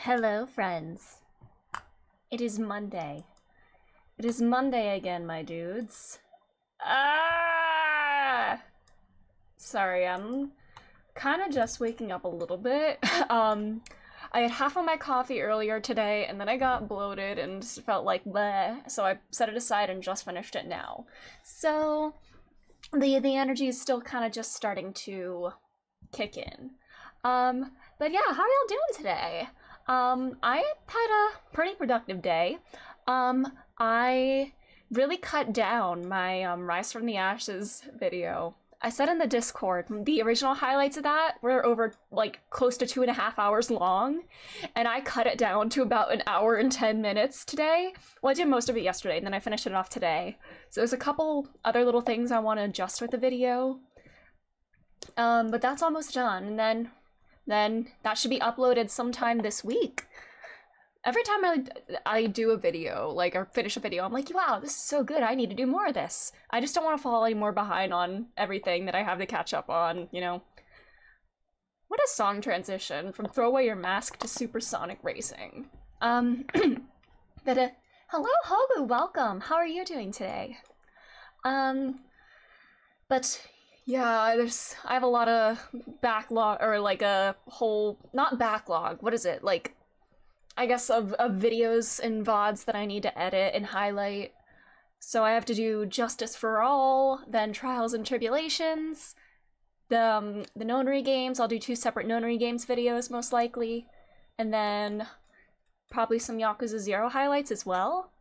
Hello, friends. It is Monday. It is Monday again, my dudes. Ah! Sorry, I'm kind of just waking up a little bit. I had half of my coffee earlier today, and then I got bloated and just felt like bleh, so I set it aside and just finished it now. So, the energy is still kind of just starting to kick in. But yeah, how are y'all doing today? I had a pretty productive day. I really cut down my Rise from the Ashes video. I said in the Discord, the original highlights of that were over like close to 2.5 hours long, and I cut it down to about an hour and 10 minutes today. Well, I did most of it yesterday, and then I finished it off today. So there's a couple other little things I want to adjust with the video. But that's almost done, and then that should be uploaded sometime this week. Every time I do a video, like, or finish a video, I'm like, wow, this is so good, I need to do more of this. I just don't want to fall any more behind on everything that I have to catch up on, you know? What a song transition from Throw Away Your Mask to Supersonic Racing. Hello, Hogu, welcome! How are you doing today? But yeah, I have a lot of backlog, or like a whole, not backlog, what is it, like, I guess of videos and VODs that I need to edit and highlight. So I have to do Justice for All, then Trials and Tribulations, the Nonary games. I'll do 2 separate Nonary games videos most likely, and then probably some Yakuza 0 highlights as well.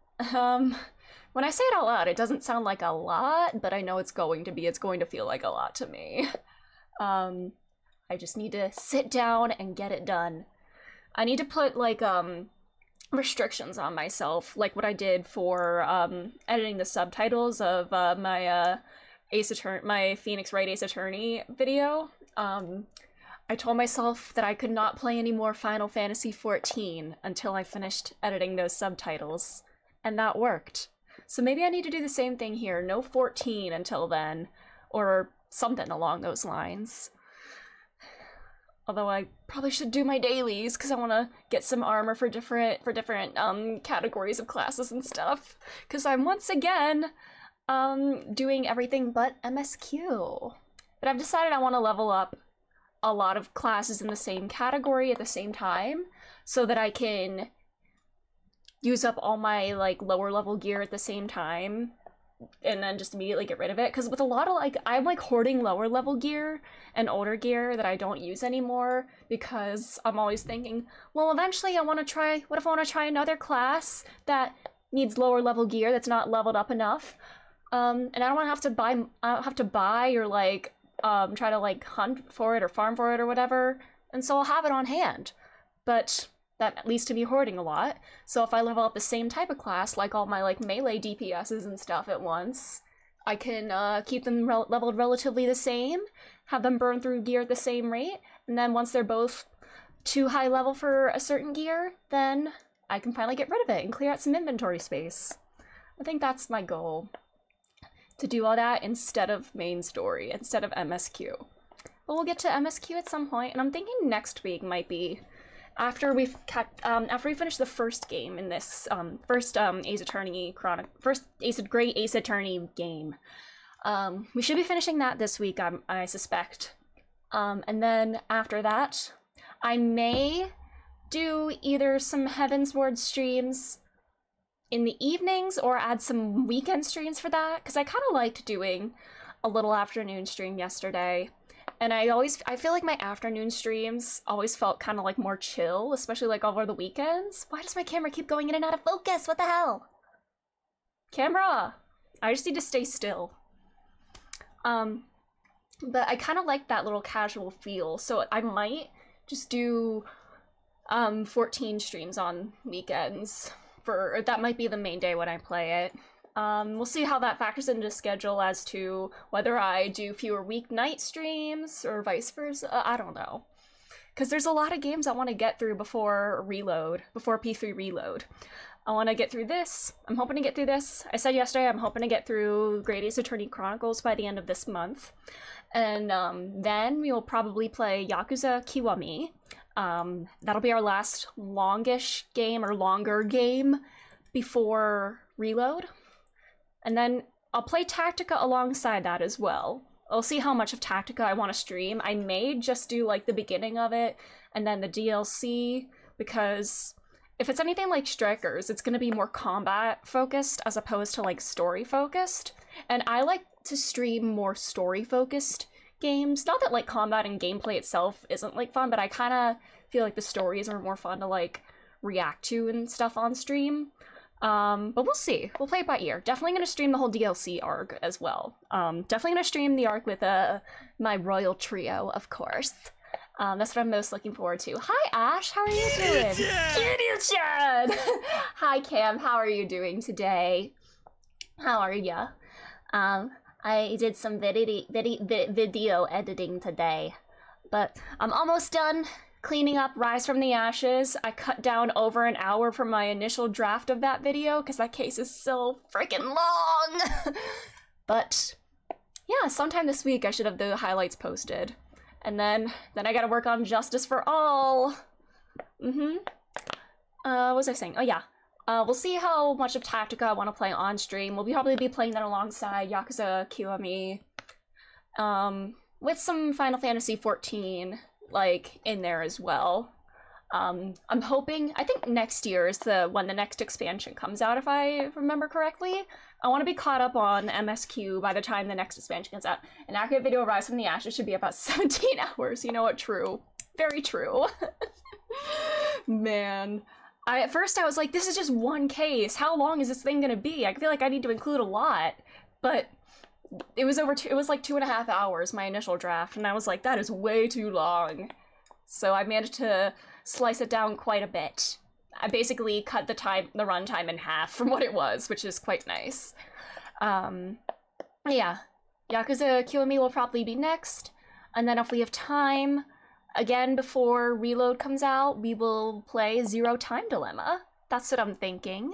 When I say it out loud, it doesn't sound like a lot, but I know it's going to feel like a lot to me. I just need to sit down and get it done. I need to put, like, restrictions on myself, like what I did for, editing the subtitles of, my Phoenix Wright Ace Attorney video. I told myself that I could not play any more Final Fantasy XIV until I finished editing those subtitles, and that worked. So maybe I need to do the same thing here, no 14 until then, or something along those lines. Although I probably should do my dailies, because I want to get some armor for different categories of classes and stuff. Because I'm once again doing everything but MSQ. But I've decided I want to level up a lot of classes in the same category at the same time, so that I can use up all my, like, lower level gear at the same time, and then just immediately get rid of it. Because with a lot of, like, I'm, like, hoarding lower level gear and older gear that I don't use anymore, because I'm always thinking, well, eventually what if I want to try another class that needs lower level gear that's not leveled up enough? And I don't have to buy or, like, try to, like, hunt for it or farm for it or whatever, and so I'll have it on hand. But that leads to me hoarding a lot, so if I level up the same type of class, like all my, like, melee DPSs and stuff at once, I can keep them leveled relatively the same, have them burn through gear at the same rate, and then once they're both too high level for a certain gear, then I can finally get rid of it and clear out some inventory space. I think that's my goal, to do all that instead of main story, instead of MSQ. But we'll get to MSQ at some point, and I'm thinking next week might be after we finish the first game in this first Ace Attorney Great Ace Attorney game. We should be finishing that this week, I suspect. And then after that, I may do either some Heavensward streams in the evenings or add some weekend streams for that, because I kind of liked doing a little afternoon stream yesterday. And I feel like my afternoon streams always felt kind of like more chill, especially like over the weekends. Why does my camera keep going in and out of focus? What the hell? Camera! I just need to stay still. But I kind of like that little casual feel, so I might just do 14 streams on weekends. That might be the main day when I play it. We'll see how that factors into schedule as to whether I do fewer weeknight streams or vice versa. I don't know. Because there's a lot of games I want to get through before P3 reload. I want to get through this. I'm hoping to get through this. I said yesterday I'm hoping to get through Great Ace Attorney Chronicles by the end of this month. And then we will probably play Yakuza Kiwami. That'll be our last longish game or longer game before Reload. And then I'll play Tactica alongside that as well. I'll see how much of Tactica I want to stream. I may just do like the beginning of it and then the DLC, because if it's anything like Strikers, it's going to be more combat focused as opposed to like story focused. And I like to stream more story focused games. Not that like combat and gameplay itself isn't like fun, but I kind of feel like the stories are more fun to like react to and stuff on stream. But we'll see. We'll play it by ear. Definitely gonna stream the whole DLC arc as well. Definitely gonna stream the arc with my royal trio, of course. That's what I'm most looking forward to. Hi, Ash. How are you doing? Kitty Chad! Hi, Cam. How are you doing today? How are ya? I did some video editing today, but I'm almost done cleaning up Rise from the Ashes. I cut down over an hour from my initial draft of that video because that case is so freaking long. But yeah, sometime this week I should have the highlights posted. And then I gotta work on Justice for All. What was I saying? Oh yeah. We'll see how much of Tactica I want to play on stream. We'll probably be playing that alongside Yakuza Kiwami. With some Final Fantasy XIV, like, in there as well. I'm hoping, I think next year is when the next expansion comes out, if I remember correctly. I want to be caught up on MSQ by the time the next expansion comes out. An accurate video of Rise from the Ashes should be about 17 hours. You know what? True. Very true. Man. At first I was like, this is just one case. How long is this thing gonna be? I feel like I need to include a lot. But it was like 2.5 hours, my initial draft, and I was like, that is way too long. So I managed to slice it down quite a bit. I basically cut the runtime in half from what it was, which is quite nice. Yeah. Yakuza Kiwami will probably be next, and then if we have time, again before Reload comes out, we will play Zero Time Dilemma. That's what I'm thinking.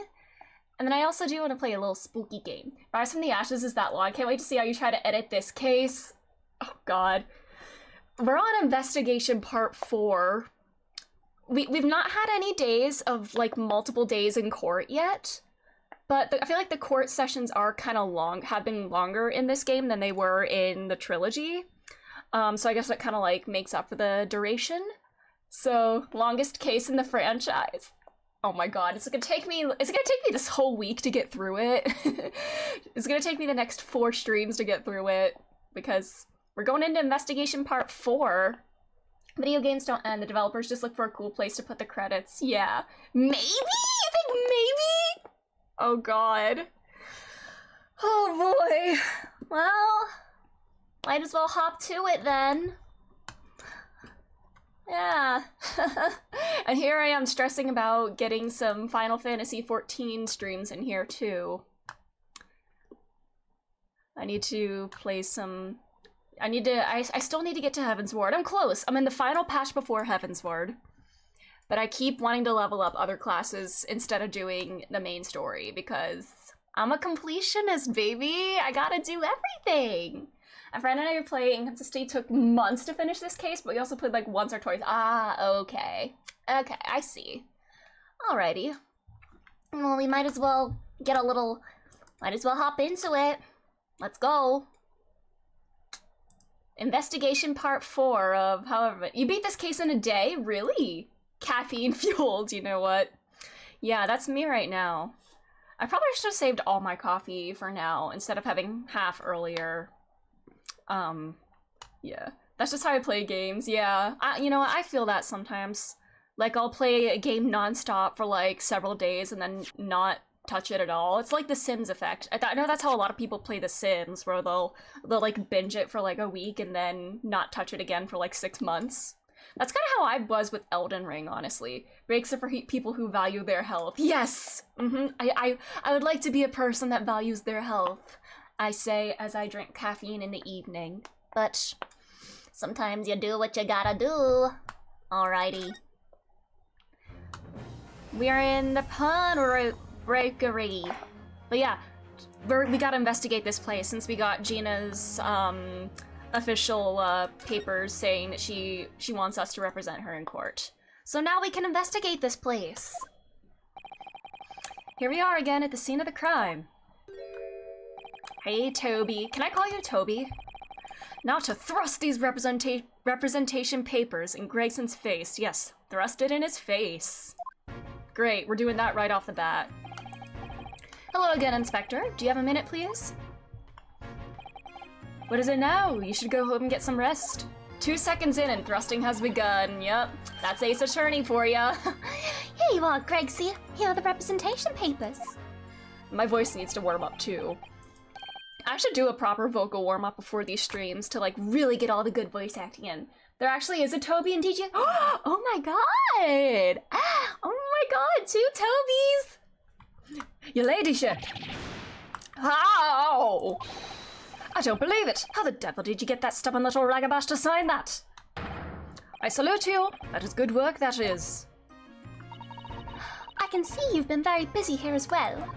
And then I also do want to play a little spooky game. Rise from the Ashes is that long. I can't wait to see how you try to edit this case. Oh god. We're on investigation part 4. We've not had any days of like multiple days in court yet, but I feel like the court sessions are kind of long, have been longer in this game than they were in the trilogy. So I guess that kind of like makes up for the duration. So longest case in the franchise. Oh my god, is it gonna take me this whole week to get through it? It's gonna take me the next 4 streams to get through it, because we're going into investigation part 4. Video games don't end, the developers just look for a cool place to put the credits. Yeah. Maybe? You think maybe? Oh god. Oh boy. Well, might as well hop to it then. Yeah. And here I am stressing about getting some Final Fantasy XIV streams in here too. I need to play some... I still need to get to Heavensward. I'm close. I'm in the final patch before Heavensward. But I keep wanting to level up other classes instead of doing the main story because I'm a completionist, baby. I gotta do everything. A friend and I play Inconsistency took months to finish this case, but we also played like once or twice. Ah, okay. Okay, I see. Alrighty. Well, we might as well hop into it. Let's go. Investigation part 4 of however... You beat this case in a day? Really? Caffeine fueled, you know what? Yeah, that's me right now. I probably should have saved all my coffee for now instead of having half earlier. Yeah. That's just how I play games, yeah. You know what, I feel that sometimes. Like, I'll play a game non-stop for, like, several days and then not touch it at all. It's like the Sims effect. I know that's how a lot of people play The Sims, where they'll like, binge it for, like, a week and then not touch it again for, like, 6 months. That's kind of how I was with Elden Ring, honestly. Breaks it for people who value their health. Yes! I would like to be a person that values their health. I say as I drink caffeine in the evening. But sometimes you do what you gotta do. Alrighty. We are in the Pawn Breakery. But yeah, we gotta investigate this place since we got Gina's official papers saying that she wants us to represent her in court. So now we can investigate this place. Here we are again at the scene of the crime. Hey, Toby. Can I call you Toby? Now to thrust these representation papers in Grayson's face. Yes, thrust it in his face. Great, we're doing that right off the bat. Hello again, Inspector. Do you have a minute, please? What is it now? You should go home and get some rest. 2 seconds in and thrusting has begun. Yep, that's Ace Attorney for ya. Here you are, Gregsy. Here are the representation papers. My voice needs to warm up too. I should do a proper vocal warm-up before these streams to like really get all the good voice acting in. There actually is a Toby and DJ. Oh my god! Oh my god, 2 Tobys! Your ladyship! How? I don't believe it! How the devil did you get that stubborn little ragabash to sign that? I salute you! That is good work, that is. I can see you've been very busy here as well.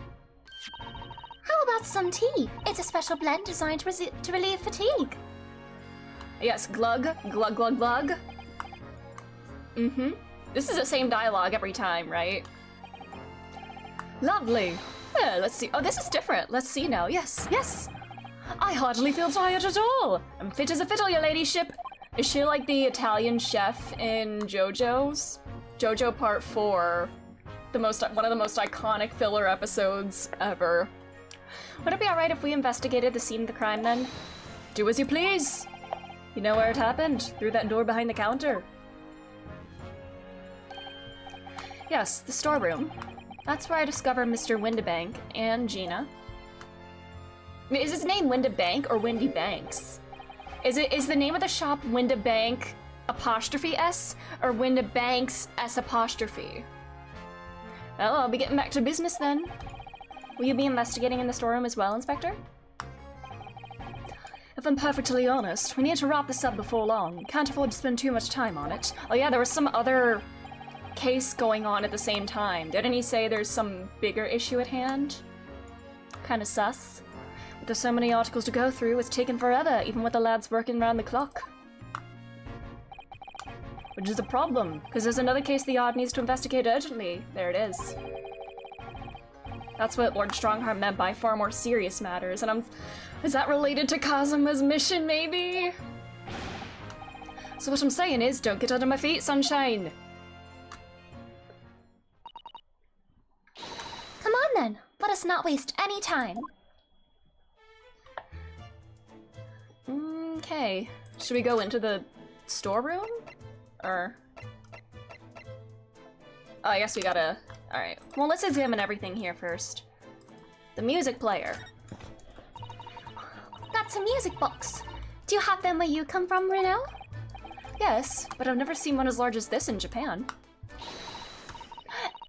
How about some tea? It's a special blend designed to relieve fatigue. Yes, glug, glug, glug, glug. Mm-hmm. This is the same dialogue every time, right? Lovely. Yeah, let's see. Oh, this is different. Let's see now. Yes, yes. I hardly feel tired at all. I'm fit as a fiddle, your ladyship. Is she like the Italian chef in JoJo's? JoJo Part 4. One of the most iconic filler episodes ever. Would it be alright if we investigated the scene of the crime then? Do as you please. You know where it happened? Through that door behind the counter. Yes, the storeroom. That's where I discovered Mr. Windibank and Gina. I mean, is his name Windibank or Windy Banks? Is the name of the shop Windibank apostrophe S or Windibanks S apostrophe? Well, I'll be getting back to business then. Will you be investigating in the storeroom as well, Inspector? If I'm perfectly honest, we need to wrap this up before long. Can't afford to spend too much time on it. Oh yeah, there was some other case going on at the same time. Didn't he say there's some bigger issue at hand? Kinda sus. But there's so many articles to go through, it's taken forever, even with the lads working around the clock. Which is a problem, because there's another case the Yard needs to investigate urgently. There it is. That's what Lord Strongheart meant by far more serious matters, and is that related to Kazuma's mission, maybe? So what I'm saying is, don't get under my feet, sunshine! Come on then, let us not waste any time. Okay, should we go into the storeroom? Or... Oh, I guess we gotta... Alright, well let's examine everything here first. The music player. That's a music box. Do you have them where you come from, Reno? Yes, but I've never seen one as large as this in Japan.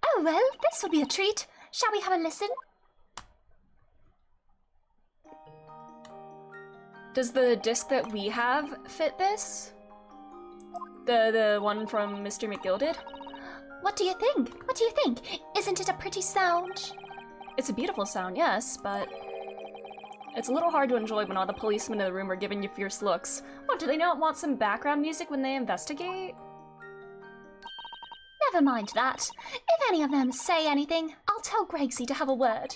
Oh well, this will be a treat. Shall we have a listen? Does the disc that we have fit this? The one from Mr. McGilded? What do you think? What do you think? Isn't it a pretty sound? It's a beautiful sound, yes, but it's a little hard to enjoy when all the policemen in the room are giving you fierce looks. What, do they not want some background music when they investigate? Never mind that. If any of them say anything, I'll tell Gregsy to have a word.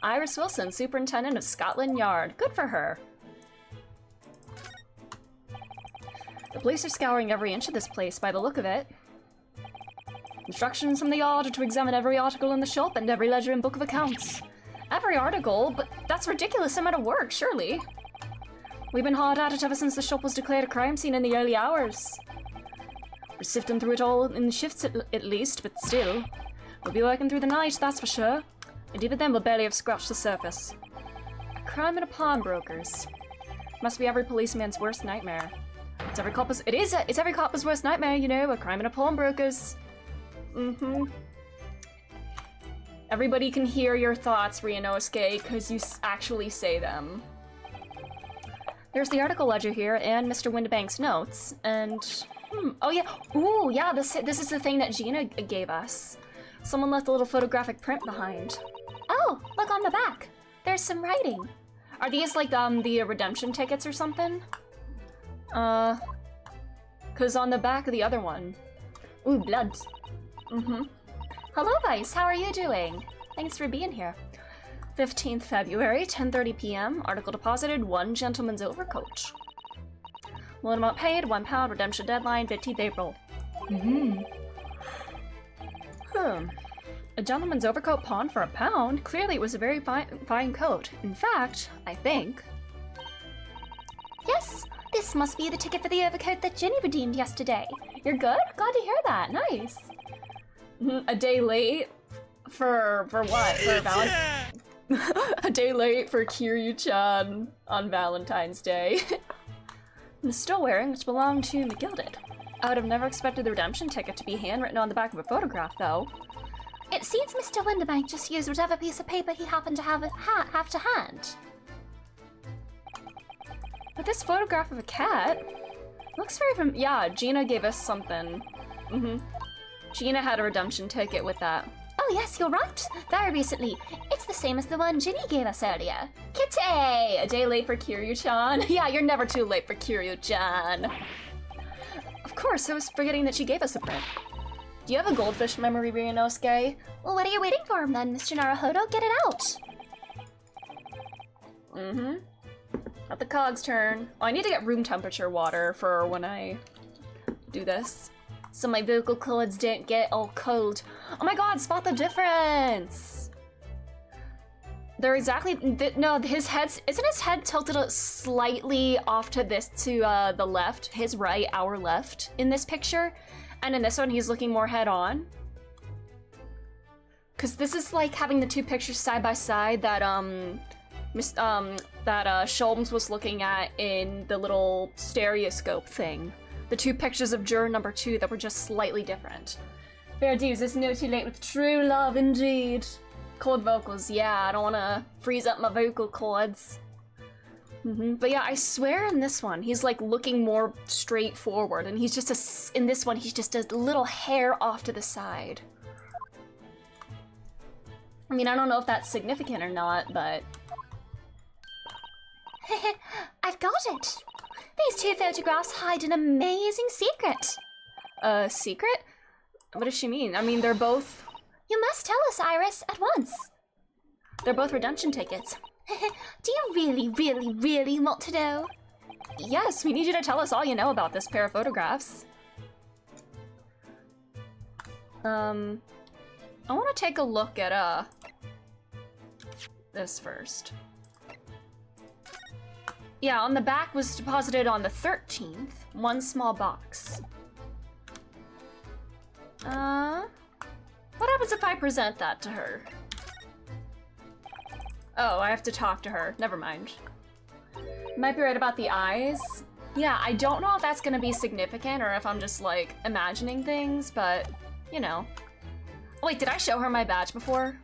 Iris Wilson, Superintendent of Scotland Yard. Good for her. The police are scouring every inch of this place by the look of it. Instructions from the Yard are to examine every article in the shop and every ledger and book of accounts. Every article? But that's a ridiculous amount of work, surely. We've been hard at it ever since the shop was declared a crime scene in the early hours. We're sifting through it all in shifts at least, but still. We'll be working through the night, that's for sure. And even then we'll barely have scratched the surface. A crime in a pawnbroker's. Must be every policeman's worst nightmare. It's every cop's worst nightmare, you know, a crime in a pawnbroker's. Mm-hmm. Everybody can hear your thoughts, Ryunosuke, because you actually say them. There's the article ledger here, and Mr. Windibank's notes, and... oh yeah, ooh, yeah, this is the thing that Gina gave us. Someone left a little photographic print behind. Oh, look on the back. There's some writing. Are these like the redemption tickets or something? Cause on the back of the other one. Ooh, blood. Hello, Vice. How are you doing? Thanks for being here. 15th February, 10:30 p.m. Article deposited, 1 gentleman's overcoat. Loan amount paid, £1. Redemption deadline, 15th April. A gentleman's overcoat pawned for £1? Clearly it was a very fine coat. In fact, I think... Yes, this must be the ticket for the overcoat that Jenny redeemed yesterday. You're good? Glad to hear that. Nice. A day late? For what? For Valentine's? A day late for Kiryu-chan on Valentine's Day. I'm still wearing, which belonged to McGilded. I would have never expected the redemption ticket to be handwritten on the back of a photograph, though. It seems Mr. Winterbank just used whatever piece of paper he happened to have to hand. But this photograph of a cat looks very yeah, Gina gave us something. Gina had a redemption ticket with that. Oh yes, you're right. Very recently. It's the same as the one Ginny gave us earlier. Kitty! A day late for Kiryu-chan. Yeah, you're never too late for Kiryu-chan. Of course, I was forgetting that she gave us a print. Do you have a goldfish memory, Ryunosuke? Well, what are you waiting for then, Mr. Naruhodo? Get it out! At the cog's turn. Oh, I need to get room temperature water for when I do this, so my vocal cords don't get all cold. Oh my god, spot the difference! They're exactly, no, his head's, isn't his head tilted slightly off to the left, his right, our left, in this picture? And in this one, he's looking more head on. Cause this is like having the two pictures side by side that, Sholmes was looking at in the little stereoscope thing. The two pictures of juror number 2 that were just slightly different. Fair dues, it's no too late with true love indeed. Cold vocals, yeah, I don't wanna freeze up my vocal cords. But yeah, I swear in this one, he's like looking more straight forward, and he's just in this one, he's just a little hair off to the side. I mean, I don't know if that's significant or not, but... I've got it! These two photographs hide an amazing secret! A secret? What does she mean? I mean, they're both... You must tell us, Iris, at once! They're both redemption tickets. Do you really, really, really want to know? Yes, we need you to tell us all you know about this pair of photographs. I want to take a look at, this first. Yeah, on the back was deposited on the 13th, one small box. What happens if I present that to her? Oh, I have to talk to her. Never mind. Might be right about the eyes. Yeah, I don't know if that's gonna be significant or if I'm just, like, imagining things, but, you know. Oh, wait, did I show her my badge before?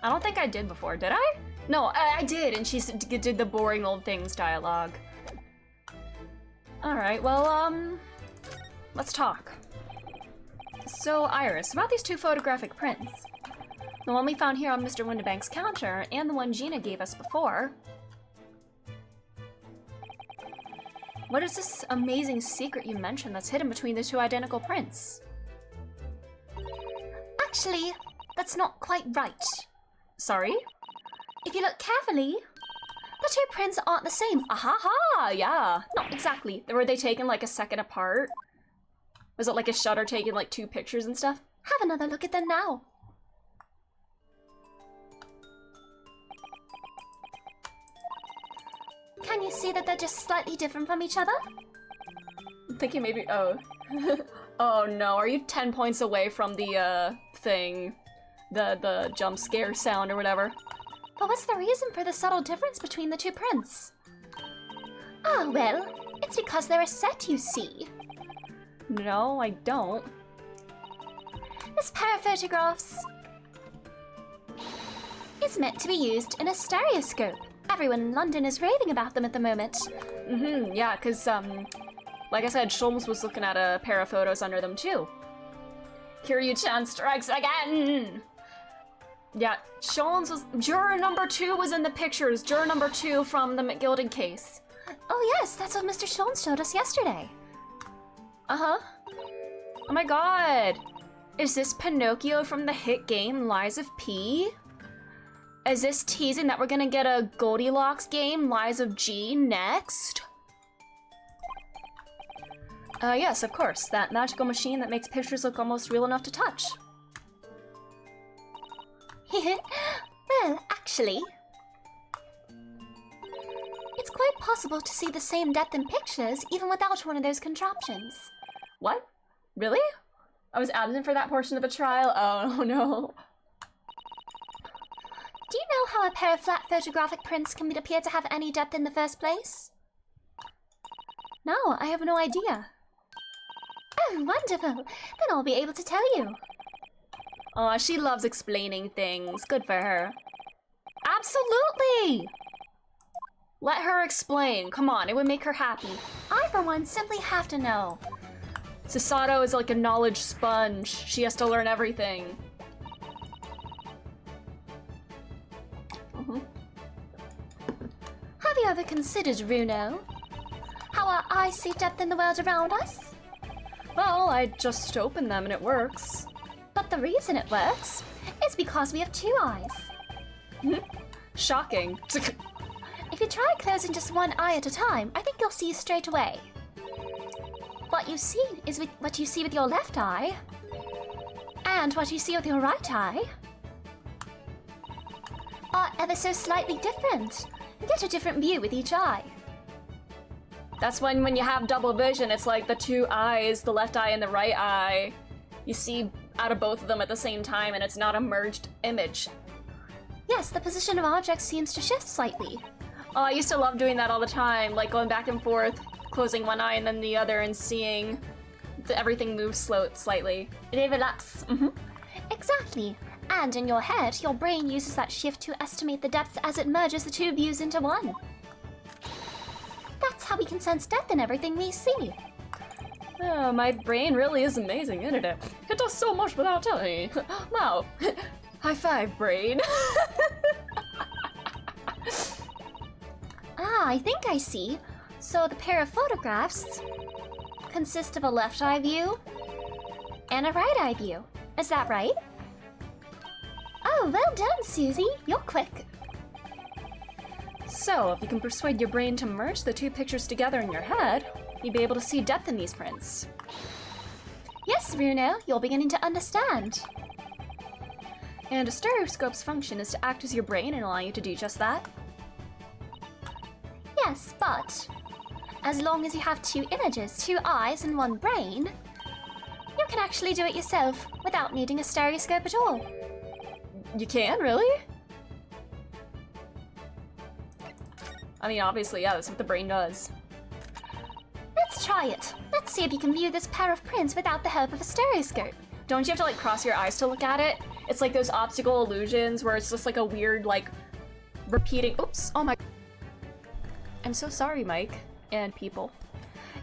I don't think I did before, did I? No, I did, and she did the boring old things dialogue. Alright, well, let's talk. So, Iris, about these two photographic prints. The one we found here on Mr. Winterbank's counter, and the one Gina gave us before. What is this amazing secret you mentioned that's hidden between the two identical prints? Actually, that's not quite right. Sorry? If you look carefully, the two prints aren't the same. Aha! Yeah. Not exactly. Were they taken like a second apart? Was it like a shutter taking like two pictures and stuff? Have another look at them now. Can you see that they're just slightly different from each other? I'm thinking maybe, oh. Oh no, are you 10 points away from the, thing? The jump scare sound or whatever? But what's the reason for the subtle difference between the two prints? Ah, well, it's because they're a set, you see. No, I don't. This pair of photographs is meant to be used in a stereoscope. Everyone in London is raving about them at the moment. Yeah, cause, like I said, Sholmes was looking at a pair of photos under them too. Kiryu-chan strikes again! Yeah, Sean's was... Juror number 2 was in the pictures. Juror number 2 from the McGilded case. Oh yes, that's what Mr. Schoen showed us yesterday. Uh-huh. Oh my god. Is this Pinocchio from the hit game Lies of P? Is this teasing that we're gonna get a Goldilocks game, Lies of G, next? Yes, of course. That magical machine that makes pictures look almost real enough to touch. Well, actually, it's quite possible to see the same depth in pictures even without one of those contraptions. What? Really? I was absent for that portion of the trial? Oh no. Do you know how a pair of flat photographic prints can appear to have any depth in the first place? No, I have no idea. Oh, wonderful. Then I'll be able to tell you. Aw, she loves explaining things. Good for her. Absolutely! Let her explain. Come on, it would make her happy. I, for one, simply have to know. Susato is like a knowledge sponge. She has to learn everything. Have you ever considered, Runo, how our eyes see depth in the world around us? Well, I just open them and it works. But the reason it works is because we have two eyes. Shocking. If you try closing just one eye at a time, I think you'll see straight away. What you see is what you see with your left eye, and what you see with your right eye are ever so slightly different. You get a different view with each eye. That's when you have double vision, it's like the two eyes, the left eye and the right eye. You see out of both of them at the same time and it's not a merged image. Yes, the position of objects seems to shift slightly. Oh, I used to love doing that all the time, like going back and forth, closing one eye and then the other and seeing everything move slightly. Relax. Exactly. And in your head, your brain uses that shift to estimate the depth as it merges the two views into one. That's how we can sense depth in everything we see. Oh, my brain really is amazing, isn't it? It does so much without telling me. Wow. High five, brain. I think I see. So the pair of photographs consist of a left eye view and a right eye view. Is that right? Oh, well done, Susie. You're quick. So, if you can persuade your brain to merge the two pictures together in your head, you'd be able to see depth in these prints. Yes, Runo, you're beginning to understand. And a stereoscope's function is to act as your brain and allow you to do just that. Yes, but as long as you have two images, two eyes, and one brain, you can actually do it yourself without needing a stereoscope at all. You can, really? I mean, obviously, yeah, that's what the brain does. Let's try it. Let's see if you can view this pair of prints without the help of a stereoscope. Don't you have to, like, cross your eyes to look at it? It's like those optical illusions where it's just, like, a weird, like, repeating... Oops! Oh my... I'm so sorry, Mike. And people.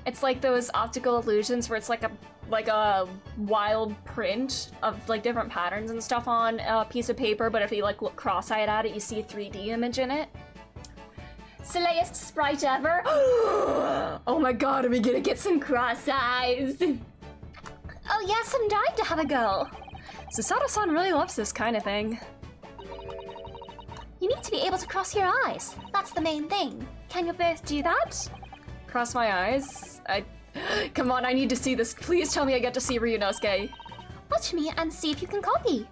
It's like those optical illusions where it's like a wild print of, like, different patterns and stuff on a piece of paper, but if you, like, look cross-eyed at it, you see a 3D image in it. Silliest sprite ever. Oh my god, are we gonna get some cross eyes? Oh yes, I'm dying to have a go. Susato-san really loves this kind of thing. You need to be able to cross your eyes. That's the main thing. Can you both do that? Cross my eyes? Come on, I need to see this. Please tell me I get to see Ryunosuke. Watch me and see if you can copy.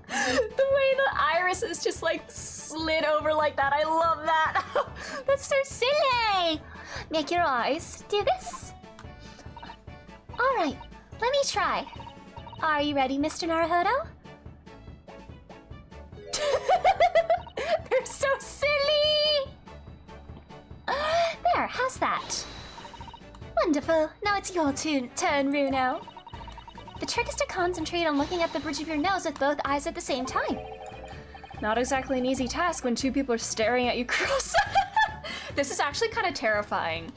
The way the iris is just like slid over like that, I love that. That's so silly. Make your eyes do this. All right, let me try. Are you ready, Mr. Naruhodo? They're so silly. There, how's that? Wonderful. Now it's your turn, Runo. The trick is to concentrate on looking at the bridge of your nose with both eyes at the same time. Not exactly an easy task when two people are staring at you cross. This is actually kind of terrifying.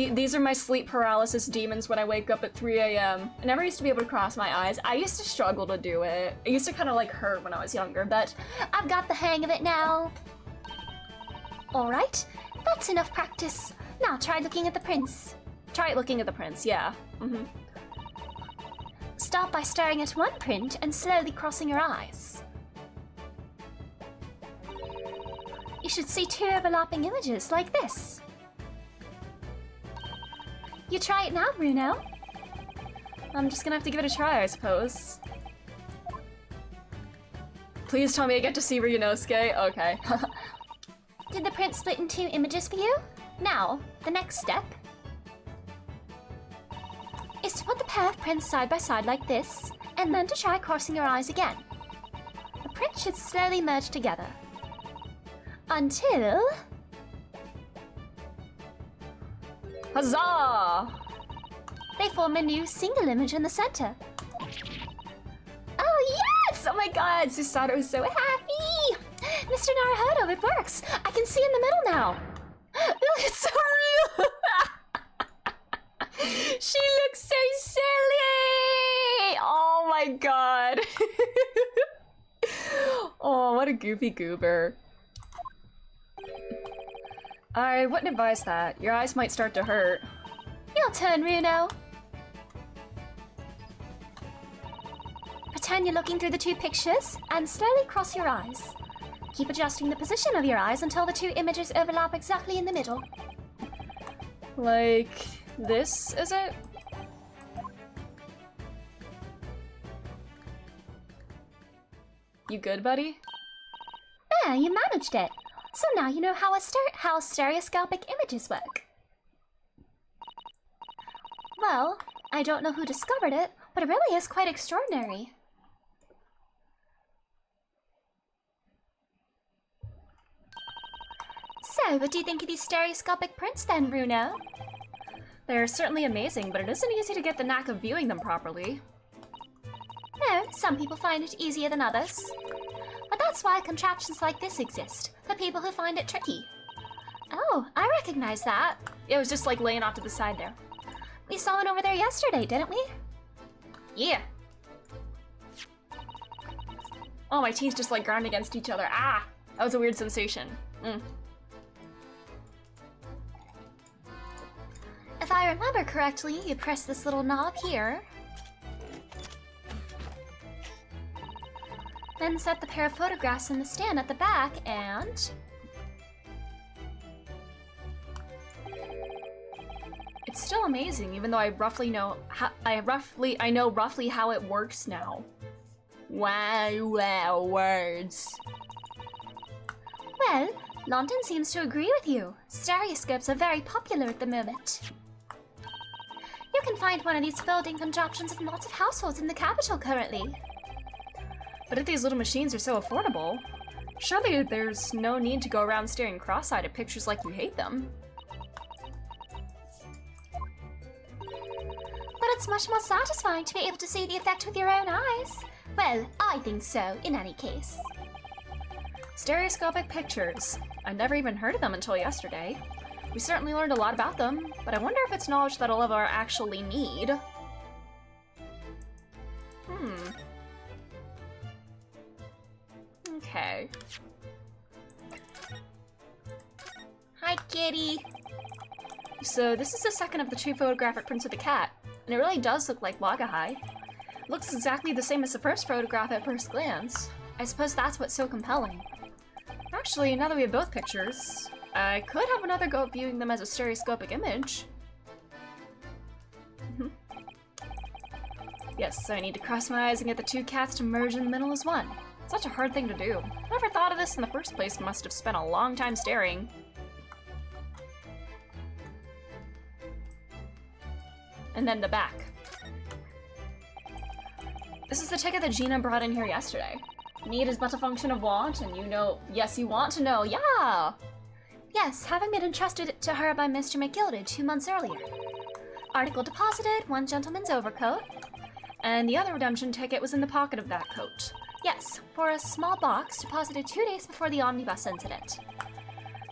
These are my sleep paralysis demons when I wake up at 3 a.m. I never used to be able to cross my eyes. I used to struggle to do it. It used to kind of like hurt when I was younger, but I've got the hang of it now. Alright, that's enough practice. Now try looking at the prints. Try looking at the prints, yeah. Start by staring at one print and slowly crossing your eyes. You should see 2 overlapping images like this. You try it now, Bruno. I'm just gonna have to give it a try, I suppose. Please tell me I get to see Ryunosuke. Okay. Did the print split in 2 images for you? Now, the next step is to put the pair of prints side by side like this, and then to try crossing your eyes again. The print should slowly merge together. Until... Huzzah! they form a new single image in the center. Oh yes! Oh my god, Susato is so happy! Mr. Naruhodo, it works! I can see in the middle now! It's so real! She looks so silly! Oh my god. Oh, what a goofy goober. I wouldn't advise that. Your eyes might start to hurt. Your turn, Runo. Pretend you're looking through the 2 pictures and slowly cross your eyes. Keep adjusting the position of your eyes until the 2 images overlap exactly in the middle. Like this, is it? You good, buddy? There, you managed it. So now you know how stereoscopic images work. Well, I don't know who discovered it, but it really is quite extraordinary. So, what do you think of these stereoscopic prints then, Bruno? They're certainly amazing, but it isn't easy to get the knack of viewing them properly. No, some people find it easier than others. But that's why contraptions like this exist, for people who find it tricky. Oh, I recognize that. It was just like laying off to the side there. We saw one over there yesterday, didn't we? Yeah. Oh, my teeth just like ground against each other. Ah! That was a weird sensation. If I remember correctly, you press this little knob here. Then set the pair of photographs in the stand at the back and... It's still amazing, even though I know roughly how it works now. Wow, words. Well, London seems to agree with you. Stereoscopes are very popular at the moment. You can find one of these folding contraptions in lots of households in the capital currently. But if these little machines are so affordable, surely there's no need to go around staring cross-eyed at pictures like you hate them. But it's much more satisfying to be able to see the effect with your own eyes. Well, I think so, in any case. Stereoscopic pictures. I never even heard of them until yesterday. We certainly learned a lot about them, but I wonder if it's knowledge that all of our actually need. Okay. Hi, kitty. So this is the second of the 2 photographic prints of the cat, and it really does look like Wagahai. Looks exactly the same as the first photograph at first glance. I suppose that's what's so compelling. Actually, now that we have both pictures, I could have another go at viewing them as a stereoscopic image. Yes, so I need to cross my eyes and get the 2 cats to merge in the middle as one. Such a hard thing to do. Whoever thought of this in the first place must have spent a long time staring. And then the back. This is the ticket that Gina brought in here yesterday. Need is but a function of want, and you know, yes, you want to know, yeah! Yes, having been entrusted to her by Mr. McGilded 2 months earlier. Article deposited, one gentleman's overcoat. And the other redemption ticket was in the pocket of that coat. Yes, for a small box deposited 2 days before the omnibus incident.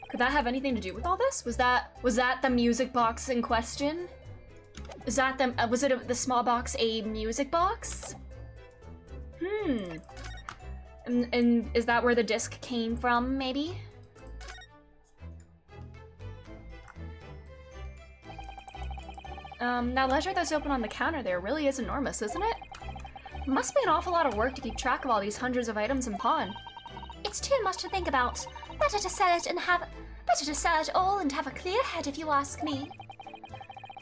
Could that have anything to do with all this? Was that the music box in question? Is that the small box a music box? And is that where the disc came from, maybe? That ledger that's open on the counter there really is enormous, isn't it? Must be an awful lot of work to keep track of all these hundreds of items in pawn. It's too much to think about. Better to sell it all and have a clear head, if you ask me.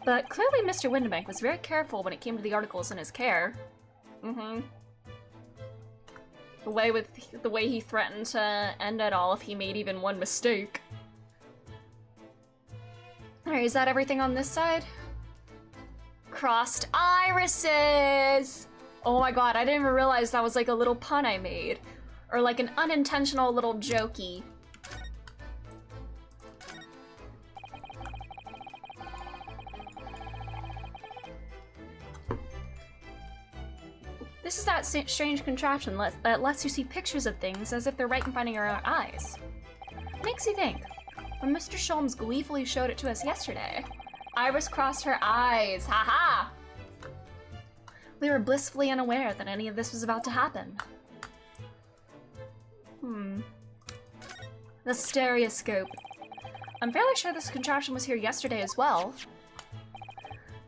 But clearly Mr. Windibank was very careful when it came to the articles in his care. The way he threatened to end it all if he made even one mistake. Alright, is that everything on this side? Crossed irises! Oh my god, I didn't even realize that was like a little pun I made. Or like an unintentional little jokey. This is that strange contraption that lets you see pictures of things as if they're right in front of your own eyes. Makes you think. When Mr. Sholmes gleefully showed it to us yesterday, Iris crossed her eyes. Haha! We were blissfully unaware that any of this was about to happen. The stereoscope. I'm fairly sure this contraption was here yesterday as well.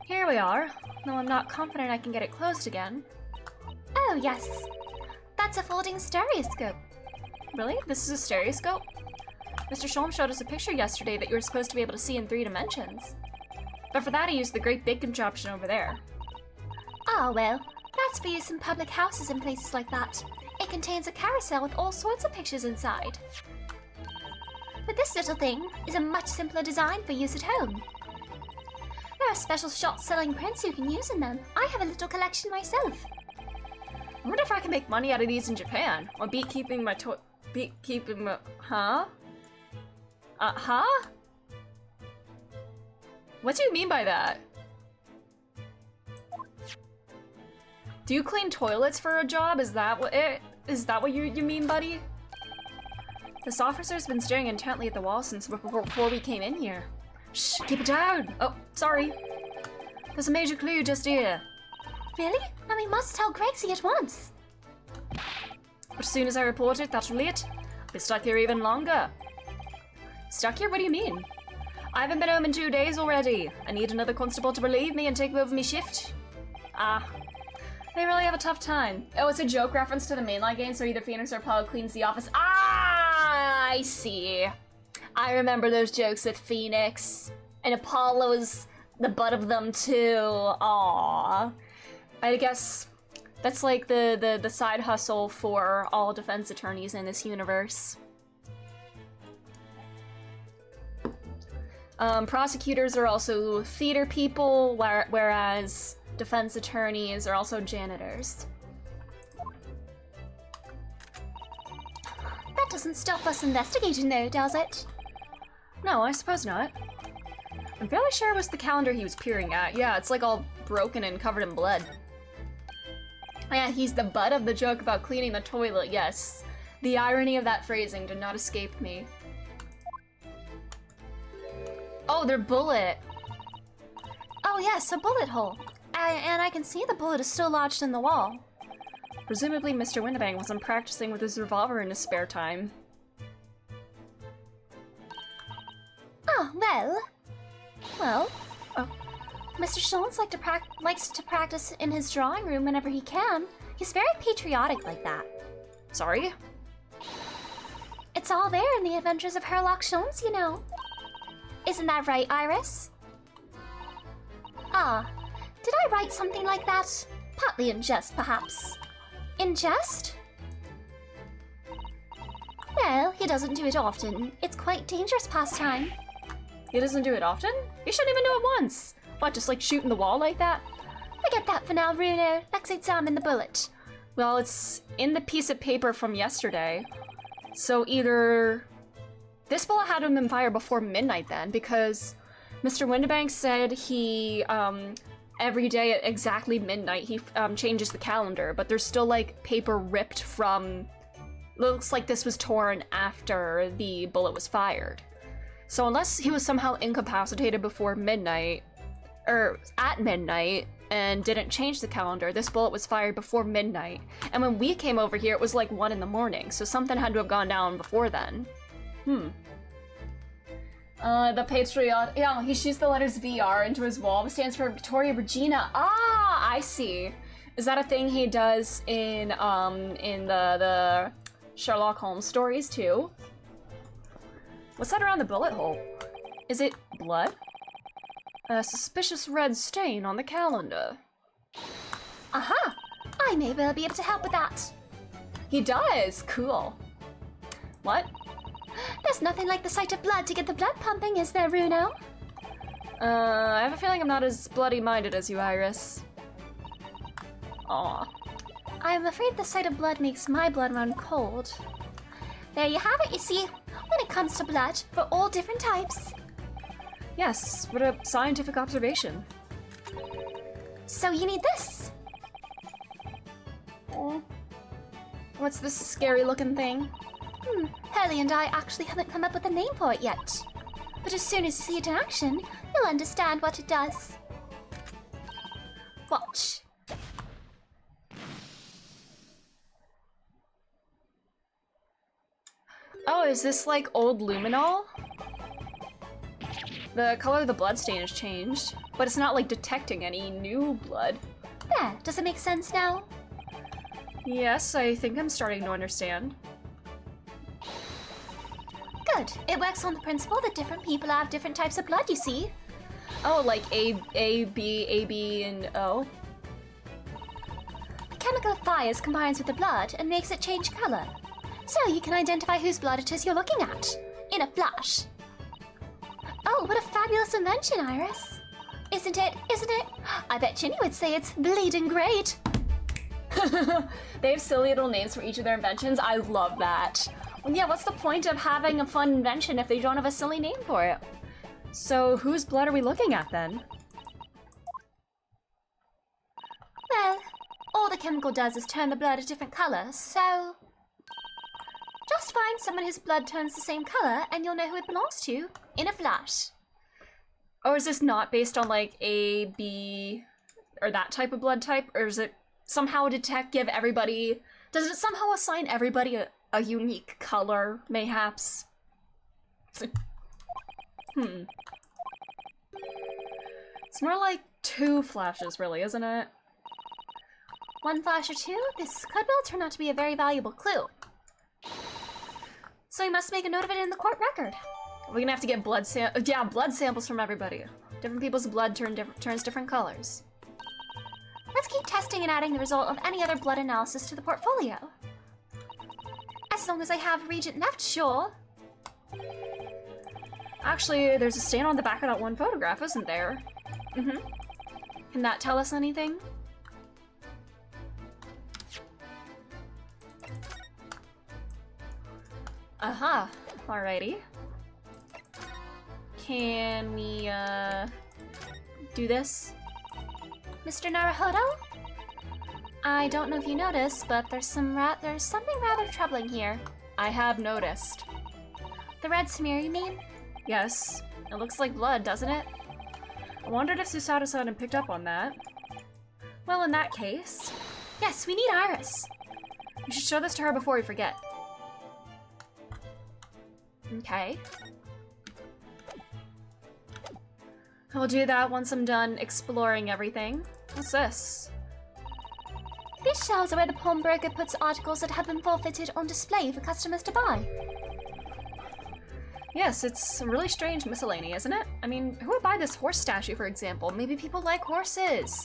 Here we are, though I'm not confident I can get it closed again. Oh, yes. That's a folding stereoscope. Really? This is a stereoscope? Mr. Sholmes showed us a picture yesterday that you were supposed to be able to see in 3 dimensions. But for that he used the great big contraption over there. Ah, well, that's for use in public houses and places like that. It contains a carousel with all sorts of pictures inside. But this little thing is a much simpler design for use at home. There are special shop-selling prints you can use in them. I have a little collection myself. I wonder if I can make money out of these in Japan, or beekeeping my huh? Huh? What do you mean by that? Do you clean toilets for a job? Is that what you mean, buddy? This officer's been staring intently at the wall since before we came in here. Shh, keep it down! Oh, sorry. There's a major clue just here. Really? Then we must tell Greggsy at once. But as soon as I report it, that's late. I'll be stuck here even longer. Stuck here? What do you mean? I haven't been home in 2 days already. I need another constable to relieve me and take over me shift. They really have a tough time. Oh, it's a joke reference to the mainline game, so either Phoenix or Apollo cleans the office. I see. I remember those jokes with Phoenix. And Apollo's the butt of them too. Aww. I guess that's like the side hustle for all defense attorneys in this universe. Prosecutors are also theater people, whereas defense attorneys are also janitors. That doesn't stop us investigating though, does it? No, I suppose not. I'm fairly sure it was the calendar he was peering at. Yeah, it's like all broken and covered in blood. Yeah, he's the butt of the joke about cleaning the toilet, yes. The irony of that phrasing did not escape me. Oh, they're bullet. Oh yes, a bullet hole. And I can see the bullet is still lodged in the wall. Presumably Mr. Windibank wasn't practicing with his revolver in his spare time. Oh, well, Mr. Sholmes likes to practice in his drawing room whenever he can. He's very patriotic like that. Sorry? It's all there in the Adventures of Herlock Sholmes, you know. Isn't that right, Iris? Ah, did I write something like that? Partly in jest, perhaps. In jest? Well, he doesn't do it often. It's quite dangerous pastime. He doesn't do it often? He shouldn't even do it once. What, just like shooting the wall like that? Forget that for now, Bruno. Let's examine the bullet. Well, it's in the piece of paper from yesterday. So either... This bullet had to been fired before midnight then, because Mr. Windibank said he, every day at exactly midnight, he changes the calendar, but there's still, like, paper ripped from... Looks like this was torn after the bullet was fired. So unless he was somehow incapacitated before midnight, or at midnight, and didn't change the calendar, this bullet was fired before midnight. And when we came over here, it was like 1 in the morning, so something had to have gone down before then. The patriot, yeah, he shoots the letters VR into his wall, which stands for Victoria Regina. Ah, I see. Is that a thing he does in the Sherlock Holmes stories too? What's that around the bullet hole? Is it blood? A suspicious red stain on the calendar. Aha! I may well be able to help with that. He does! Cool. What? There's nothing like the sight of blood to get the blood pumping, is there, Runo? I have a feeling I'm not as bloody-minded as you, Iris. Aw. I'm afraid the sight of blood makes my blood run cold. There you have it, you see. When it comes to blood, we're all different types. Yes, what a scientific observation. So you need this. Oh. What's this scary-looking thing? Hurley and I actually haven't come up with a name for it yet. But as soon as you see it in action, you'll understand what it does. Watch. Oh, is this like old luminol? The color of the bloodstain has changed, but it's not like detecting any new blood. There, does it make sense now? Yes, I think I'm starting to understand. Good. It works on the principle that different people have different types of blood, you see. Oh, like A, B, and O? The chemical of fires combines with the blood and makes it change color. So you can identify whose blood it is you're looking at. In a flash. Oh, what a fabulous invention, Iris. Isn't it? Isn't it? I bet Ginny would say it's bleeding great. They have silly little names for each of their inventions. I love that. Well, yeah, what's the point of having a fun invention if they don't have a silly name for it? So whose blood are we looking at then? Well, all the chemical does is turn the blood a different color, so... just find someone whose blood turns the same color and you'll know who it belongs to in a flash. Or is this not based on like A, B, or that type of blood type? Or is it somehow give everybody... does it somehow assign everybody a unique color, mayhaps? It's more like 2 flashes, really, isn't it? 1 flash or 2? This could well turn out to be a very valuable clue. So we must make a note of it in the court record. We're gonna have to get blood samples from everybody. Different people's blood turns different colors. Let's keep testing and adding the result of any other blood analysis to the portfolio. As long as I have Regent left, sure. Actually, there's a stain on the back of that one photograph, isn't there? Can that tell us anything? Aha, alrighty. Can we, do this? Mr. Naruhodo? I don't know if you noticed, but there's something rather troubling here. I have noticed. The red smear, you mean? Yes. It looks like blood, doesn't it? I wondered if Susato-san had picked up on that. Well, in that case... yes, we need Iris! You should show this to her before we forget. Okay. I'll do that once I'm done exploring everything. What's this? These shelves are where the pawnbroker puts articles that have been forfeited on display for customers to buy. Yes, it's a really strange miscellany, isn't it? I mean, who would buy this horse statue, for example? Maybe people like horses.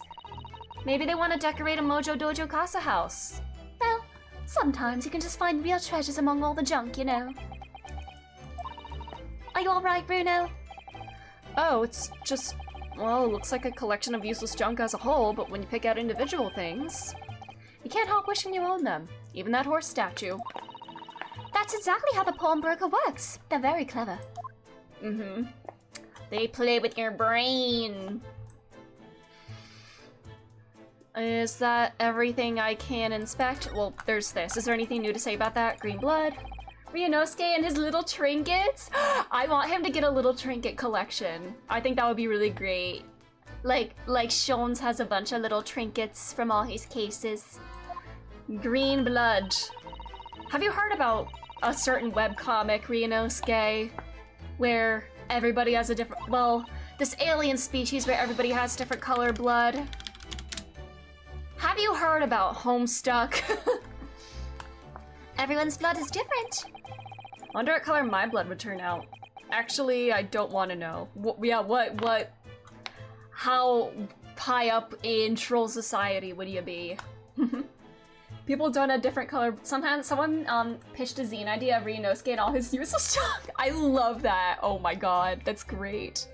Maybe they want to decorate a Mojo Dojo Casa house. Well, sometimes you can just find real treasures among all the junk, you know. Are you alright, Bruno? Oh, it's just... well, it looks like a collection of useless junk as a whole, but when you pick out individual things, you can't help wishing you owned them. Even that horse statue. That's exactly how the pawnbroker works. They're very clever. They play with your brain. Is that everything I can inspect? Well, there's this. Is there anything new to say about that? Green blood. Ryunosuke and his little trinkets. I want him to get a little trinket collection. I think that would be really great. Like Shones has a bunch of little trinkets from all his cases. Green blood. Have you heard about a certain webcomic, Ryunosuke, where everybody has a different, well, this alien species where everybody has different color blood? Have you heard about Homestuck? Everyone's blood is different. Wonder what color my blood would turn out. Actually, I don't want to know. How high up in troll society would you be? People don't have different color. Sometimes someone pitched a zine idea of Ryunosuke and all his useless stuff. I love that. Oh my god, that's great.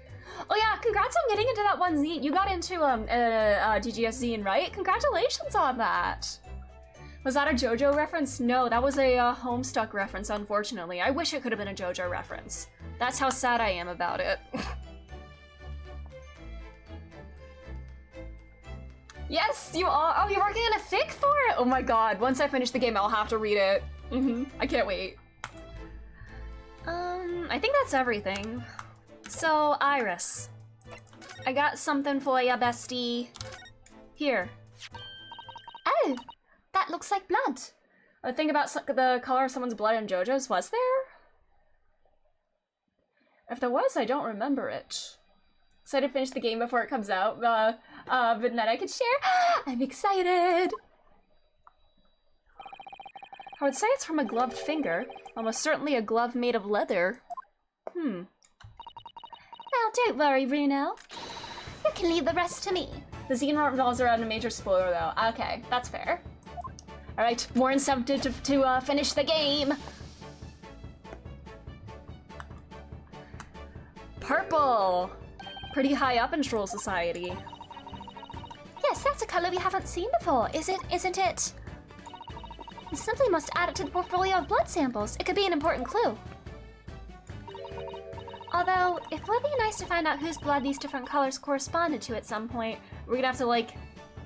Oh yeah, congrats on getting into that one zine. You got into DGS zine, right? Congratulations on that. Was that a JoJo reference? No, that was a Homestuck reference, unfortunately. I wish it could have been a JoJo reference. That's how sad I am about it. Yes, you are. Oh, you're working on a fic for it? Oh my god, once I finish the game, I'll have to read it. I can't wait. I think that's everything. So, Iris. I got something for ya, bestie. Here. Oh, that looks like blood. A thing about the color of someone's blood in JoJo's, was there? If there was, I don't remember it. Excited to finish the game before it comes out, but then I could share. I'm excited! I would say it's from a gloved finger. Almost certainly a glove made of leather. Well, don't worry, Bruno. You can leave the rest to me. The zine revolves around a major spoiler, though. Okay, that's fair. Alright, more incentive to finish the game! Purple! Pretty high up in Troll Society. Yes, that's a color we haven't seen before, isn't it? We simply must add it to the portfolio of blood samples. It could be an important clue. Although, it would be nice to find out whose blood these different colors corresponded to at some point. We're gonna have to, like,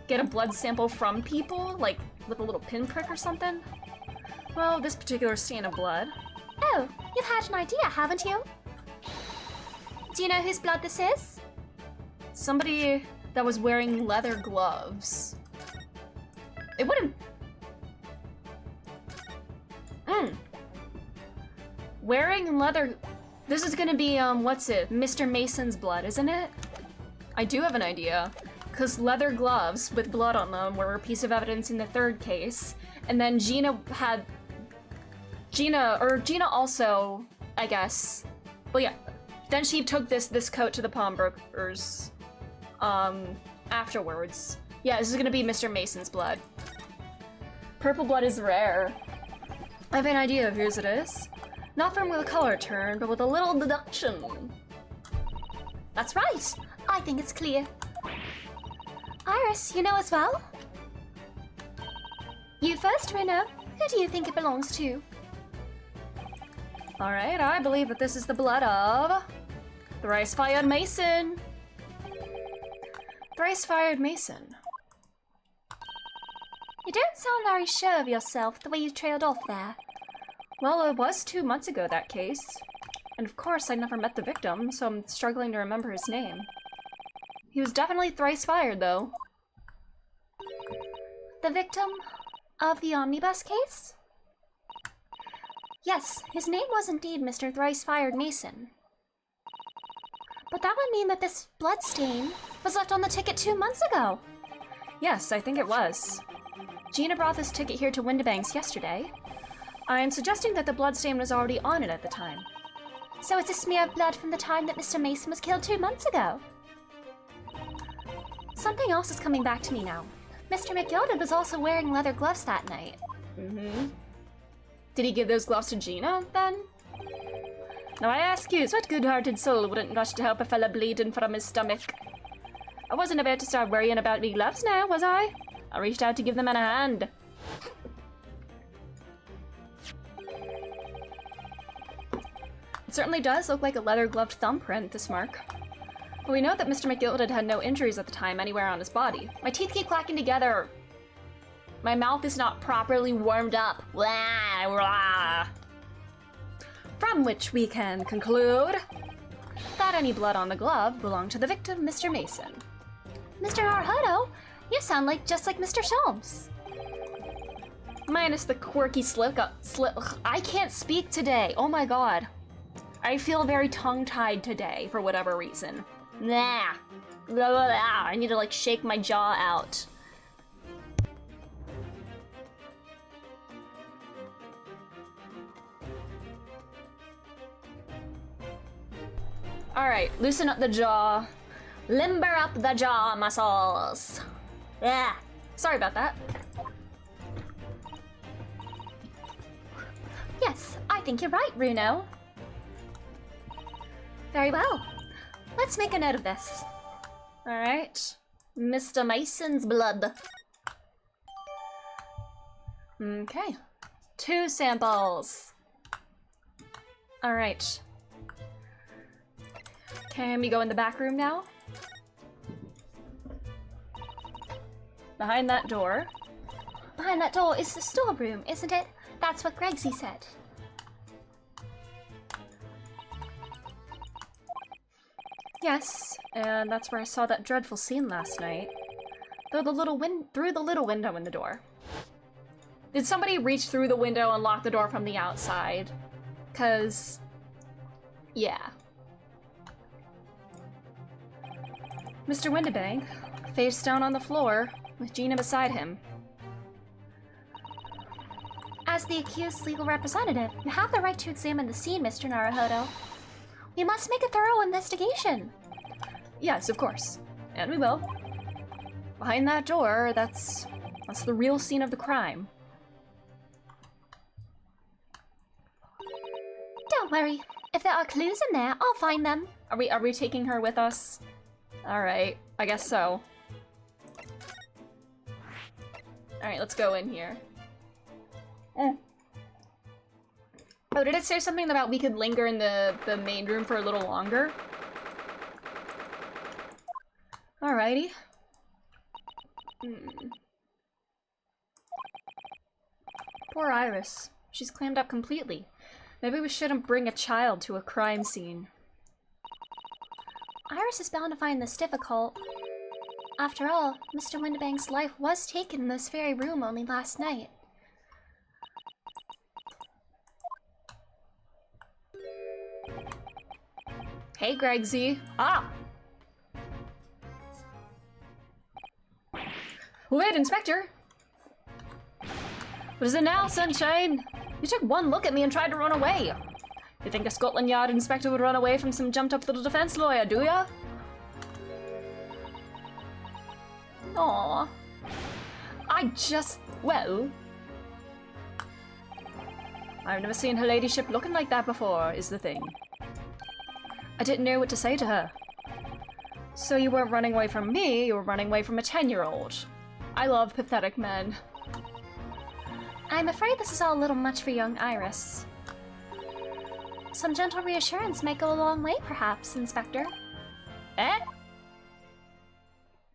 get a blood sample from people, like, with a little pinprick or something. Well, this particular stain of blood. Oh, you've had an idea, haven't you? Do you know whose blood this is? Somebody that was wearing leather gloves. It wouldn't... Wearing leather... This is gonna be, what's it? Mr. Mason's blood, isn't it? I do have an idea. Because leather gloves with blood on them were a piece of evidence in the third case. And then Gina also, I guess... Well, yeah. Then she took this coat to the pawnbrokers, afterwards. Yeah, this is gonna be Mr. Mason's blood. Purple blood is rare. I have an idea of whose it is. Not from the color turn, but with a little deduction. That's right! I think it's clear. Iris, you know as well? You first, Reno. Who do you think it belongs to? Alright, I believe that this is the blood of... Thrice-fired Mason! Thrice-fired Mason. You don't sound very sure of yourself the way you trailed off there. Well, it was 2 months ago, that case. And of course, I never met the victim, so I'm struggling to remember his name. He was definitely thrice-fired, though. The victim of the omnibus case? Yes, his name was indeed Mr. Thrice-fired Mason. But that would mean that this bloodstain was left on the ticket 2 months ago. Yes, I think it was. Gina brought this ticket here to Windibanks yesterday. I'm suggesting that the bloodstain was already on it at the time. So it's a smear of blood from the time that Mr. Mason was killed 2 months ago. Something else is coming back to me now. Mr. McGilded was also wearing leather gloves that night. Did he give those gloves to Gina, then? Now I ask you, what good-hearted soul wouldn't rush to help a fella bleeding from his stomach? I wasn't about to start worrying about me gloves now, was I? I reached out to give the man a hand. It certainly does look like a leather-gloved thumbprint, this mark. But we know that Mr. McGilded had no injuries at the time anywhere on his body. My teeth keep clacking together. My mouth is not properly warmed up. Blah, blah. From which we can conclude that any blood on the glove belonged to the victim, Mr. Mason. Mr. Naruhodo, you sound just like Mr. Sholmes. Minus the quirky I can't speak today. Oh my god. I feel very tongue-tied today for whatever reason. Nah. Blah, blah, blah. I need to like shake my jaw out. Alright, loosen up the jaw. Limber up the jaw muscles. Yeah. Sorry about that. Yes, I think you're right, Runo. Very well. Let's make a note of this. Alright. Mr. Mason's blood. Okay. 2 samples. Alright. Can we go in the back room now? Behind that door. Behind that door is the storeroom, isn't it? That's what Gregsy said. Yes, and that's where I saw that dreadful scene last night. Through the little window in the door. Did somebody reach through the window and lock the door from the outside? 'Cause... yeah. Mr. Windibank, face down on the floor, with Gina beside him. As the accused's legal representative, you have the right to examine the scene, Mr. Naruhodo. We must make a thorough investigation. Yes, of course. And we will. Behind that door, that's the real scene of the crime. Don't worry. If there are clues in there, I'll find them. Are we taking her with us? Alright, I guess so. Alright, let's go in here. Oh, did it say something about we could linger in the main room for a little longer? Alrighty. Poor Iris. She's clammed up completely. Maybe we shouldn't bring a child to a crime scene. Iris is bound to find this difficult. After all, Mr. Windibank's life was taken in this very room only last night. Hey, Gregsy. Ah! Wait, Inspector! What is it now, Sunshine? You took one look at me and tried to run away. You think a Scotland Yard inspector would run away from some jumped-up little defense lawyer, do ya? Aww. Well... I've never seen her ladyship looking like that before, is the thing. I didn't know what to say to her. So you weren't running away from me, you were running away from a 10-year-old. I love pathetic men. I'm afraid this is all a little much for young Iris. Some gentle reassurance might go a long way, perhaps, Inspector. Eh?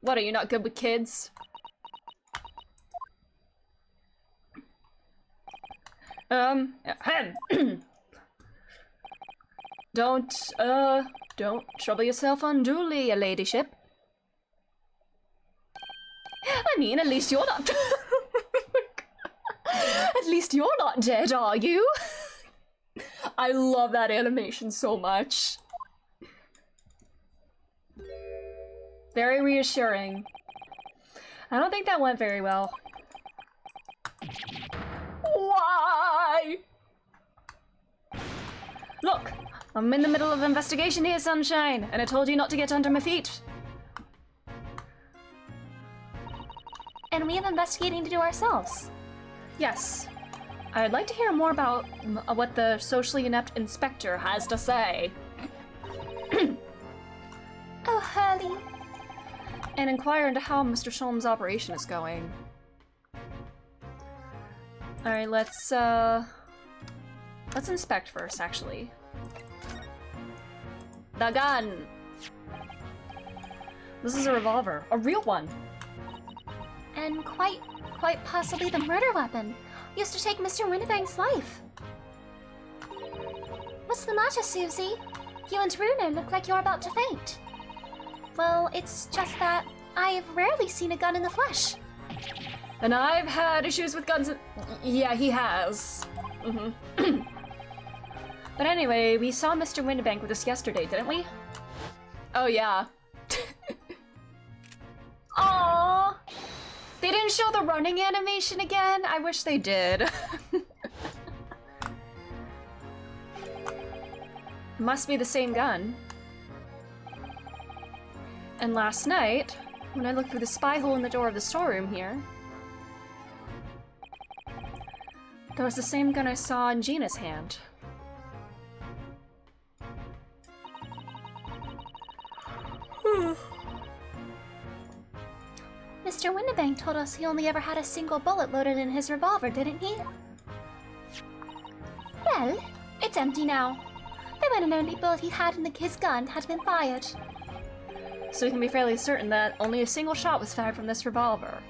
What, are you not good with kids? Don't trouble yourself unduly, your ladyship. I mean, at least you're not... At least you're not dead, are you? I love that animation so much. Very reassuring. I don't think that went very well. Why? Look, I'm in the middle of an investigation here, Sunshine, and I told you not to get under my feet. And we have investigating to do ourselves. Yes. I'd like to hear more about what the socially inept inspector has to say. Oh, Hurley. And inquire into how Mr. Sholmes' operation is going. Alright, let's inspect first, actually. The gun! This is a revolver. A real one! And quite possibly the murder weapon used to take Mr. Windibank's life. What's the matter, Susie? You and Bruno look like you're about to faint. Well, it's just that I've rarely seen a gun in the flesh. And I've had issues with guns. Yeah, he has. But anyway, we saw Mr. Windibank with us yesterday, didn't we? Oh, yeah. Aww! They didn't show the running animation again? I wish they did. Must be the same gun. And last night, when I looked through the spy hole in the door of the storeroom here, that was the same gun I saw in Gina's hand. Mr. Windibank told us he only ever had a single bullet loaded in his revolver, didn't he? Well, it's empty now. The one and only bullet he had in his gun had been fired. So we can be fairly certain that only a single shot was fired from this revolver.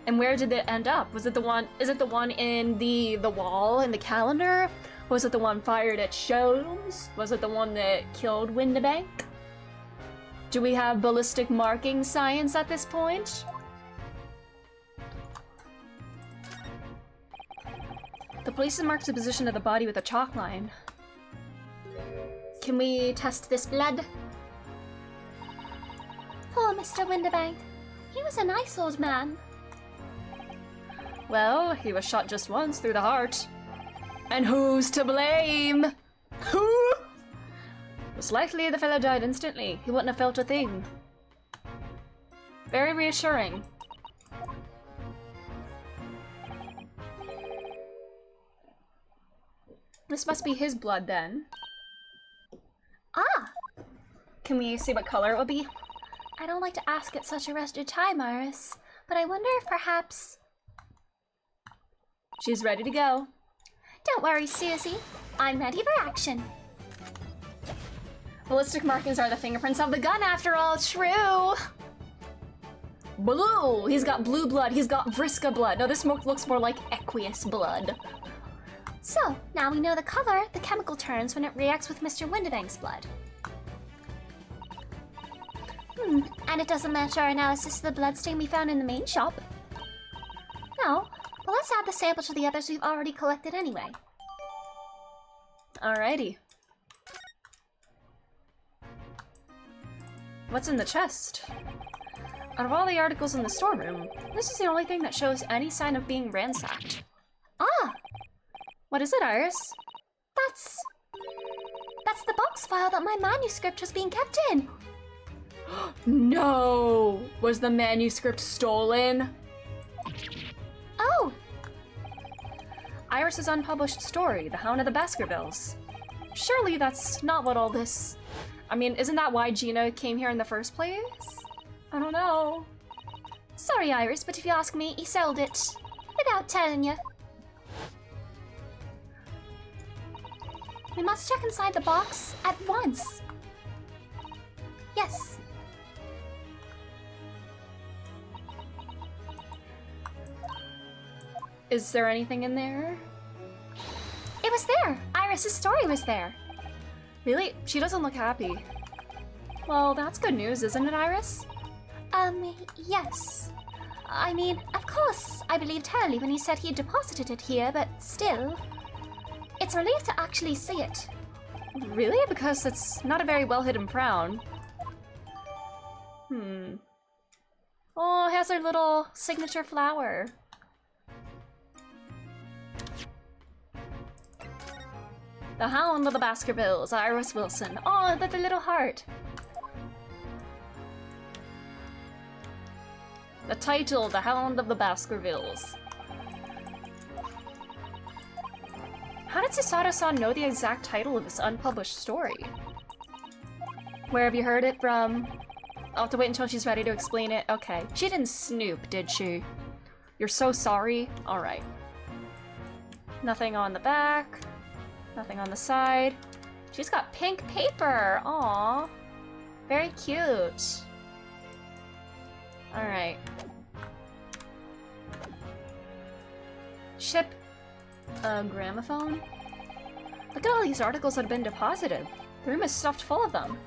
And where did it end up? Was it the one? Is it the one in the wall in the calendar? Was it the one fired at Sholmes? Was it the one that killed Windibank? Do we have ballistic marking science at this point? The police have marked the position of the body with a chalk line. Can we test this blood? Poor Mr. Windibank. He was a nice old man. Well, he was shot just once through the heart. And who's to blame? Who? Most likely the fellow died instantly. He wouldn't have felt a thing. Very reassuring. This must be his blood then. Ah! Can we see what color it would be? I don't like to ask at such a rushed time, Iris, but I wonder if perhaps... She's ready to go. Don't worry, Susie. I'm ready for action. Ballistic markings are the fingerprints of the gun after all, true! Blue! He's got blue blood, he's got Vriska blood. No, this looks more like aqueous blood. So, now we know the color the chemical turns when it reacts with Mr. Windibank's blood. And it doesn't match our analysis of the bloodstain we found in the main shop. No, well, let's add the sample to the others we've already collected anyway. Alrighty. What's in the chest? Out of all the articles in the storeroom, this is the only thing that shows any sign of being ransacked. Ah! What is it, Iris? That's the box file that my manuscript was being kept in. No! Was the manuscript stolen? Oh! Iris's unpublished story, The Hound of the Baskervilles. Surely that's not what all this... I mean, isn't that why Gina came here in the first place? I don't know. Sorry, Iris, but if you ask me, he sold it. Without telling you. We must check inside the box at once. Yes. Is there anything in there? It was there. Iris's story was there. Really? She doesn't look happy. Well, that's good news, isn't it, Iris? Yes. I mean, of course, I believed Hurley when he said he deposited it here, but still... It's a relief to actually see it. Really? Because it's not a very well-hidden frown. Oh, it has her little signature flower. The Hound of the Baskervilles, Iris Wilson. Oh, but the little heart. The title, The Hound of the Baskervilles. How did Susato-san know the exact title of this unpublished story? Where have you heard it from? I'll have to wait until she's ready to explain it. Okay. She didn't snoop, did she? You're so sorry? Alright. Nothing on the back. Nothing on the side. She's got pink paper! Aww. Very cute. Alright. Ship a gramophone? Look at all these articles that have been deposited. The room is stuffed full of them.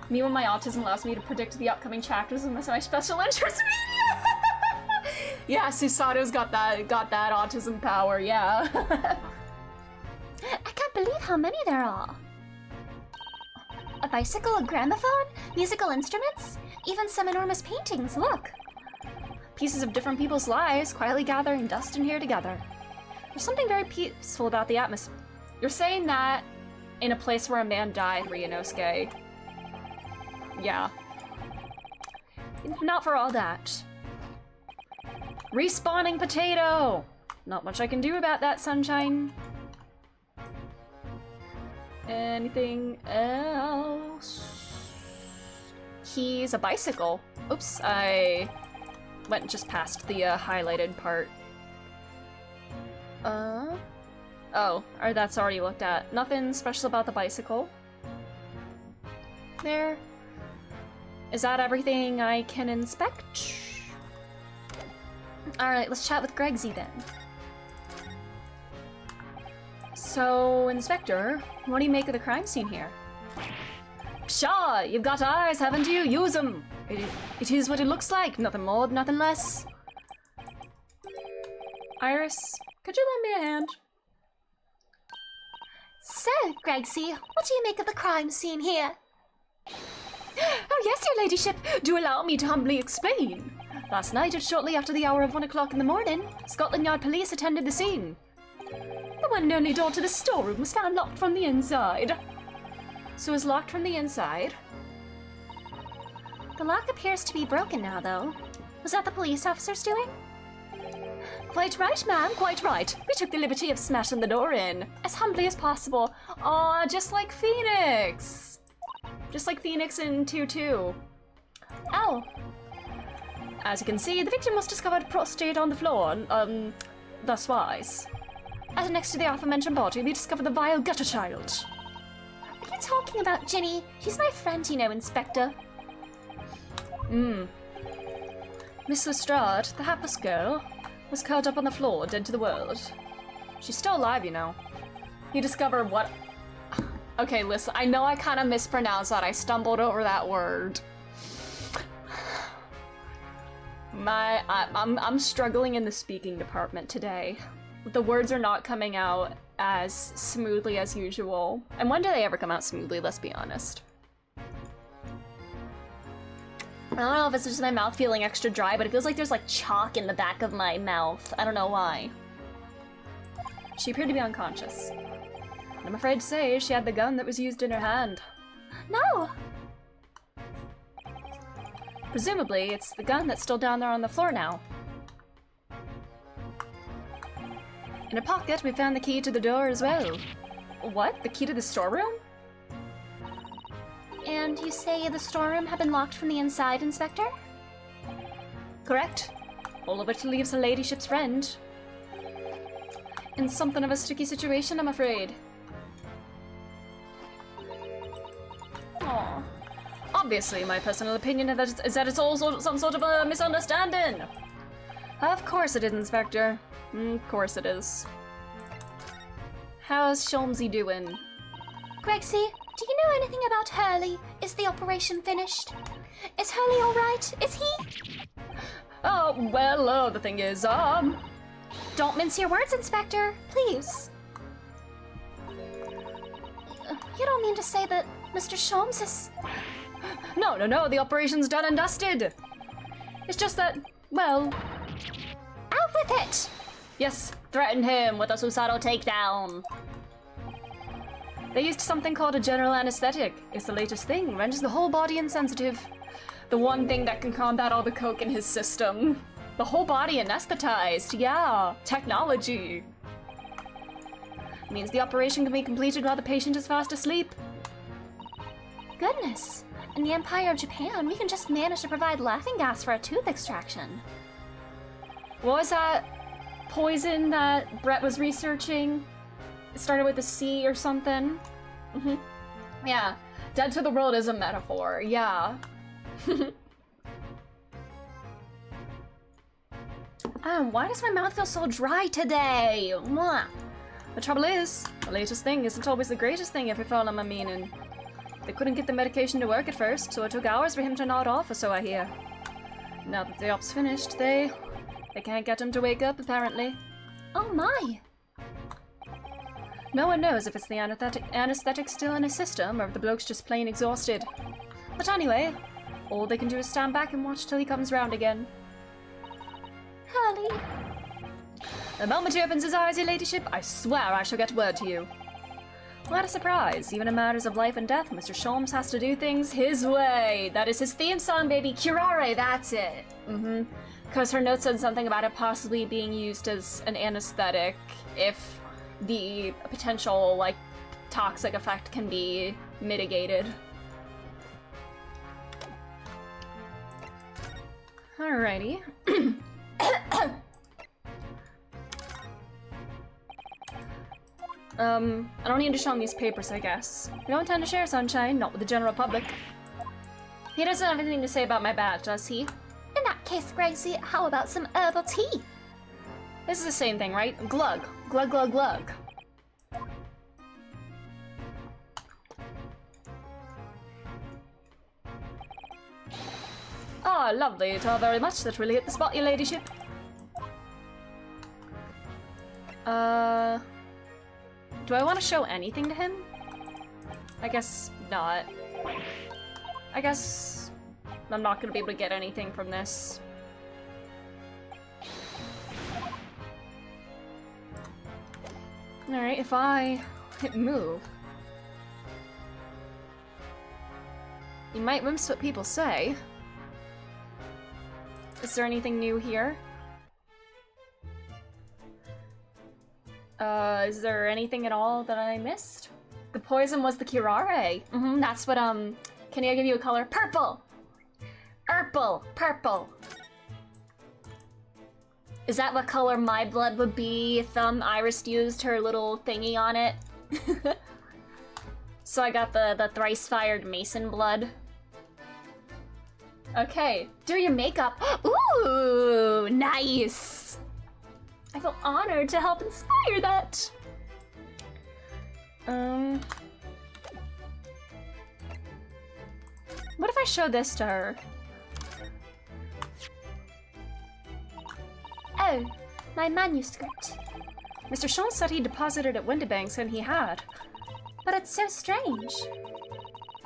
Me when my autism allows me to predict the upcoming chapters of my special interest media. Yeah, Susato's got that autism power, yeah. I can't believe how many there are. A bicycle, a gramophone, musical instruments, even some enormous paintings, look. Pieces of different people's lives quietly gathering dust in here together. There's something very peaceful about the atmosphere. You're saying that in a place where a man died, Ryunosuke. Yeah. If not for all that. Respawning potato! Not much I can do about that, sunshine. Anything else? He's a bicycle. Oops, I went just past the highlighted part. Oh, or that's already looked at. Nothing special about the bicycle. There. Is that everything I can inspect? Alright, let's chat with Gregsy then. So, Inspector, what do you make of the crime scene here? Pshaw, you've got eyes, haven't you? Use them! It is what it looks like, nothing more, nothing less. Iris, could you lend me a hand? So, Gregsy, what do you make of the crime scene here? Oh yes, your ladyship, do allow me to humbly explain. Last night, at shortly after the hour of 1 o'clock in the morning, Scotland Yard police attended the scene. The one and only door to the storeroom was found locked from the inside. So it was locked from the inside? The lock appears to be broken now, though. Was that the police officer's doing? Quite right, ma'am, quite right. We took the liberty of smashing the door in, as humbly as possible. Aw, just like Phoenix. Just like Phoenix in 2-2. Oh. As you can see, the victim was discovered prostrate on the floor, thus wise. And next to the aforementioned body, we discovered the vile gutter child. What are you talking about, Ginny? She's my friend, you know, Inspector. Miss Lestrade, the hapless girl, was curled up on the floor, dead to the world. She's still alive, you know. He discovered what... Okay, listen, I know I kind of mispronounced that. I stumbled over that word. I'm struggling in the speaking department today. The words are not coming out as smoothly as usual. And when do they ever come out smoothly, let's be honest. I don't know if it's just my mouth feeling extra dry, but it feels like there's like chalk in the back of my mouth. I don't know why. She appeared to be unconscious. And I'm afraid to say she had the gun that was used in her hand. No! Presumably, it's the gun that's still down there on the floor now. In her pocket, we found the key to the door as well. What? The key to the storeroom? And you say the storeroom had been locked from the inside, Inspector? Correct. All of which leaves her ladyship's friend in something of a sticky situation, I'm afraid. Aww. Obviously, my personal opinion is that it's all some sort of a misunderstanding. Of course it is, Inspector. Of course it is. How's Sholmesy doing? Gregsy, do you know anything about Hurley? Is the operation finished? Is Hurley alright? Is he? Oh, well, the thing is, Don't mince your words, Inspector, please. You don't mean to say that Mr. Sholmes is... No, the operation's done and dusted. It's just that, well... Out with it! Yes, threaten him with a Susato takedown. They used something called a general anesthetic. It's the latest thing, renders the whole body insensitive. The one thing that can combat all the coke in his system. The whole body anesthetized, yeah. Technology. Means the operation can be completed while the patient is fast asleep. Goodness. In the Empire of Japan, we can just manage to provide laughing gas for a tooth extraction. What was that poison that Brett was researching? It started with a C or something. Yeah, dead to the world is a metaphor, yeah. Why does my mouth feel so dry today? Mwah. The trouble is, the latest thing isn't always the greatest thing if you follow my meaning. They couldn't get the medication to work at first, so it took hours for him to nod off, or so I hear. Now that the op's finished, they can't get him to wake up, apparently. Oh my! No one knows if it's the anesthetic still in his system, or if the bloke's just plain exhausted. But anyway, all they can do is stand back and watch till he comes round again. Hurley! The moment he opens his eyes, your ladyship, I swear I shall get word to you. What a surprise. Even in matters of life and death, Mr. Sholmes has to do things his way. That is his theme song, baby. Curare, that's it. Because her note said something about it possibly being used as an anesthetic if the potential, like, toxic effect can be mitigated. Alrighty. I don't need to show him these papers, I guess. We don't intend to share, Sunshine, not with the general public. He doesn't have anything to say about my badge, does he? In that case, Gracie, how about some herbal tea? This is the same thing, right? Glug. Glug, glug, glug. Ah, lovely. It all very much. That really hit the spot, your ladyship. Do I want to show anything to him? I guess not. I guess I'm not gonna be able to get anything from this. Alright, if I hit move. You might miss what people say. Is there anything new here? Is there anything at all that I missed? The poison was the curare. That's what, can I give you a color? Purple! Purple. Is that what color my blood would be if, Iris used her little thingy on it? So I got the thrice-fired mason blood. Okay, do your makeup. Ooh, nice! I feel honored to help inspire that. What if I show this to her? Oh, my manuscript. Mr. Sholmes said he deposited at Windibanks, and he had. But it's so strange.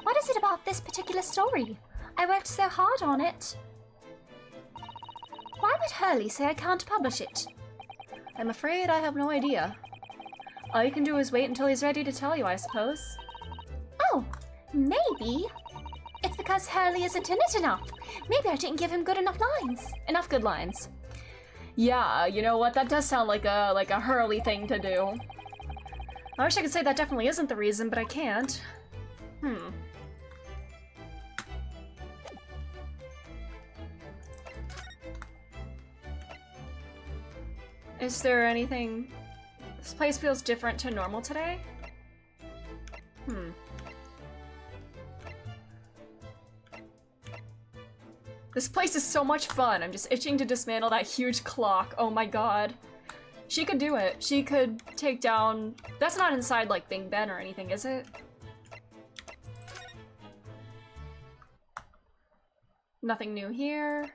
What is it about this particular story? I worked so hard on it. Why would Hurley say I can't publish it? I'm afraid I have no idea. All you can do is wait until he's ready to tell you, I suppose. Oh, maybe. It's because Hurley isn't in it enough. Maybe I didn't give him good enough lines. Enough good lines. Yeah, you know what? That does sound like a Hurley thing to do. I wish I could say that definitely isn't the reason, but I can't. Is there anything... This place feels different to normal today? This place is so much fun. I'm just itching to dismantle that huge clock. Oh my god. She could do it. She could take down... That's not inside, like, Big Ben or anything, is it? Nothing new here.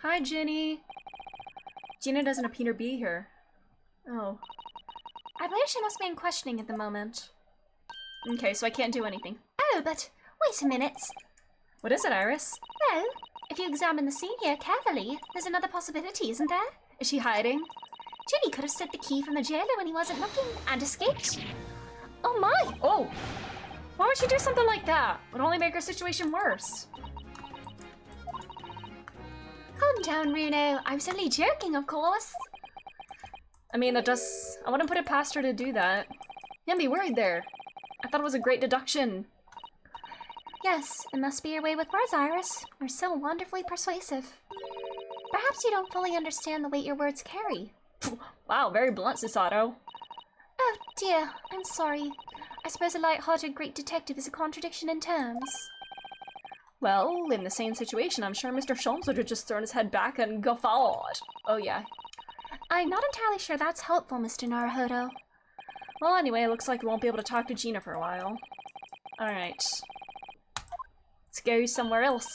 Hi, Ginny. Gina doesn't appear to be here. Oh. I believe she must be in questioning at the moment. Okay, so I can't do anything. Oh, but wait a minute. What is it, Iris? Well, if you examine the scene here carefully, there's another possibility, isn't there? Is she hiding? Ginny could have stood the key from the jailer when he wasn't looking and escaped. Oh my! Oh! Why would she do something like that? It would only make her situation worse. Calm down, Runo. I'm only joking, of course. I mean, that does... I wouldn't put it past her to do that. You can't be worried there. I thought it was a great deduction. Yes, it must be your way with words, Iris. You're so wonderfully persuasive. Perhaps you don't fully understand the weight your words carry. Wow, very blunt, Susato. Oh dear, I'm sorry. I suppose a light-hearted great detective is a contradiction in terms. Well, in the same situation, I'm sure Mr. Sholmes would have just thrown his head back and guffawed. Oh yeah. I'm not entirely sure that's helpful, Mr. Naruhodo. Well, anyway, it looks like we won't be able to talk to Gina for a while. Alright. Let's go somewhere else.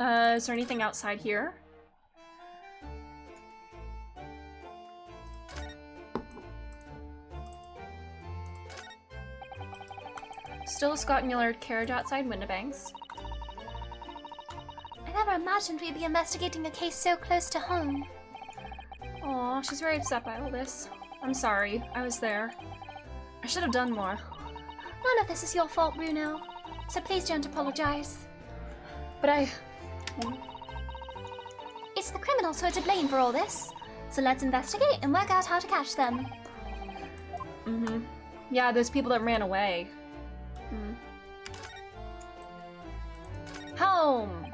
Is there anything outside here? Still a Scott Muller carriage outside Windibanks. I never imagined we'd be investigating a case so close to home. Aw, she's very upset by all this. I'm sorry, I was there. I should have done more. None of this is your fault, Bruno. So please don't apologize. But It's the criminals who are to blame for all this. So let's investigate and work out how to catch them. Yeah, those people that ran away. Home!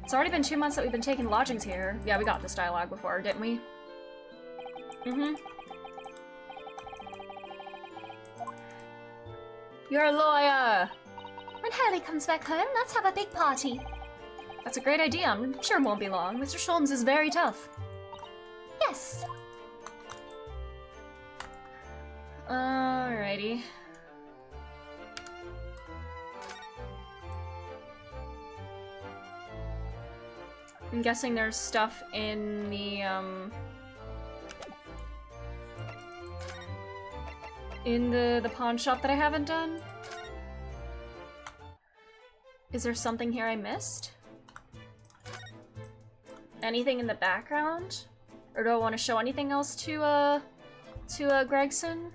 It's already been 2 months that we've been taking lodgings here. Yeah, we got this dialogue before, didn't we? You're a lawyer! When Hurley comes back home, let's have a big party. That's a great idea. I'm sure it won't be long. Mr. Sholmes is very tough. Yes. Alrighty. I'm guessing there's stuff in the, in the pawn shop that I haven't done. Is there something here I missed? Anything in the background? Or do I want to show anything else to Gregson?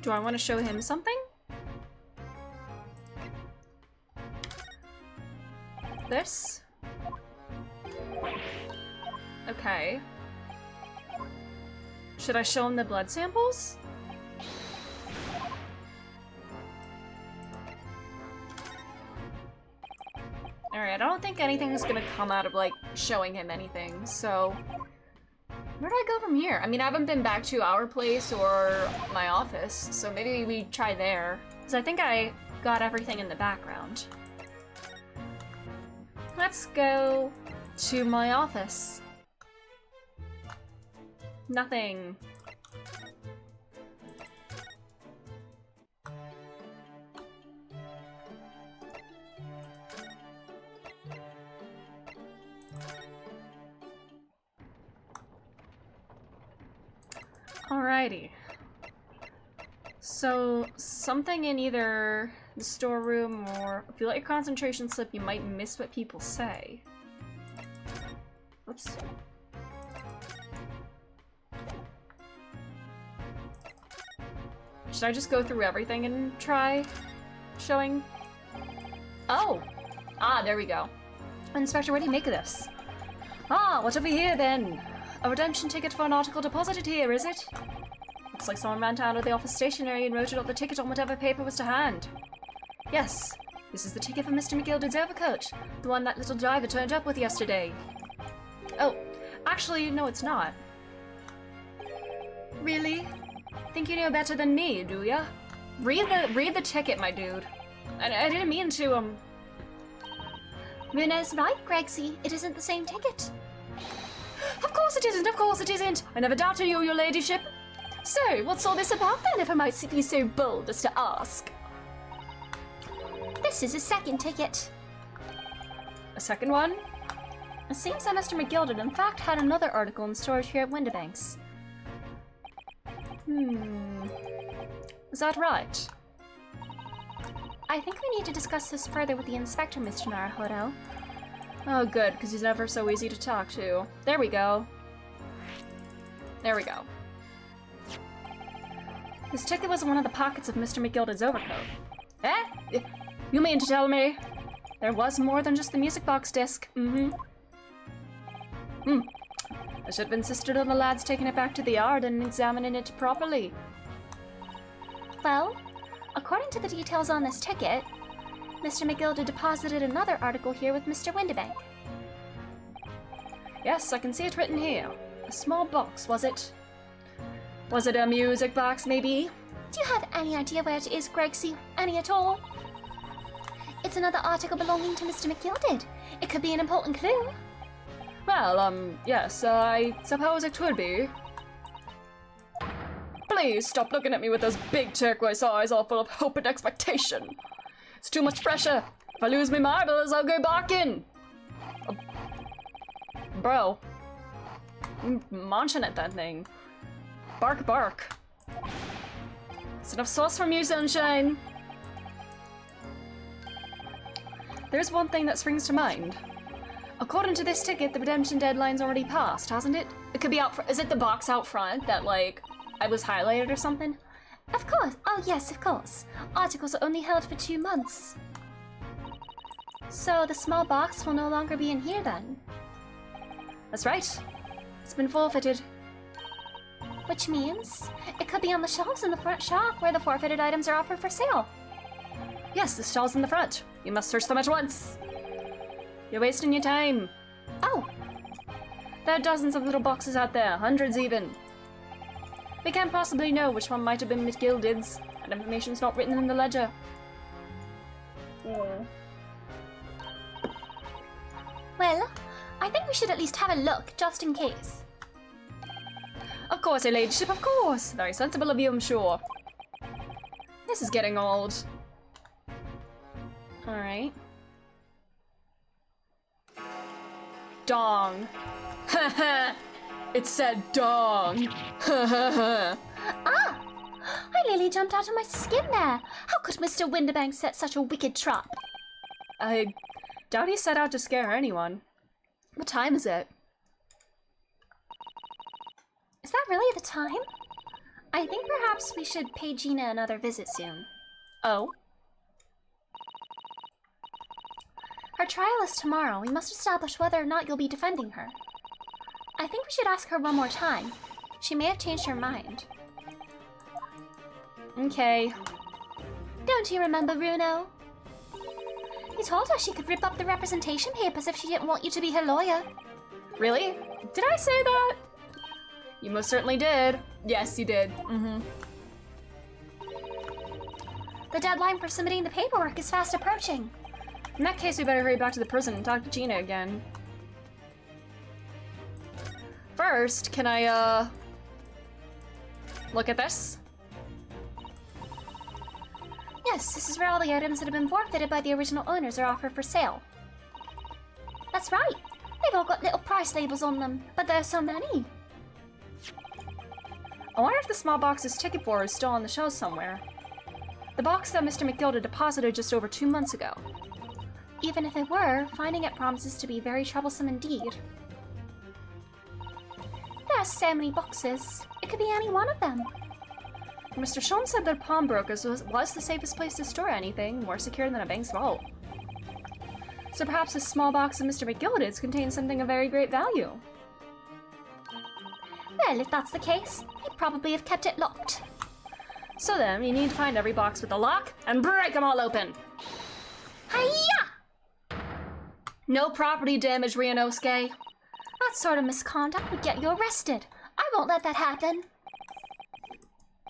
Do I want to show him something? This? Okay. Should I show him the blood samples? Alright, I don't think anything's gonna come out of, like, showing him anything, so... Where do I go from here? I mean, I haven't been back to our place or my office, so maybe we try there. Because I think I got everything in the background. Let's go to my office. Nothing. Alrighty. So, something in either the storeroom or if you let your concentration slip, you might miss what people say. Oops. Should I just go through everything and try showing? Oh! Ah, there we go. Inspector, what do you make of this? Ah, what have we here then? A redemption ticket for an article deposited here, is it? Looks like someone ran down to the office stationery and wrote out the ticket on whatever paper was to hand. Yes, this is the ticket for Mr. McGilden's overcoat, the one that little driver turned up with yesterday. Oh, actually, no, it's not. Really? Think you know better than me, do ya? Read the ticket, my dude. I didn't mean to, Runa's right, Gregsy. It isn't the same ticket. Of course it isn't, of course it isn't! I never doubted you, your ladyship! So, what's all this about then, if I might be so bold as to ask? This is a second ticket. A second one? It seems that Mr. McGilden in fact had another article in storage here at Windibanks. Is that right? I think we need to discuss this further with the inspector, Mr. Naruhodo. Oh good, because he's never so easy to talk to. There we go. There we go. This ticket was in one of the pockets of Mr. McGilden's overcoat. Eh? You mean to tell me there was more than just the music box disc? I should have insisted on the lads taking it back to the yard and examining it properly. Well, according to the details on this ticket, Mr. McGilda deposited another article here with Mr. Windibank. Yes, I can see it written here. A small box, was it? Was it a music box, maybe? Do you have any idea where it is, Gregsy? Any at all? It's another article belonging to Mr. McGilded. It could be an important clue. Well, yes, I suppose it could be. Please stop looking at me with those big turquoise eyes all full of hope and expectation. It's too much pressure. If I lose my marbles, I'll go back in. Bro. I'm munching at that thing. Bark, bark. It's enough sauce from you, sunshine. There's one thing that springs to mind. According to this ticket, the redemption deadline's already passed, hasn't it? It could be out front. Is it the box out front that, like, I was highlighted or something? Of course. Oh, yes, of course. Articles are only held for 2 months. So the small box will no longer be in here then? That's right. It's been forfeited. Which means it could be on the shelves in the front shop where the forfeited items are offered for sale. Yes, the stalls in the front. You must search them at once. You're wasting your time. Oh, There are dozens of little boxes out there, hundreds even. We can't possibly know which one might have been Miss Gilded's. That information's not written in the ledger. well, I think we should at least have a look, just in case. Of course, your ladyship, of course. Very sensible of you, I'm sure. This is getting old. Alright. Dong. Haha. It said dong. Ah! I nearly jumped out of my skin there. How could Mr. Windibank set such a wicked trap? I doubt he set out to scare anyone. What time is it? Is that really the time? I think perhaps we should pay Gina another visit soon. Oh. Her trial is tomorrow. We must establish whether or not you'll be defending her. I think we should ask her one more time. She may have changed her mind. Okay. Don't you remember, Bruno? You told her she could rip up the representation papers if she didn't want you to be her lawyer. Really? Did I say that? You most certainly did. Yes, you did. Mm-hmm. The deadline for submitting the paperwork is fast approaching. In that case, we better hurry back to the prison and talk to Gina again. First, can I, look at this? Yes, this is where all the items that have been forfeited by the original owners are offered for sale. That's right. They've all got little price labels on them, but there's so many. I wonder if the small box's ticket for is still on the shelves somewhere. The box that Mr. McGilda deposited just over 2 months ago. Even if it were, finding it promises to be very troublesome indeed. There are so many boxes. It could be any one of them. Mr. Shulman said that pawnbrokers was the safest place to store anything, more secure than a bank's vault. So perhaps this small box of Mr. McGilda's contains something of very great value. Well, if that's the case, he'd probably have kept it locked. So then, you need to find every box with a lock and break them all open. Hiya! No property damage, Ryunosuke. That sort of misconduct would get you arrested. I won't let that happen.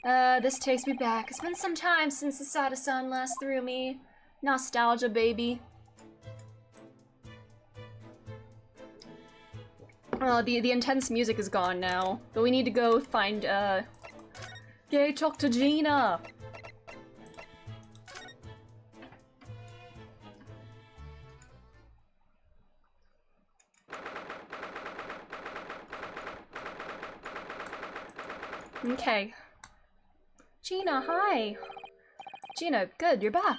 This takes me back. It's been some time since the Sada Sun last threw me. Nostalgia, baby. The intense music is gone now. But we need to go find, talk to Gina. Okay. Gina, hi. Gina, good, you're back.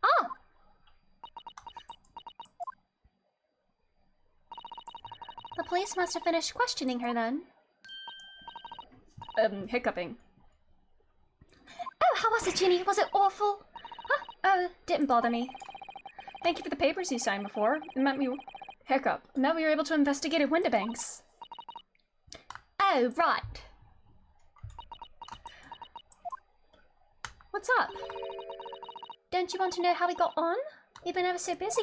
Ah! The police must have finished questioning her then. Hiccuping. Oh, how was it, Ginny? Was it awful? Didn't bother me. Thank you for the papers you signed before. It meant we were able to investigate at Windibanks. Oh, right. What's up? Don't you want to know how we got on? We've been ever so busy.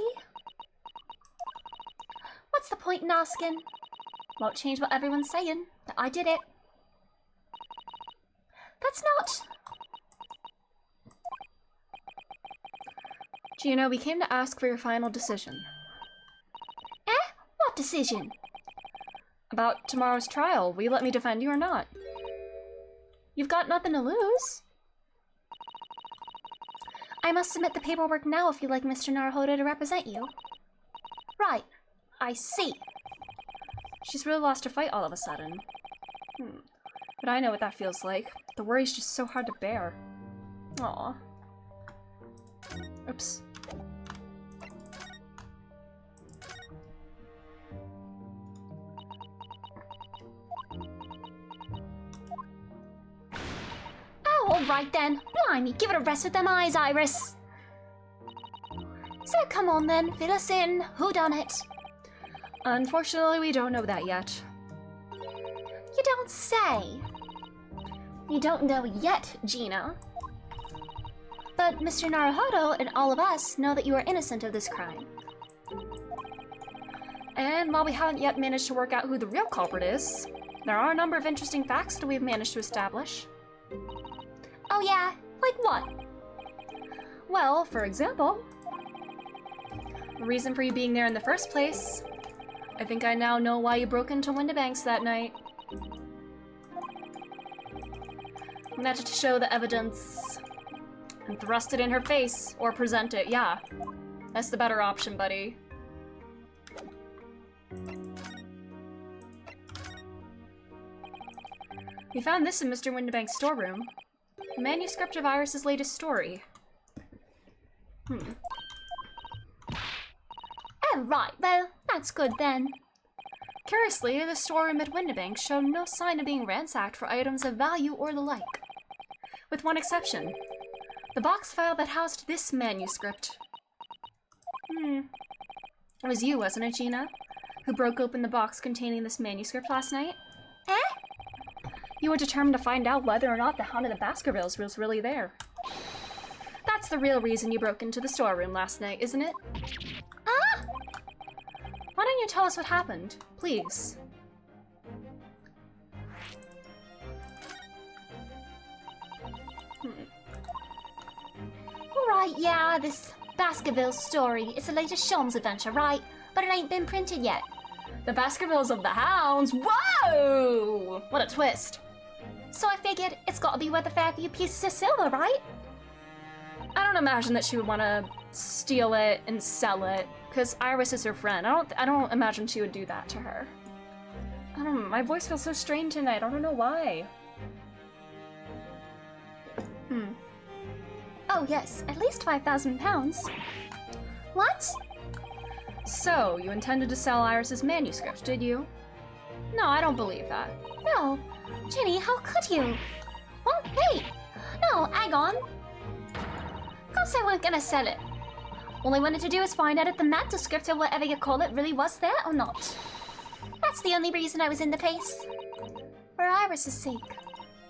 What's the point in asking? Won't change what everyone's saying, that I did it. That's not... Gina, we came to ask for your final decision. What decision? About tomorrow's trial. Will you let me defend you or not? You've got nothing to lose. I must submit the paperwork now if you'd like Mr. Naruhodo to represent you. Right. I see. She's really lost her fight all of a sudden. But I know what that feels like. The worry's just so hard to bear. Aw. Oops. Oh, all right then. Blimey, give it a rest with them eyes, Iris. So come on then, fill us in. Who done it? Unfortunately, we don't know that yet. You don't say. You don't know yet, Gina. But Mr. Naruhodo and all of us know that you are innocent of this crime. And while we haven't yet managed to work out who the real culprit is, there are a number of interesting facts that we've managed to establish. Oh yeah? Like what? Well, for example, the reason for you being there in the first place. I think I now know why you broke into Windibanks that night. And that's to show the evidence and thrust it in her face, or present it, yeah. That's the better option, buddy. We found this in Mr. Windibank's storeroom. A manuscript of Iris's latest story. Oh right, well, that's good then. Curiously, the storeroom at Windibank showed no sign of being ransacked for items of value or the like. With one exception. The box file that housed this manuscript. It was you, wasn't it, Gina? Who broke open the box containing this manuscript last night? You were determined to find out whether or not the Hound of the Baskervilles was really there. That's the real reason you broke into the storeroom last night, isn't it? Why don't you tell us what happened, please? Alright, yeah, this Baskerville story. It's the latest Sholmes adventure, right? But it ain't been printed yet. The Baskervilles of the Hounds? Whoa! What a twist. So I figured it's gotta be worth a fair few pieces of silver, right? I don't imagine that she would want to steal it and sell it, because Iris is her friend. I don't imagine she would do that to her. I don't know, my voice feels so strained tonight. I don't know why. Oh yes, at least 5,000 pounds. What? So, you intended to sell Iris's manuscript, did you? No, I don't believe that. No. Ginny, how could you? What? Wait! No, hang on. Of course I weren't gonna sell it. All I wanted to do was find out if the manuscript or whatever you call it really was there or not. That's the only reason I was in the case. For Iris's sake.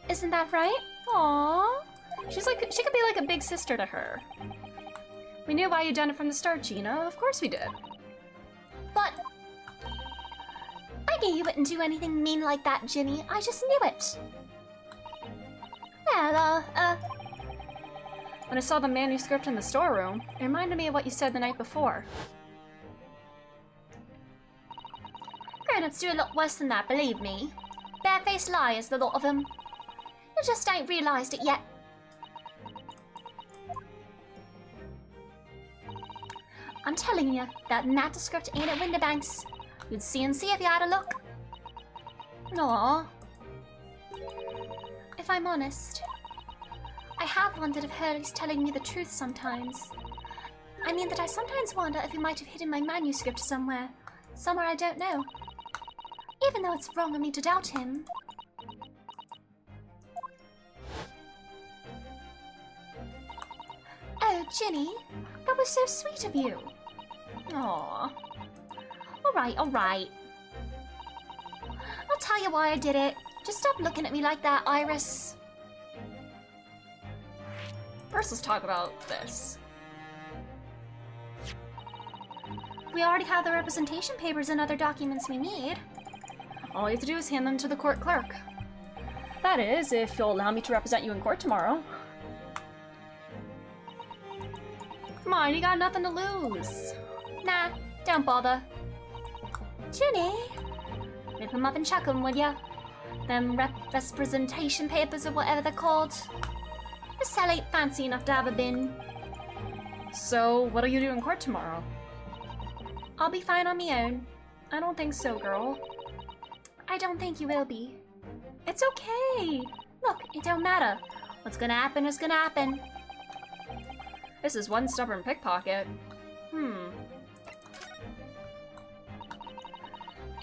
Isn't that right? Aww. She could be like a big sister to her. We knew why you'd done it from the start, Gina. Of course we did. But I knew you wouldn't do anything mean like that, Ginny. I just knew it. Well, When I saw the manuscript in the storeroom, it reminded me of what you said the night before. grown-ups do a lot worse than that, believe me. Barefaced liars, the lot of them. You just ain't realised it yet. I'm telling you, that manuscript ain't at Windibanks. You'd see and see if you had a look. Aww. If I'm honest, I have wondered if Hurley's telling me the truth sometimes. I mean that I sometimes wonder if he might have hidden my manuscript somewhere. Somewhere I don't know. Even though it's wrong of me to doubt him. Oh, Ginny, that was so sweet of you. Aww. Alright, alright. I'll tell you why I did it. Just stop looking at me like that, Iris. First, let's talk about this. We already have the representation papers and other documents we need. All you have to do is hand them to the court clerk. That is, if you'll allow me to represent you in court tomorrow. Come on, you got nothing to lose. Nah, don't bother. Ginny, rip them up and chuck them, would ya? Them representation papers or whatever they're called. The cell ain't fancy enough to have a bin. So, what'll you do in court tomorrow? I'll be fine on my own. I don't think so, girl. I don't think you will be. It's okay. Look, it don't matter. What's gonna happen is gonna happen. This is one stubborn pickpocket.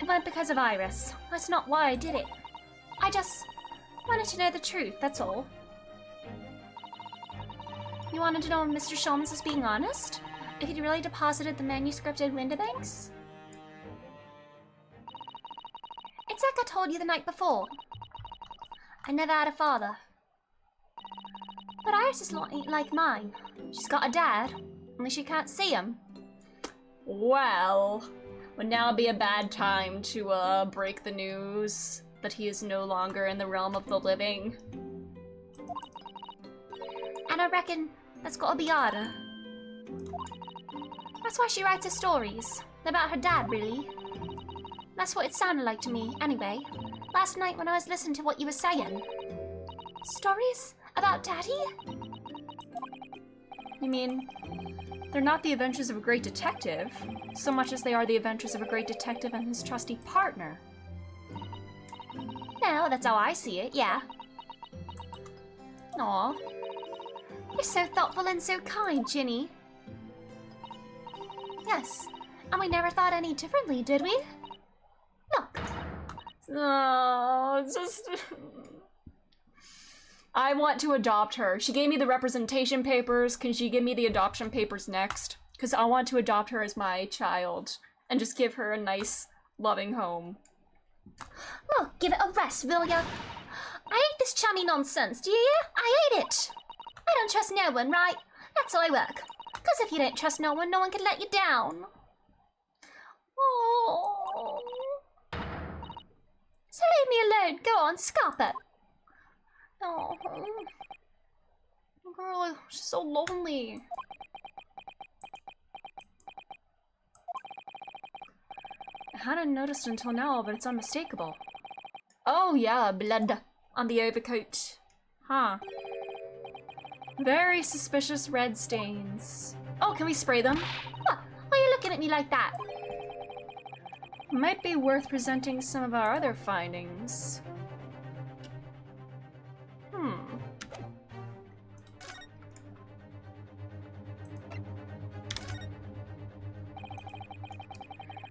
It went because of Iris. That's not why I did it. I just wanted to know the truth, that's all. You wanted to know if Mr. Shulmans was being honest? If he'd really deposited the manuscript in Winterbanks? It's like I told you the night before. I never had a father. But Iris is not like mine. She's got a dad, only she can't see him. Well, would now be a bad time to break the news that he is no longer in the realm of the living. And I reckon that's gotta be harder. That's why she writes her stories. About her dad, really. That's what it sounded like to me, anyway. Last night when I was listening to what you were saying. Stories about Daddy? You mean, they're not the adventures of a great detective, so much as they are the adventures of a great detective and his trusty partner. No, that's how I see it, yeah. Aw. You're so thoughtful and so kind, Ginny. Yes, and we never thought any differently, did we? Look. No, it's just... I want to adopt her. She gave me the representation papers. Can she give me the adoption papers next? Because I want to adopt her as my child and just give her a nice, loving home. Look, give it a rest, will ya? I hate this chummy nonsense, do you hear? I hate it. I don't trust no one, right? That's how I work. Because if you don't trust no one can let you down. Oh. So leave me alone. Go on, scop it. Oh. Girl, she's so lonely. I hadn't noticed until now, but it's unmistakable. Oh yeah, blood on the overcoat. Huh. Very suspicious red stains. Oh, can we spray them? What? Why are you looking at me like that? Might be worth presenting some of our other findings.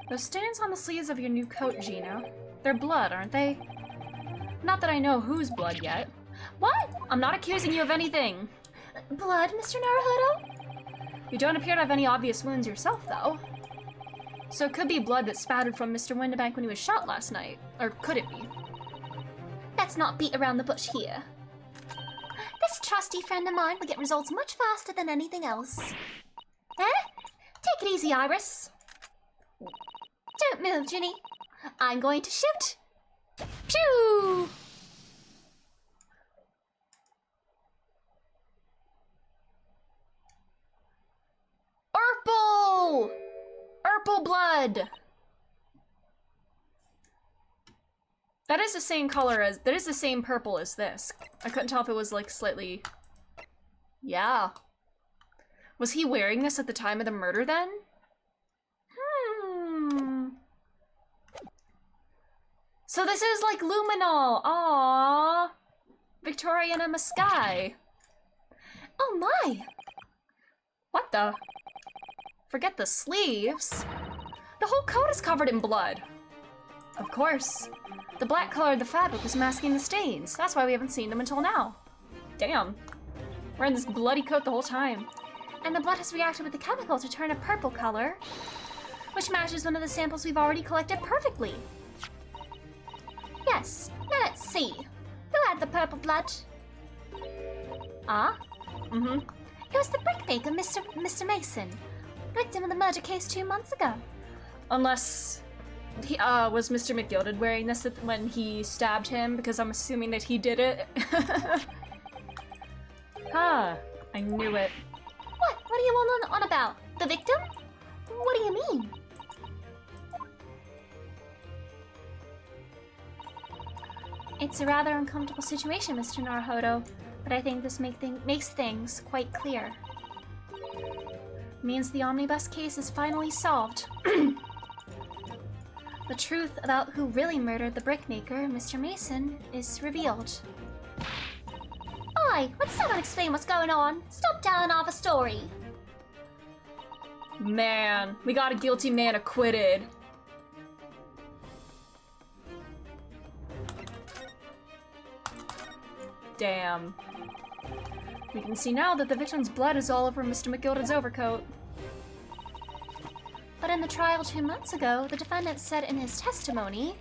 Those stains on the sleeves of your new coat, Gina. They're blood, aren't they? Not that I know whose blood yet. What? I'm not accusing you of anything. Blood, Mr. Naruhodo? You don't appear to have any obvious wounds yourself, though. So it could be blood that spattered from Mr. Winterbank when he was shot last night. Or could it be? Let's not beat around the bush here. This trusty friend of mine will get results much faster than anything else. Eh? Take it easy, Iris. Don't move, Ginny. I'm going to shoot. Pew! Urple! Urple blood! That is the same color as, that is the same purple as this. I couldn't tell if it was like slightly... Yeah. Was he wearing this at the time of the murder then? So this is like luminol. Aww. Victoria and Emma Sky. Oh my! What the? Forget the sleeves. The whole coat is covered in blood. Of course. The black color of the fabric was masking the stains. That's why we haven't seen them until now. Damn. We're in this bloody coat the whole time. And the blood has reacted with the chemical to turn a purple color, which matches one of the samples we've already collected perfectly. Yes, now let's see. Who had the purple blood? Ah? Mm-hmm. It was the brickmaker, Mr. Mason. Victim of the murder case 2 months ago. Unless he was Mr. McGilded wearing this when he stabbed him, because I'm assuming that he did it. Ah, I knew it. What are you on about? The victim? What do you mean? It's a rather uncomfortable situation, Mr. Naruhodo, but I think this makes things quite clear. Means the omnibus case is finally solved. The truth about who really murdered the brickmaker, Mr. Mason, is revealed. Oi, would someone explain what's going on? Stop telling off a story. Man, we got a guilty man acquitted. Damn. We can see now that the victim's blood is all over Mr. McGilded's overcoat. But in the trial 2 months ago, the defendant said in his testimony...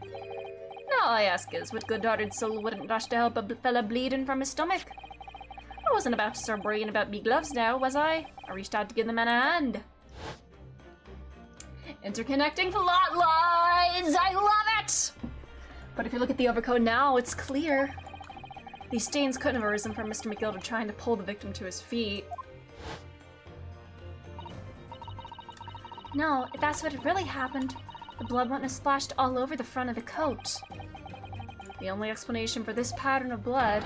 Now I ask is, what good-hearted soul wouldn't rush to help a fella bleeding from his stomach? I wasn't about to start worrying about me gloves now, was I? I reached out to give the man a hand. Interconnecting plot lines! I love it! But if you look at the overcoat now, it's clear. These stains couldn't have arisen from Mr. McGilded trying to pull the victim to his feet. No, if that's what had really happened, the blood wouldn't have splashed all over the front of the coat. The only explanation for this pattern of blood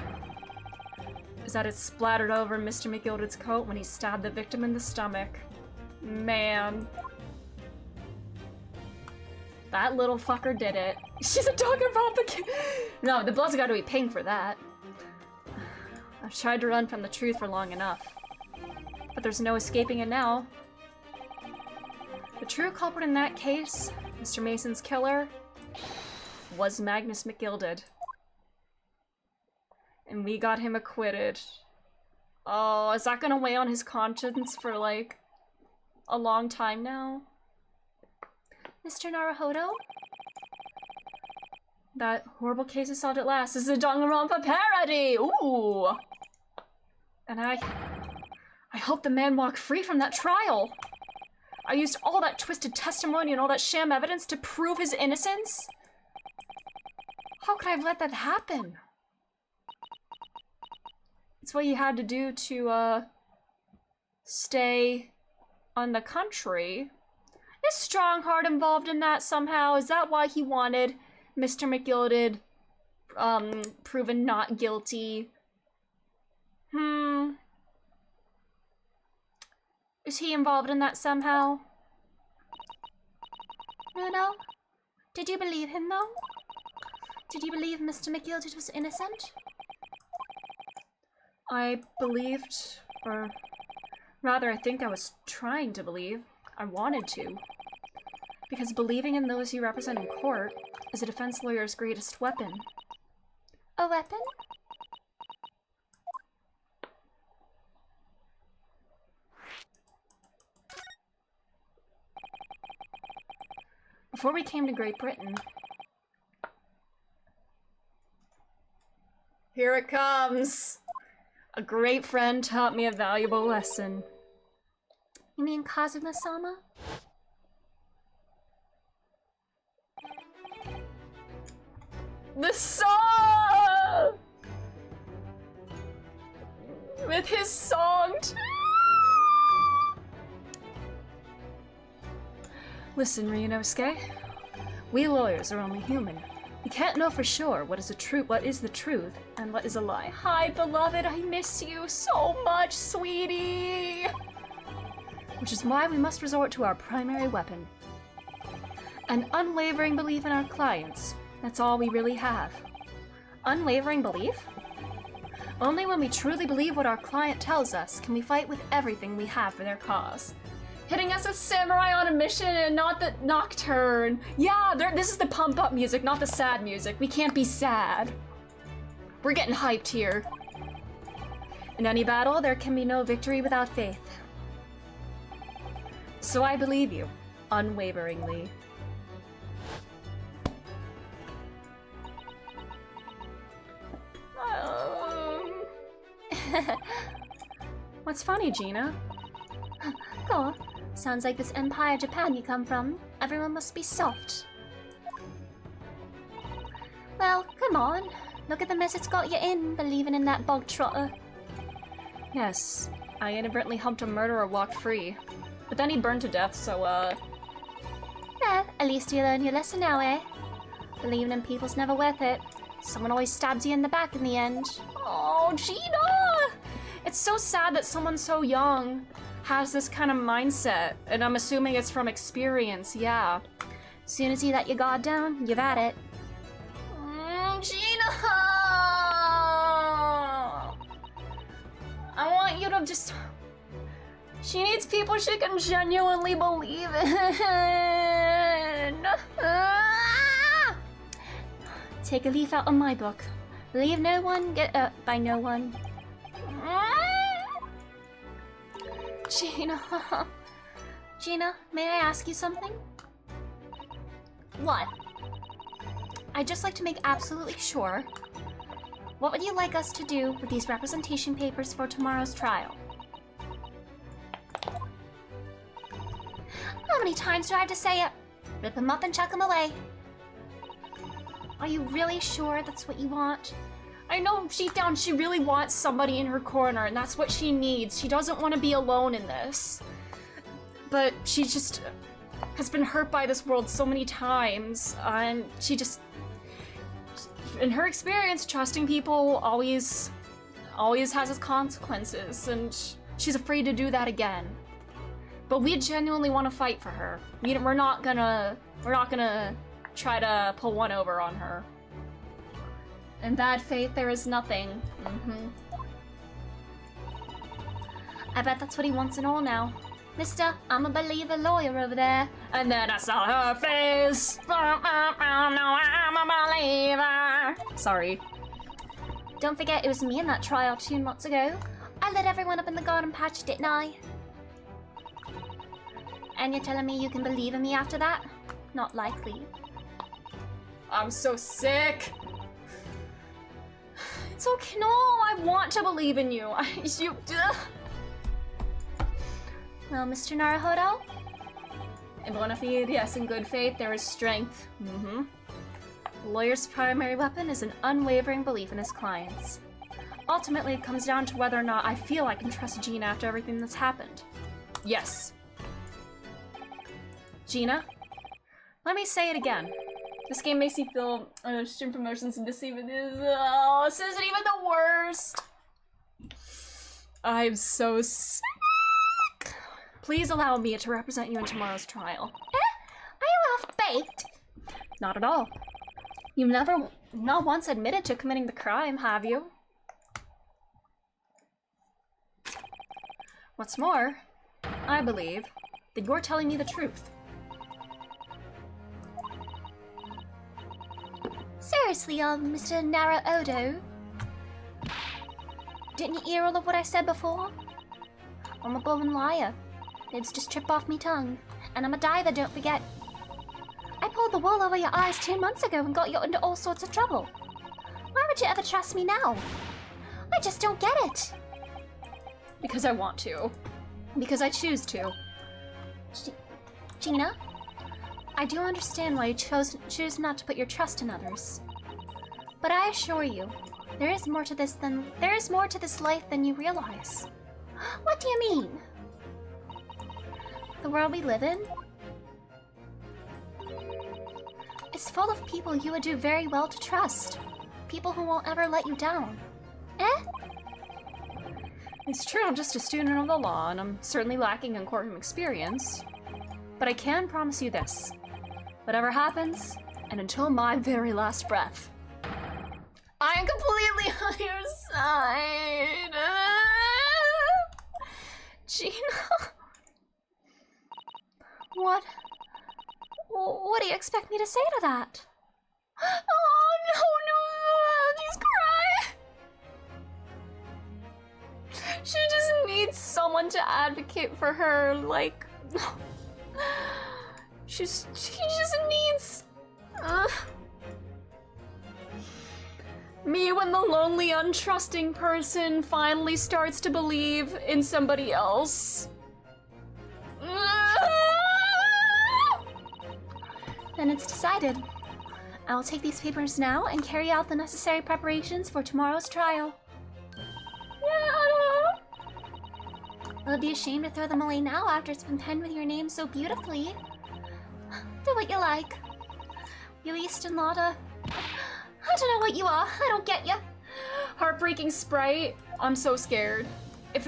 is that it splattered over Mr. McGilded's coat when he stabbed the victim in the stomach. Man. That little fucker did it. She's a dog and No, the blood's gotta be pink for that. I've tried to run from the truth for long enough. But there's no escaping it now. The true culprit in that case, Mr. Mason's killer, was Magnus McGilded. And we got him acquitted. Oh, is that gonna weigh on his conscience for, like, a long time now? Mr. Naruhodo? That horrible case is solved at last. This is a Danganronpa parody! Ooh! And I hope the man walked free from that trial! I used all that twisted testimony and all that sham evidence to prove his innocence? How could I have let that happen? It's what you had to do to, stay on the country. Is Strongheart involved in that somehow? Is that why he wanted Mr. McGilded, proven not guilty? Is he involved in that somehow? No. Did you believe him, though? Did you believe Mr. McGilded was innocent? I believed, or rather I think I was trying to believe. I wanted to. Because believing in those you represent in court is a defense lawyer's greatest weapon. A weapon? Before we came to Great Britain... Here it comes! A great friend taught me a valuable lesson. You mean Kazuma-sama? The song! With his song too! Listen, Ryunosuke. We lawyers are only human. We can't know for sure what is the truth and what is a lie. Hi, beloved, I miss you so much, sweetie! Which is why we must resort to our primary weapon. An unwavering belief in our clients. That's all we really have. Unwavering belief? Only when we truly believe what our client tells us can we fight with everything we have for their cause. Hitting us as samurai on a mission and not the nocturne. Yeah, this is the pump up music, not the sad music. We can't be sad. We're getting hyped here. In any battle, there can be no victory without faith. So I believe you, unwaveringly. What's funny, Gina? Go. Sounds like this Empire Japan you come from. Everyone must be soft. Well, come on. Look at the mess it's got you in, believing in that bog trotter. Yes, I inadvertently helped a murderer walk free. But then he burned to death, so, Well, at least you learn your lesson now, eh? Believing in people's never worth it. Someone always stabs you in the back in the end. Oh, Gina! It's so sad that someone so young has this kind of mindset, and I'm assuming it's from experience, yeah. Soon as you let your guard down, you've had it. Gina! I want you to just... She needs people she can genuinely believe in. Take a leaf out of my book. Believe no one, get up by no one. Gina. Gina, may I ask you something? What? I'd just like to make absolutely sure. What would you like us to do with these representation papers for tomorrow's trial? How many times do I have to say it? Rip them up and chuck them away. Are you really sure that's what you want? I know deep down she really wants somebody in her corner, and that's what she needs. She doesn't want to be alone in this. But she just has been hurt by this world so many times, and she just... In her experience, trusting people always has its consequences, and she's afraid to do that again. But we genuinely want to fight for her. We're not gonna try to pull one over on her. In bad faith, there is nothing. I bet that's what he wants and all now. Mister, I'm a believer lawyer over there. And then I saw her face. No, I'm a believer. Sorry. Don't forget it was me in that trial 2 months ago. I lit everyone up in the garden patch, didn't I? And you're telling me you can believe in me after that? Not likely. I'm so sick. It's okay. No, I want to believe in you. Well, Mr. Naruhodo? In bona fide, yes, in good faith, there is strength. The lawyer's primary weapon is an unwavering belief in his clients. Ultimately, it comes down to whether or not I feel I can trust Gina after everything that's happened. Yes. Gina, let me say it again. This game makes me feel stream promotions, and this isn't even the worst. I'm so sick. Please allow me to represent you in tomorrow's trial. Are you half-baked? Not at all. You've never, not once admitted to committing the crime, have you? What's more, I believe that you're telling me the truth. Seriously, Mr. Naruhodo? Didn't you hear all of what I said before? I'm a blowing liar. It's just trip off me tongue. And I'm a diver, don't forget. I pulled the wool over your eyes 2 months ago and got you into all sorts of trouble. Why would you ever trust me now? I just don't get it. Because I want to. Because I choose to. Gina? I do understand why you choose not to put your trust in others. But I assure you, there is more to this life than you realize. What do you mean? The world we live in is full of people you would do very well to trust. People who won't ever let you down. Eh? It's true, I'm just a student of the law, and I'm certainly lacking in courtroom experience. But I can promise you this. Whatever happens, and until my very last breath, I am completely on your side. Gina? What do you expect me to say to that? Oh no, she's crying. She just needs someone to advocate for her, like... she just needs... Me when the lonely, untrusting person finally starts to believe in somebody else. Then it's decided. I'll take these papers now and carry out the necessary preparations for tomorrow's trial. Will it be a shame to throw them away now after it's been penned with your name so beautifully? Do what you like. Released and Lotta. I don't know what you are. I don't get you. Heartbreaking sprite. I'm so scared.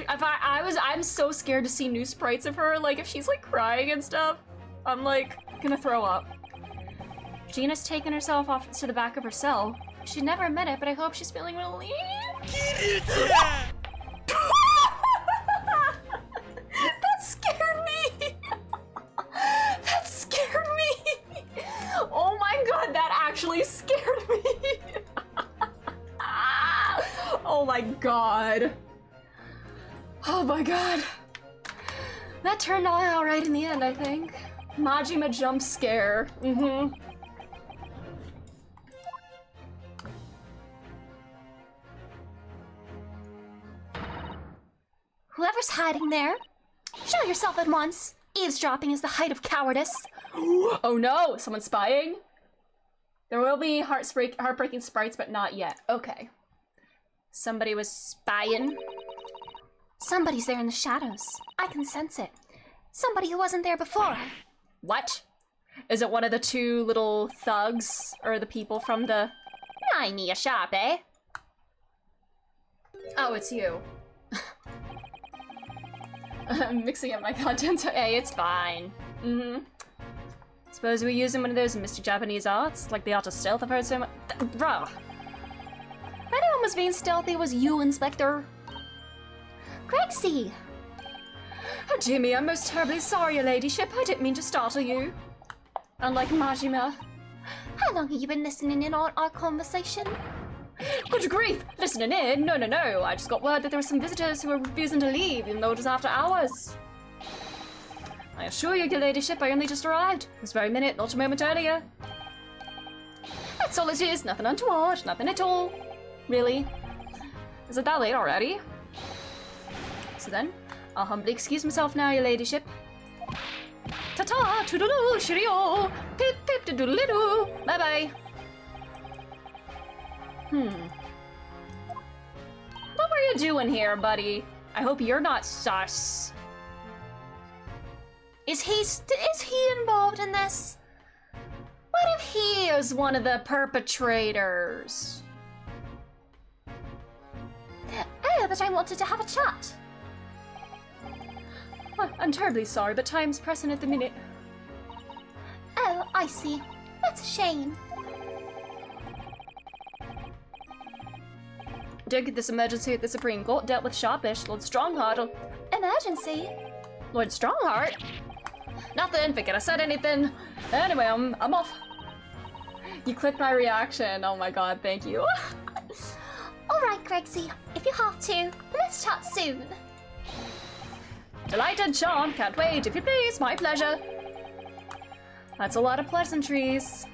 I'm so scared to see new sprites of her. Like if she's like crying and stuff, I'm like gonna throw up. Gina's taken herself off to the back of her cell. She'd never admit it, but I hope she's feeling relieved. That scared me. That scared me. Oh my god, that actually scared me. Oh my god. Oh my god. That turned out right in the end, I think. Majima jump scare. Whoever's hiding there, show yourself at once. Eavesdropping is the height of cowardice. Oh no, someone's spying? There will be heartbreaking sprites, but not yet. Okay. Somebody was spying. Somebody's there in the shadows. I can sense it. Somebody who wasn't there before. What? Is it one of the two little thugs? Or the people from the... I need a shop, eh? Oh, it's you. I'm mixing up my content. Hey, it's fine. Suppose we using one of those mystic Japanese arts? Like the art of stealth I've heard so much. Bruh. If anyone was being stealthy, it was you, Inspector. Grexy! Oh, Jimmy, I'm most terribly sorry, your ladyship. I didn't mean to startle you. Unlike Majima. How long have you been listening in on our conversation? Good grief! Listening in? No, no, no. I just got word that there were some visitors who were refusing to leave, even though it was after hours. I assure you, your ladyship, I only just arrived. This very minute, not a moment earlier. That's all it is. Nothing untoward. Nothing at all. Really? Is it that late already? So then, I'll humbly excuse myself now, your ladyship. Ta-ta! Toodaloo! Cheerio! Pip pip doodle-doo! Bye-bye! What were you doing here, buddy? I hope you're not sus. Is he involved in this? What if he is one of the perpetrators? Oh, but I wanted to have a chat. I'm terribly sorry, but time's pressing at the minute. Oh, I see. That's a shame. Dig, this emergency at the Supreme Court dealt with Sharpish, Lord Strongheart. Emergency? Lord Strongheart? Nothing, forget I said anything. Anyway, I'm off. You clicked my reaction. Oh my god, thank you. Alright, Grexy, if you have to, but let's chat soon. Delighted, Sean. Can't wait. If you please, my pleasure. That's a lot of pleasantries.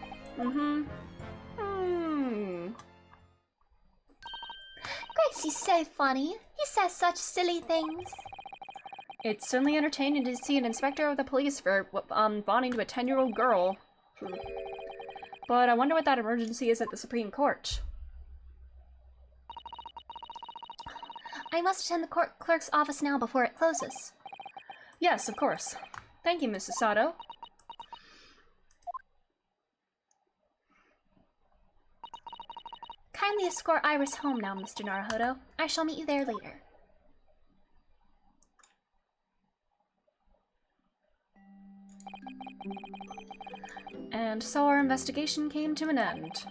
Grexy's so funny. He says such silly things. It's certainly entertaining to see an inspector of the police for bonding to a 10-year-old girl. But I wonder what that emergency is at the Supreme Court. I must attend the court clerk's office now before it closes. Yes, of course. Thank you, Mrs. Sato. Kindly escort Iris home now, Mr. Naruhodo. I shall meet you there later. And so our investigation came to an end.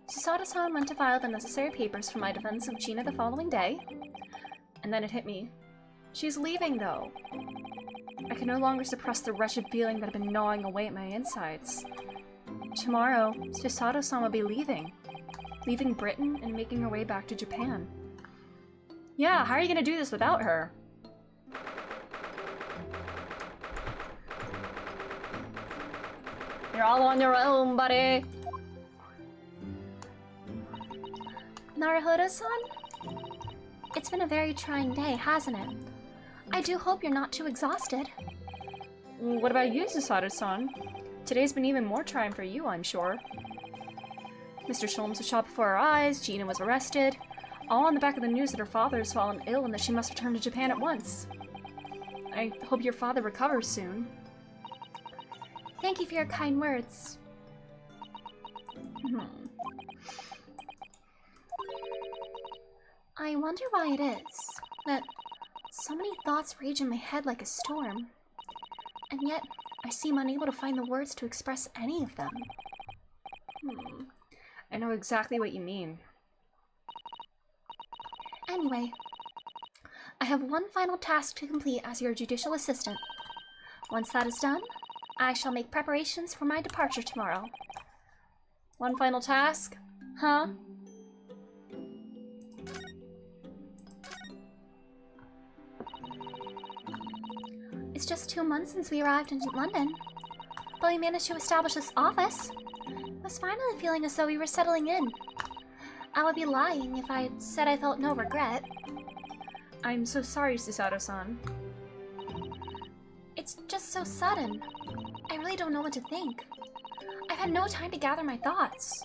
Susato-san went to file the necessary papers for my defense of Gina the following day. And then it hit me. She's leaving, though. I can no longer suppress the wretched feeling that had been gnawing away at my insides. Tomorrow, Susato-san will be leaving. Leaving Britain and making her way back to Japan. Yeah, how are you gonna do this without her? You're all on your own, buddy. Naruhodo-san? It's been a very trying day, hasn't it? I do hope you're not too exhausted. What about you, Susato-san? Today's been even more trying for you, I'm sure. Mr. Sholmes was shot before our eyes, Gina was arrested, all on the back of the news that her father has fallen ill and that she must return to Japan at once. I hope your father recovers soon. Thank you for your kind words. I wonder why it is that so many thoughts rage in my head like a storm, and yet I seem unable to find the words to express any of them. I know exactly what you mean. Anyway, I have one final task to complete as your judicial assistant. Once that is done, I shall make preparations for my departure tomorrow. One final task? Huh? It's just 2 months since we arrived in London, but we managed to establish this office. I was finally feeling as though we were settling in. I would be lying if I said I felt no regret. I'm so sorry, Susato-san. It's just so sudden. I really don't know what to think. I've had no time to gather my thoughts.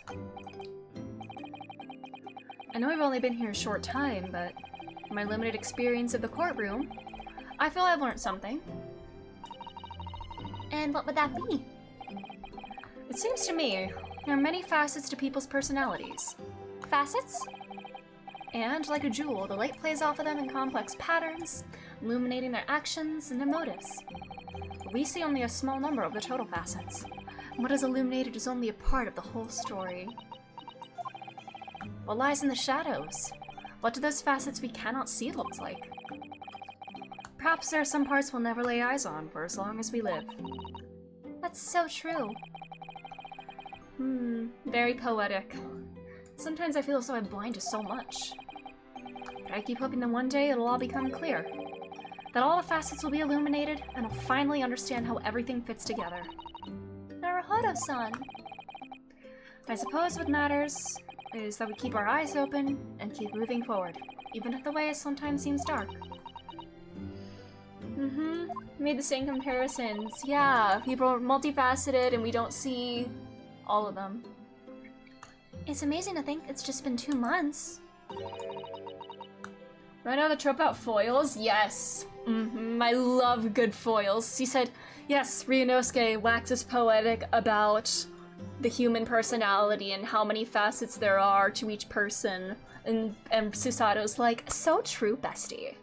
I know I've only been here a short time, but in my limited experience of the courtroom, I feel I've learned something. And what would that be? It seems to me there are many facets to people's personalities. Facets? And, like a jewel, the light plays off of them in complex patterns, illuminating their actions and their motives. But we see only a small number of the total facets. What is illuminated is only a part of the whole story. What lies in the shadows? What do those facets we cannot see look like? Perhaps there are some parts we'll never lay eyes on for as long as we live. That's so true. Very poetic. Sometimes I feel as though I'm blind to so much. But I keep hoping that one day it'll all become clear. That all the facets will be illuminated, and I'll finally understand how everything fits together. Naruhodo-san. I suppose what matters is that we keep our eyes open and keep moving forward, even if the way sometimes seems dark. Made the same comparisons. Yeah, people are multifaceted and we don't see all of them. It's amazing to think it's just been 2 months. Right now the trope about foils? Yes. I love good foils. He said, yes, Ryunosuke waxes poetic about the human personality and how many facets there are to each person. And Susato's like, so true, bestie.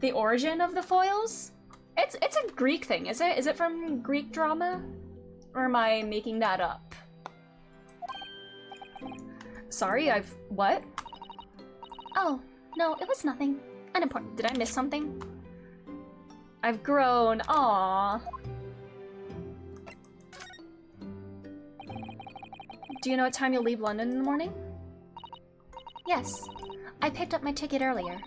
The origin of the foils? It's a Greek thing, is it? Is it from Greek drama? Or am I making that up? Sorry, what? Oh, no, it was nothing. Unimportant. Did I miss something? I've grown. Aww. Do you know what time you'll leave London in the morning? Yes, I picked up my ticket earlier.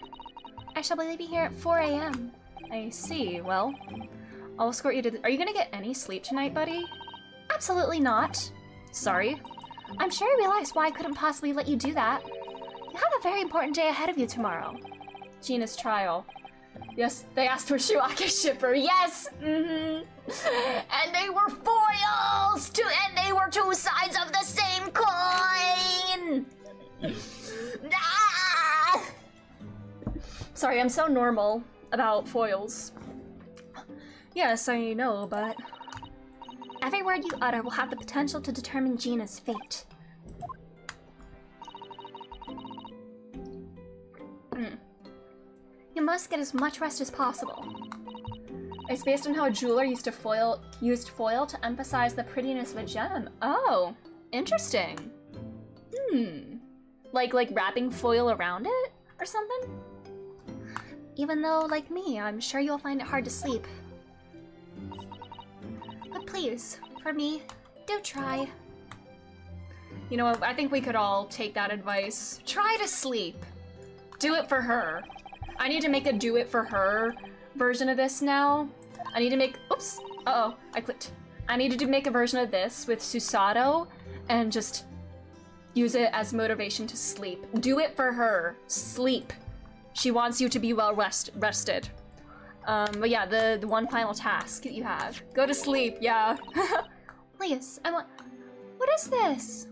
I shall be leaving here at 4 a.m. I see. Well, I'll escort you to Are you gonna get any sleep tonight, buddy? Absolutely not. Sorry? I'm sure you realize why I couldn't possibly let you do that. You have a very important day ahead of you tomorrow. Gina's trial. Yes, they asked for Shuake shipper. Yes! And they were foils! And they were 2 sides of the same coin! Ah! Sorry, I'm so normal about foils. Yes, I know, but... Every word you utter will have the potential to determine Gina's fate. You must get as much rest as possible. It's based on how a jeweler used foil to emphasize the prettiness of a gem. Oh, interesting. Like wrapping foil around it or something? Even though, like me, I'm sure you'll find it hard to sleep. But please, for me, do try. You know what, I think we could all take that advice. Try to sleep. Do it for her. I need to make a do it for her version of this now. I need to make, oops, I clicked. I needed to make a version of this with Susato and just Use it as motivation to sleep. Do it for her. Sleep. She wants you to be well rested. But yeah, the one final task that you have. Go to sleep, yeah. Please, I want... What is this?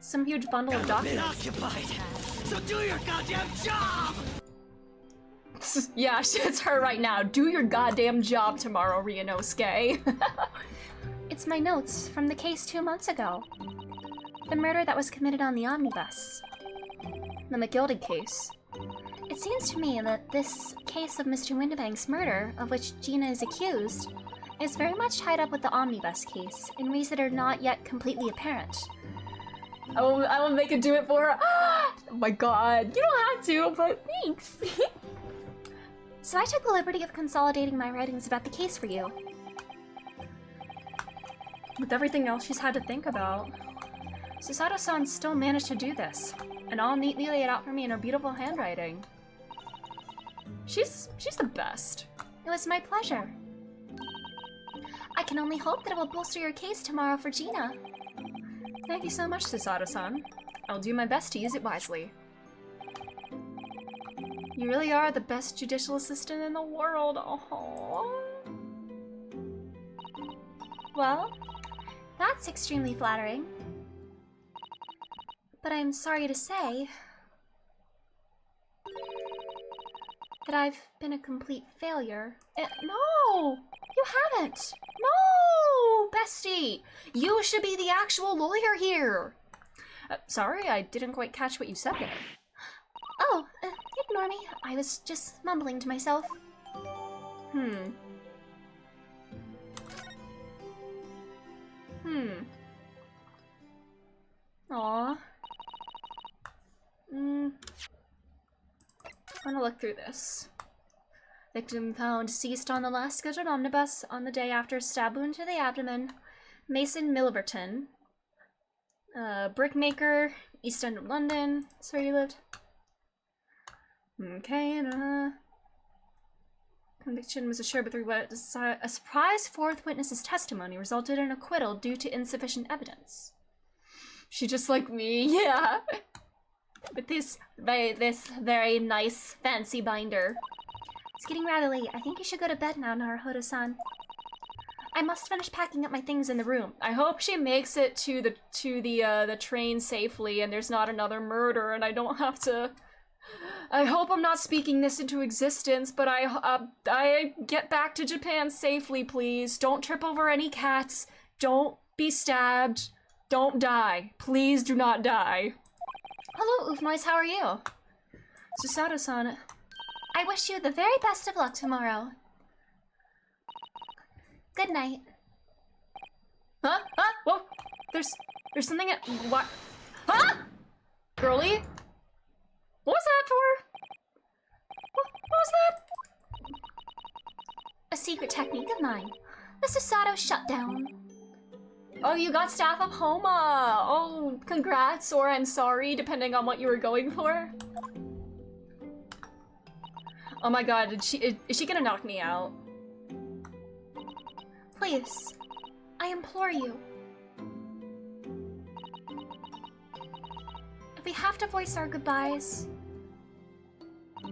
Some huge bundle of documents. Occupied. So do your goddamn job! Yeah, it's her right now. Do your goddamn job tomorrow, Ryunosuke. It's my notes from the case 2 months ago. The murder that was committed on the omnibus. The McGilded case. It seems to me that this case of Mr. Windibank's murder, of which Gina is accused, is very much tied up with the omnibus case in ways that are not yet completely apparent. I will make it do it for her. Oh my god. You don't have to, but thanks. So I took the liberty of consolidating my writings about the case for you. With everything else she's had to think about, Susato-san still managed to do this, and all neatly laid out for me in her beautiful handwriting. She's the best. It was my pleasure. I can only hope that it will bolster your case tomorrow for Gina. Thank you so much, Susato-san. I'll do my best to use it wisely. You really are the best judicial assistant in the world. Oh. Well, that's extremely flattering. But I'm sorry to say that I've been a complete failure. No! You haven't! No! Bestie! You should be the actual lawyer here! Sorry, I didn't quite catch what you said there. Oh, ignore me. I was just mumbling to myself. Aww. I'm gonna look through this. Victim found deceased on the last scheduled omnibus on the day after stab wound to the abdomen. Mason Milverton. Brickmaker, East End of London. That's where you lived. Okay, conviction was assured through a surprise fourth witness's testimony resulted in acquittal due to insufficient evidence. She just like me, yeah. With this very nice fancy binder. It's getting rather late. I think you should go to bed now, Naruhodo-san. I must finish packing up my things in the room. I hope she makes it to the train safely and there's not another murder and I don't have to. I hope I'm not speaking this into existence, but I get back to Japan safely, please. Don't trip over any cats. Don't be stabbed. Don't die. Please do not die. Hello, Ufnoise, how are you? Susato-san. I wish you the very best of luck tomorrow. Good night. Huh? Huh? Whoa! There's something at what? Huh? Girly? What was that for? What was that? A secret technique of mine. The Susato shutdown. Oh, you got Staff of Homa! Oh, congrats, or I'm sorry, depending on what you were going for. Oh my god, is she gonna knock me out? Please, I implore you. If we have to voice our goodbyes, I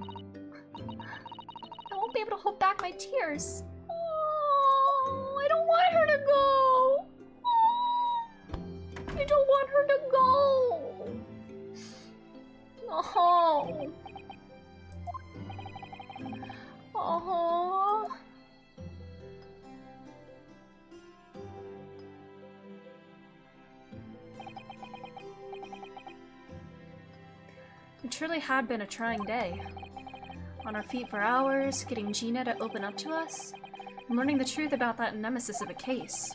won't be able to hold back my tears. Oh, I don't want her to go! I don't want her to go! Oh. Oh. It truly had been a trying day. On our feet for hours, getting Gina to open up to us, and learning the truth about that nemesis of a case.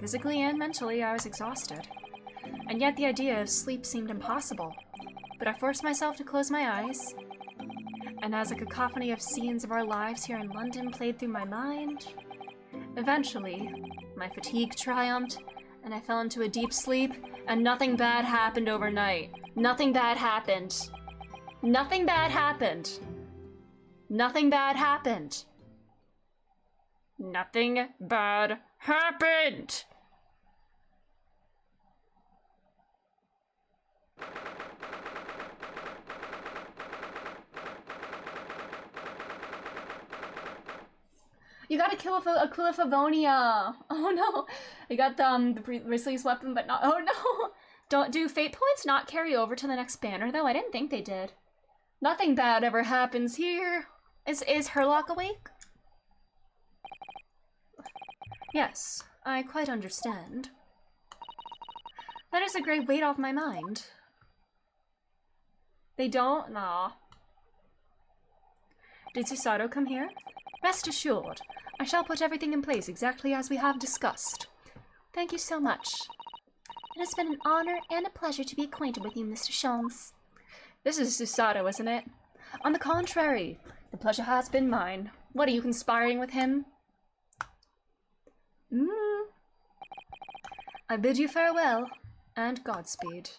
Physically and mentally, I was exhausted. And yet the idea of sleep seemed impossible. But I forced myself to close my eyes, and as a cacophony of scenes of our lives here in London played through my mind, eventually, my fatigue triumphed, and I fell into a deep sleep, and nothing bad happened overnight. Nothing bad happened. Nothing bad happened. Nothing bad happened. Nothing bad happened! You gotta kill a Quilifavonia! Oh no! You got the Risley's weapon, but not- oh no! Don't do fate points not carry over to the next banner, though? I didn't think they did. Nothing bad ever happens here. Is Herlock awake? Yes, I quite understand. That is a great weight off my mind. They don't? Nah. Did Susato come here? Rest assured, I shall put everything in place exactly as we have discussed. Thank you so much. It has been an honor and a pleasure to be acquainted with you, Mr. Sholmes. This is Susato, isn't it? On the contrary, the pleasure has been mine. What, are you conspiring with him? I bid you farewell, and Godspeed.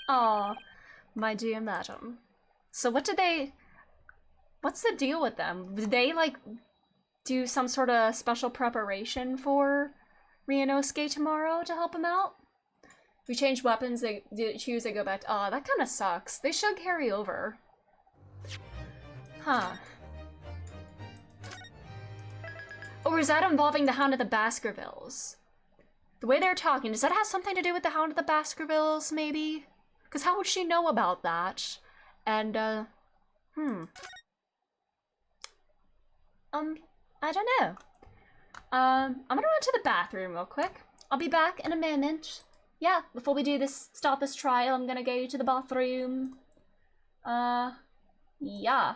Aw, my dear madam. So what did they... What's the deal with them? Did they, like, do some sort of special preparation for Ryunosuke tomorrow to help him out? If we change weapons, they choose, they go back to... Aw, that kind of sucks. They should carry over. Huh. Or is that involving the Hound of the Baskervilles? The way they're talking, does that have something to do with the Hound of the Baskervilles, maybe? Because how would she know about that? And, I don't know. I'm gonna run to the bathroom real quick. I'll be back in a moment. Yeah, before we do this, start this trial, I'm gonna go to the bathroom. Yeah.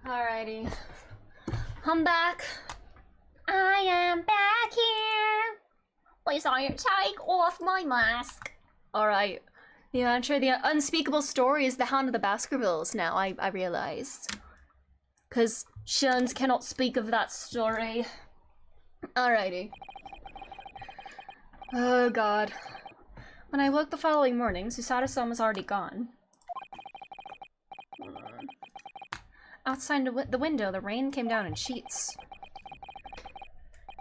Alrighty. I'm back. I am back here. Please don't take off my mask. Alright. Yeah, I'm sure the unspeakable story is the Hound of the Baskervilles now, I realized. Because Shuns cannot speak of that story. Alrighty. Oh god. When I woke the following morning, Susato-san was already gone. Outside the window, the rain came down in sheets.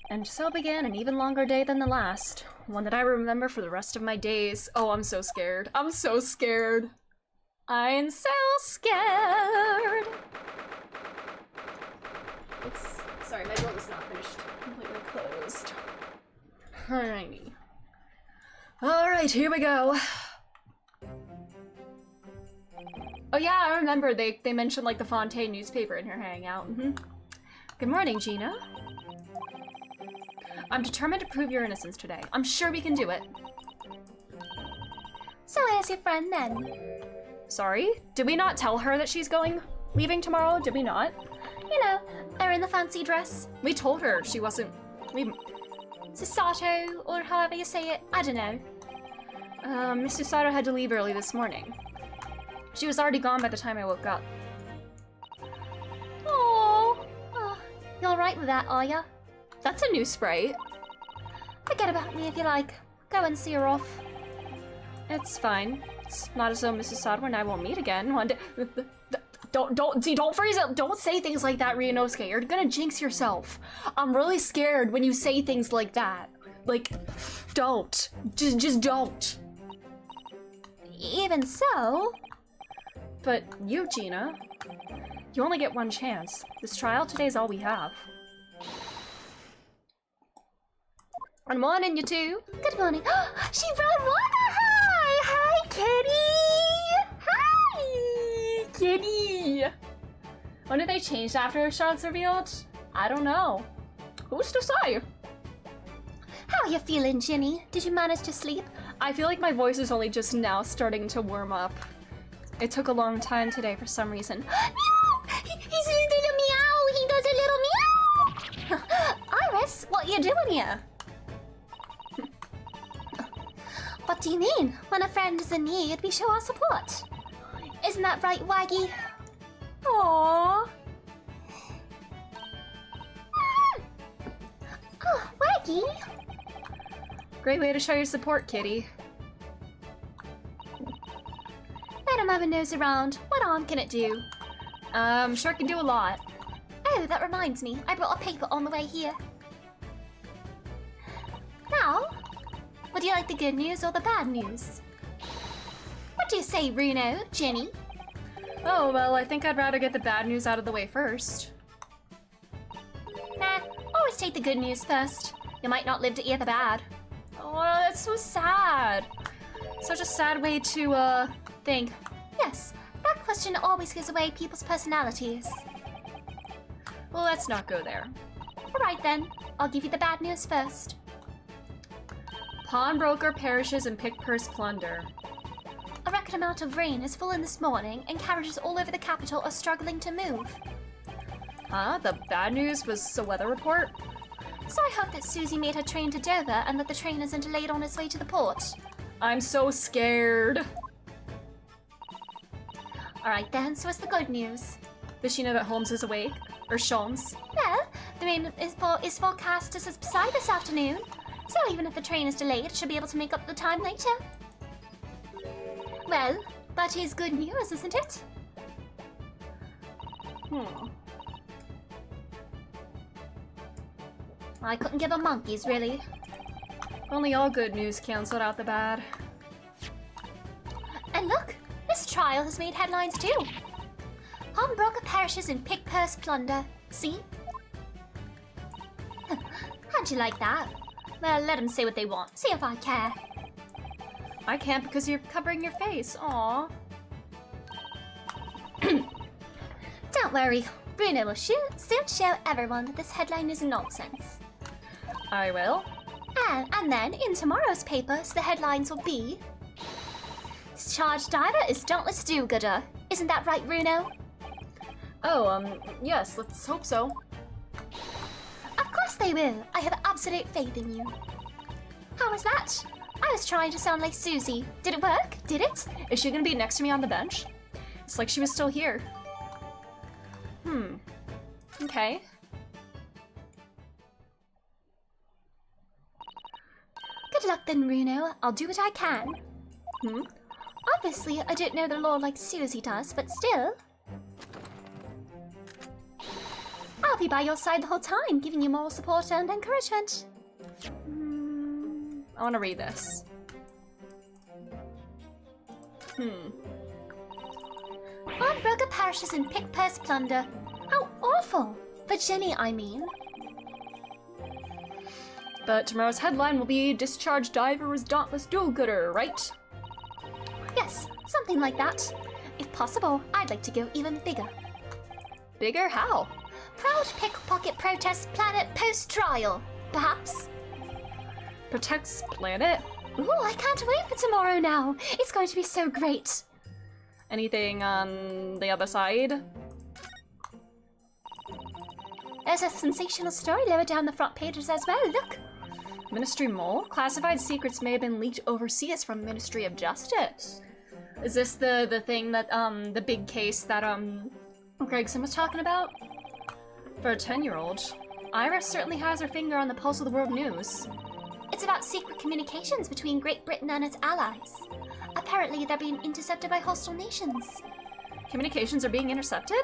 And so began an even longer day than the last. One that I remember for the rest of my days. Oh, I'm so scared. I'm so scared. I'm so scared. Oops. Sorry, my door was not finished. Completely closed. Alrighty. Alright, here we go. Oh yeah, I remember they mentioned like the Fontaine newspaper in her hangout. Good morning, Gina. I'm determined to prove your innocence today. I'm sure we can do it. So where's your friend then? Sorry? Did we not tell her that she's leaving tomorrow? Did we not? You know, they're in the fancy dress. We told her she wasn't. Sasato, or however you say it, I don't know. Mr. Sato had to leave early this morning. She was already gone by the time I woke up. Oh, you alright with that, are ya? That's a new sprite. Forget about me if you like. Go and see her off. It's fine. It's not as though Mrs. Sato and I won't meet again one day. Don't freeze it. Don't say things like that, Ryunosuke. You're gonna jinx yourself. I'm really scared when you say things like that. Like, don't. Just don't. Even so... But you, Gina, you only get one chance. This trial today is all we have. Good morning, you two. Good morning. She brought water! Hi! Hi, Kitty! Hi, kitty. When did they change after Charlotte's revealed? I don't know. Who's to say? How are you feeling, Ginny? Did you manage to sleep? I feel like my voice is only just now starting to warm up. It took a long time today for some reason. Meow! He's a little meow! He does a little meow! Iris, what are you doing here? What do you mean? When a friend is in need, we show our support. Isn't that right, Waggy? Aww. Oh, Waggy. Great way to show your support, kitty. Let him have a nose around. What harm can it do? Sure can do a lot. Oh, that reminds me. I brought a paper on the way here. Now, would you like the good news or the bad news? What do you say, Bruno, Jenny? Oh, well, I think I'd rather get the bad news out of the way first. Nah, always take the good news first. You might not live to hear the bad. Oh, that's so sad. Such a sad way to, think. Yes, that question always gives away people's personalities. Well, let's not go there. Alright then, I'll give you the bad news first. Pawnbroker perishes in pick purse plunder. A record amount of rain has fallen this morning, and carriages all over the capital are struggling to move. Huh? The bad news was a weather report? So I hope that Susie made her train to Dover and that the train isn't delayed on its way to the port. I'm so scared. Alright then, so what's the good news? Does she know that Holmes is awake? Or Sholmes? Well, the rain is forecast to subside this afternoon, so even if the train is delayed, it should be able to make up the time later. Well, that is good news, isn't it? I couldn't give a monkey's, really. Only all good news cancelled out the bad. And look, this trial has made headlines too. Pawnbroker perishes in pick purse plunder. See? How'd you like that? Well, let them say what they want. See if I care. I can't because you're covering your face. Aww. Don't worry. Bruno will soon show everyone that this headline is nonsense. I will. And then, in tomorrow's papers, the headlines will be... Discharged diver is dauntless do-gooder. Isn't that right, Bruno? Oh, yes, let's hope so. Of course they will. I have absolute faith in you. How was that? I was trying to sound like Susie. Did it work? Did it? Is she gonna be next to me on the bench? It's like she was still here. Okay. Good luck then, Bruno. I'll do what I can. Obviously, I don't know the law like Susie does, but still. I'll be by your side the whole time, giving you moral support and encouragement. I want to read this. Aunt Broga perishes in pick-purse plunder. How awful! For Jenny, I mean. But tomorrow's headline will be Discharged Diver is Dauntless Do-Gooder, right? Yes, something like that. If possible, I'd like to go even bigger. Bigger? How? Proud Pickpocket Protest Planet post-trial, perhaps? Protects planet? Ooh, I can't wait for tomorrow now. It's going to be so great. Anything on the other side? There's a sensational story lower down the front pages as well, look. Ministry mole? Classified secrets may have been leaked overseas from Ministry of Justice. Is this the thing that, the big case that, Gregson was talking about? For a 10-year-old, Iris certainly has her finger on the pulse of the world news. It's about secret communications between Great Britain and its allies. Apparently, they're being intercepted by hostile nations. Communications are being intercepted?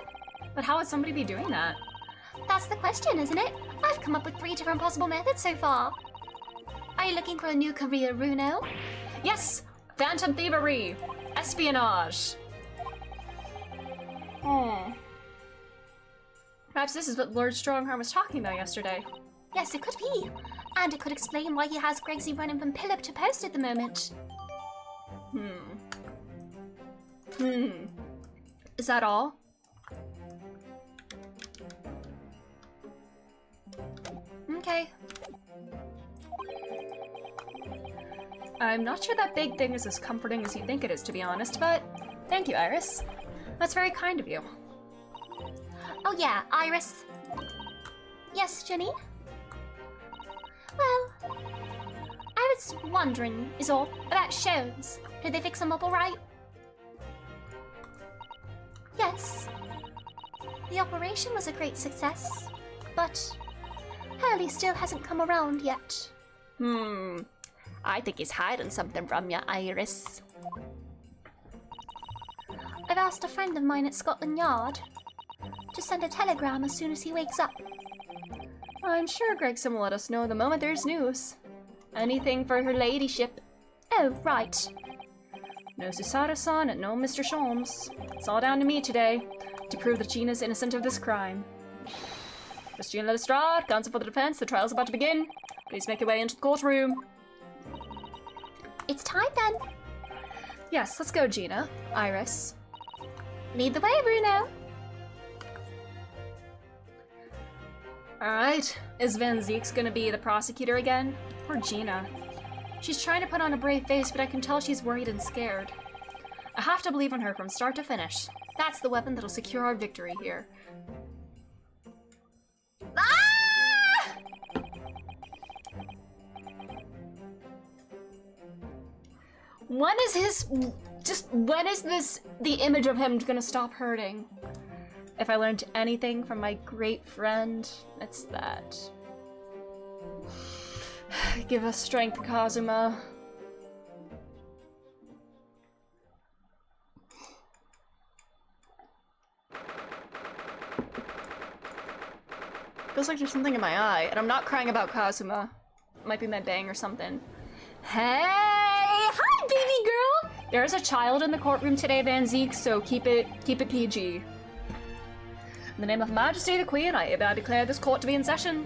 But how would somebody be doing that? That's the question, isn't it? I've come up with 3 different possible methods so far. Are you looking for a new career, Runo? Yes! Phantom thievery! Espionage! Perhaps this is what Lord Strongharm was talking about yesterday. Yes, it could be. And it could explain why he has Gregsy running from pillar to post at the moment. Is that all? Okay. I'm not sure that big thing is as comforting as you think it is, to be honest, but thank you, Iris. That's very kind of you. Oh yeah, Iris. Yes, Jenny? Well, I was wondering, is all, about shows. Did they fix them up alright? Yes. The operation was a great success, but Hurley still hasn't come around yet. I think he's hiding something from you, Iris. I've asked a friend of mine at Scotland Yard to send a telegram as soon as he wakes up. I'm sure Gregson will let us know the moment there's news. Anything for her ladyship. Oh, right. No Susato-san and no Mr. Sholmes. It's all down to me today, to prove that Gina's innocent of this crime. Miss Gina Lestrade, counsel for the defense, the trial's about to begin. Please make your way into the courtroom. It's time then. Yes, let's go, Gina. Iris. Lead the way, Bruno. Alright, is Van Zeek's gonna be the prosecutor again? Or Gina? She's trying to put on a brave face, but I can tell she's worried and scared. I have to believe in her from start to finish. That's the weapon that'll secure our victory here. Ah! When is this, the image of him gonna stop hurting? If I learned anything from my great friend, it's that. Give us strength, Kazuma. Feels like there's something in my eye, and I'm not crying about Kazuma. Might be my bang or something. Hey! Hi, baby girl! There is a child in the courtroom today, Van Zeek, so keep it PG. In the name of Her Majesty the Queen, I hereby declare this court to be in session.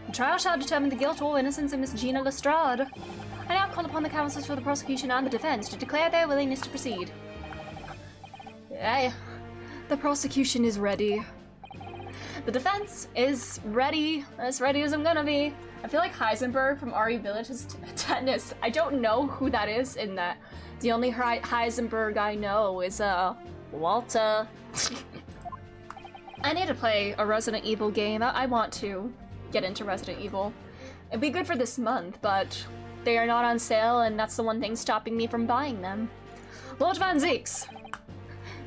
The trial shall determine the guilt or innocence of Miss Gina Lestrade. I now call upon the counsels for the prosecution and the defense to declare their willingness to proceed. Yay. The prosecution is ready. The defense is ready, as ready as I'm gonna be. I feel like Heisenberg from RE Village's tennis. I don't know who that is in that. The only Heisenberg I know is, Walter. I need to play a Resident Evil game. I want to get into Resident Evil. It'd be good for this month, but they are not on sale, and that's the one thing stopping me from buying them. Lord Van Zeeks!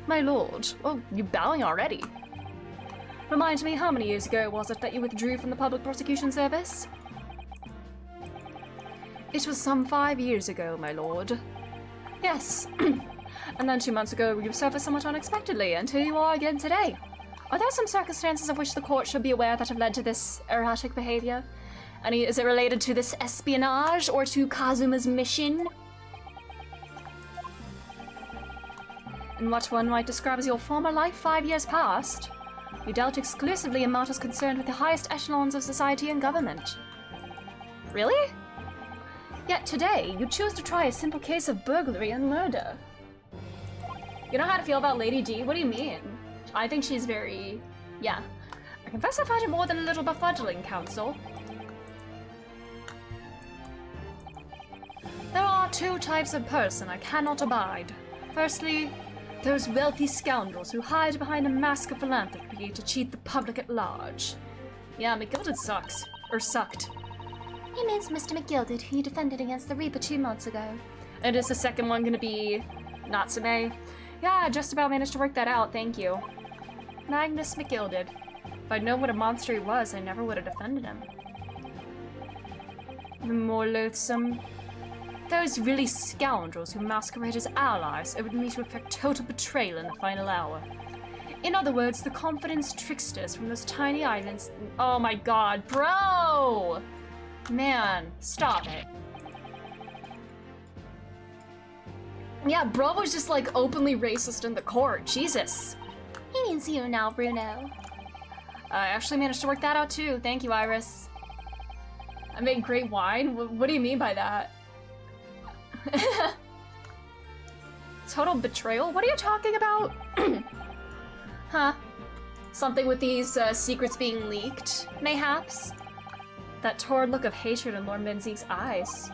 My lord. Oh, you bowing already? Remind me, how many years ago was it that you withdrew from the public prosecution service? It was some 5 years ago, my lord. Yes. And then 2 months ago you surfaced somewhat unexpectedly, and here you are again today. Are there some circumstances of which the court should be aware that have led to this erratic behavior? Is it related to this espionage or to Kazuma's mission? In what one might describe as your former life 5 years past, you dealt exclusively in matters concerned with the highest echelons of society and government. Really? Yet today, you choose to try a simple case of burglary and murder. You know how to feel about Lady D? What do you mean? I think she's very... yeah. I confess I find it more than a little befuddling, Counsel. There are two types of person I cannot abide. Firstly, those wealthy scoundrels who hide behind a mask of philanthropy to cheat the public at large. Yeah, McGilded sucks. Or sucked. He means Mr. McGilded, who you defended against the Reaper 2 months ago. And is the second one gonna be Natsume? Yeah, I just about managed to work that out, thank you. Magnus McGilded. If I'd known what a monster he was, I never would have defended him. The more loathsome. Those really scoundrels who masquerade as allies urged me to effect total betrayal in the final hour. In other words, the confidence tricksters from those tiny islands. Oh my god, bro! Man, stop it. Yeah, bro was just like openly racist in the court. Jesus. He means you now, Bruno. I actually managed to work that out too. Thank you, Iris. I made great wine? What do you mean by that? Total betrayal? What are you talking about? Huh? Something with these secrets being leaked, mayhaps? That torrid look of hatred in Lord Menzies' eyes.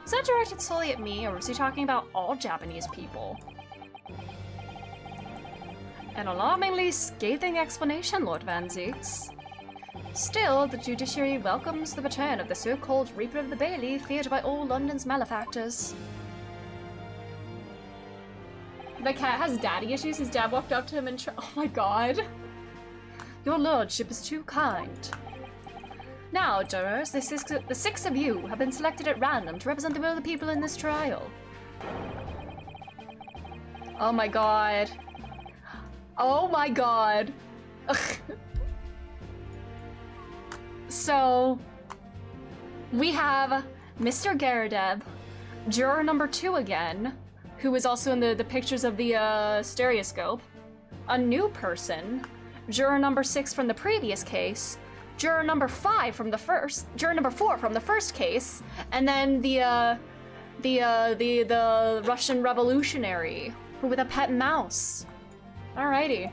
Was that directed solely at me, or was he talking about all Japanese people? An alarmingly scathing explanation, Lord Van Zieks. Still, the judiciary welcomes the return of the so-called Reaper of the Bailey, feared by all London's malefactors. The cat has daddy issues. His dad walked up to him and oh my god. Your lordship is too kind. Now, jurors, the six of you have been selected at random to represent the will of the people in this trial. Oh my god. Oh my god. Ugh. So, we have Mr. Garadeb, juror number 2 again, who was also in the pictures of the stereoscope, a new person, juror number 6 from the previous case, juror number 5 from the first, juror number 4 from the first case, and then the Russian revolutionary who with a pet mouse. Alrighty.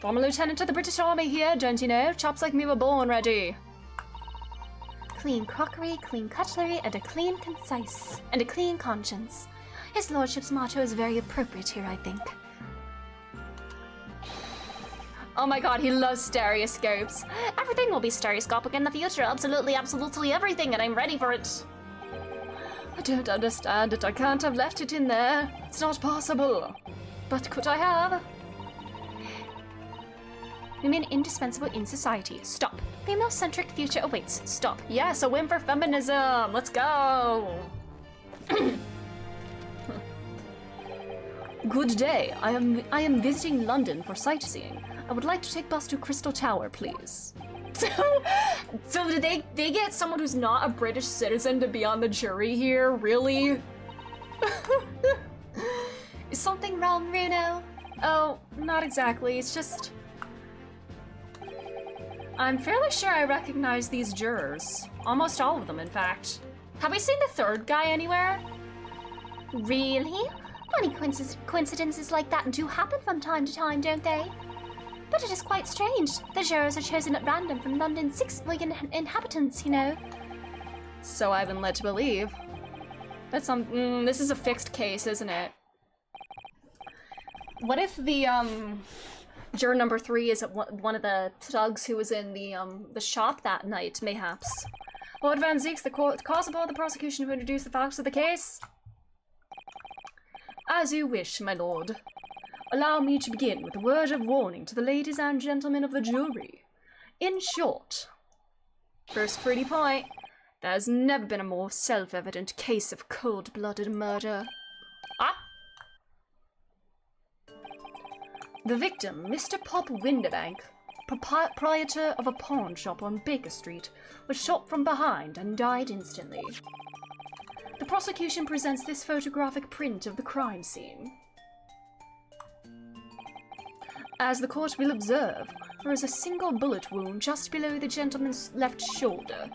Former lieutenant of the British Army here, don't you know? Chops like me were born ready. Clean crockery, clean cutlery, and a clean conscience. His lordship's motto is very appropriate here, I think. Oh my god, he loves stereoscopes. Everything will be stereoscopic in the future. Absolutely, absolutely everything, and I'm ready for it. I don't understand it. I can't have left it in there. It's not possible. But could I have? Women indispensable in society. Stop. Female-centric future awaits. Stop. Yes, a win for feminism. Let's go. Good day. I am visiting London for sightseeing. I would like to take bus to Crystal Tower, please. So did they get someone who's not a British citizen to be on the jury here? Really? Is something wrong, Bruno? Oh, not exactly. It's just... I'm fairly sure I recognize these jurors. Almost all of them, in fact. Have we seen the third guy anywhere? Really? Funny coincidences like that do happen from time to time, don't they? But it is quite strange. The jurors are chosen at random from London's 6 million inhabitants, you know. So I've been led to believe. That's this is a fixed case, isn't it? What if the, juror number 3 is one of the thugs who was in the shop that night, mayhaps? Lord Van Zieks, the cause of all the prosecution to introduce the facts of the case? As you wish, my lord. Allow me to begin with a word of warning to the ladies and gentlemen of the jury. In short, first pretty point, there's never been a more self-evident case of cold-blooded murder. Ah! The victim, Mr. Pop Winderbank, proprietor of a pawn shop on Baker Street, was shot from behind and died instantly. The prosecution presents this photographic print of the crime scene. As the court will observe, there is a single bullet wound just below the gentleman's left shoulder.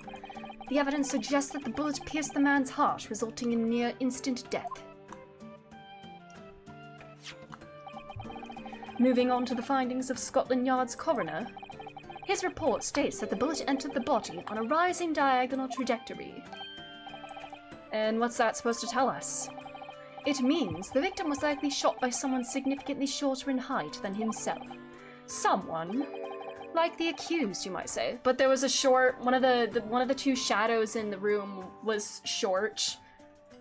The evidence suggests that the bullet pierced the man's heart, resulting in near instant death. Moving on to the findings of Scotland Yard's coroner, his report states that the bullet entered the body on a rising diagonal trajectory. And what's that supposed to tell us? It means the victim was likely shot by someone significantly shorter in height than himself. Someone like the accused, you might say. But there was a short, one of the two shadows in the room was short.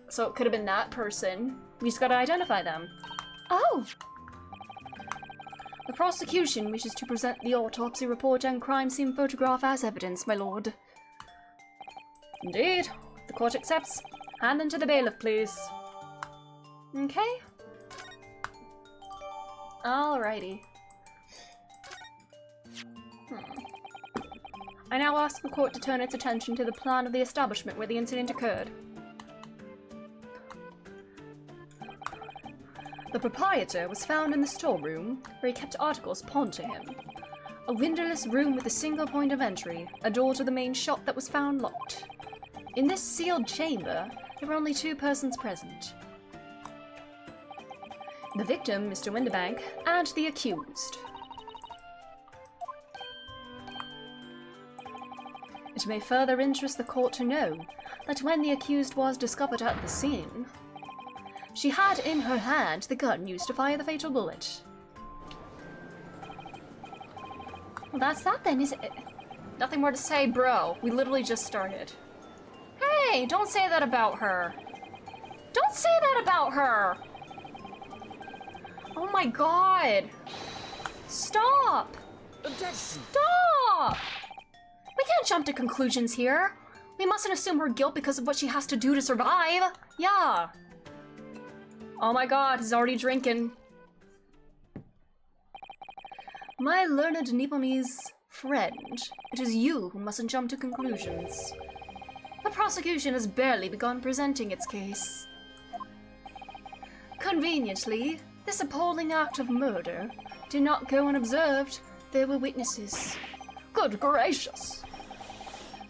So it could have been that person. We just gotta identify them. Oh! The prosecution wishes to present the autopsy report and crime scene photograph as evidence, my lord. Indeed. The court accepts. Hand them to the bailiff, please. Okay. Alrighty. I now ask the court to turn its attention to the plan of the establishment where the incident occurred. The proprietor was found in the storeroom, where he kept articles pawned to him. A windowless room with a single point of entry, a door to the main shop that was found locked. In this sealed chamber, there were only two persons present. The victim, Mr. Windibank, and the accused. It may further interest the court to know that when the accused was discovered at the scene, she had in her hand the gun used to fire the fatal bullet. Well, that's that then, is it? Nothing more to say, bro. We literally just started. Hey, don't say that about her. Don't say that about her! Oh my god! Stop! Stop! We can't jump to conclusions here. We mustn't assume her guilt because of what she has to do to survive. Yeah. Oh my god, he's already drinking. My learned Nepalese friend, it is you who mustn't jump to conclusions. The prosecution has barely begun presenting its case. Conveniently, this appalling act of murder did not go unobserved. There were witnesses. Good gracious!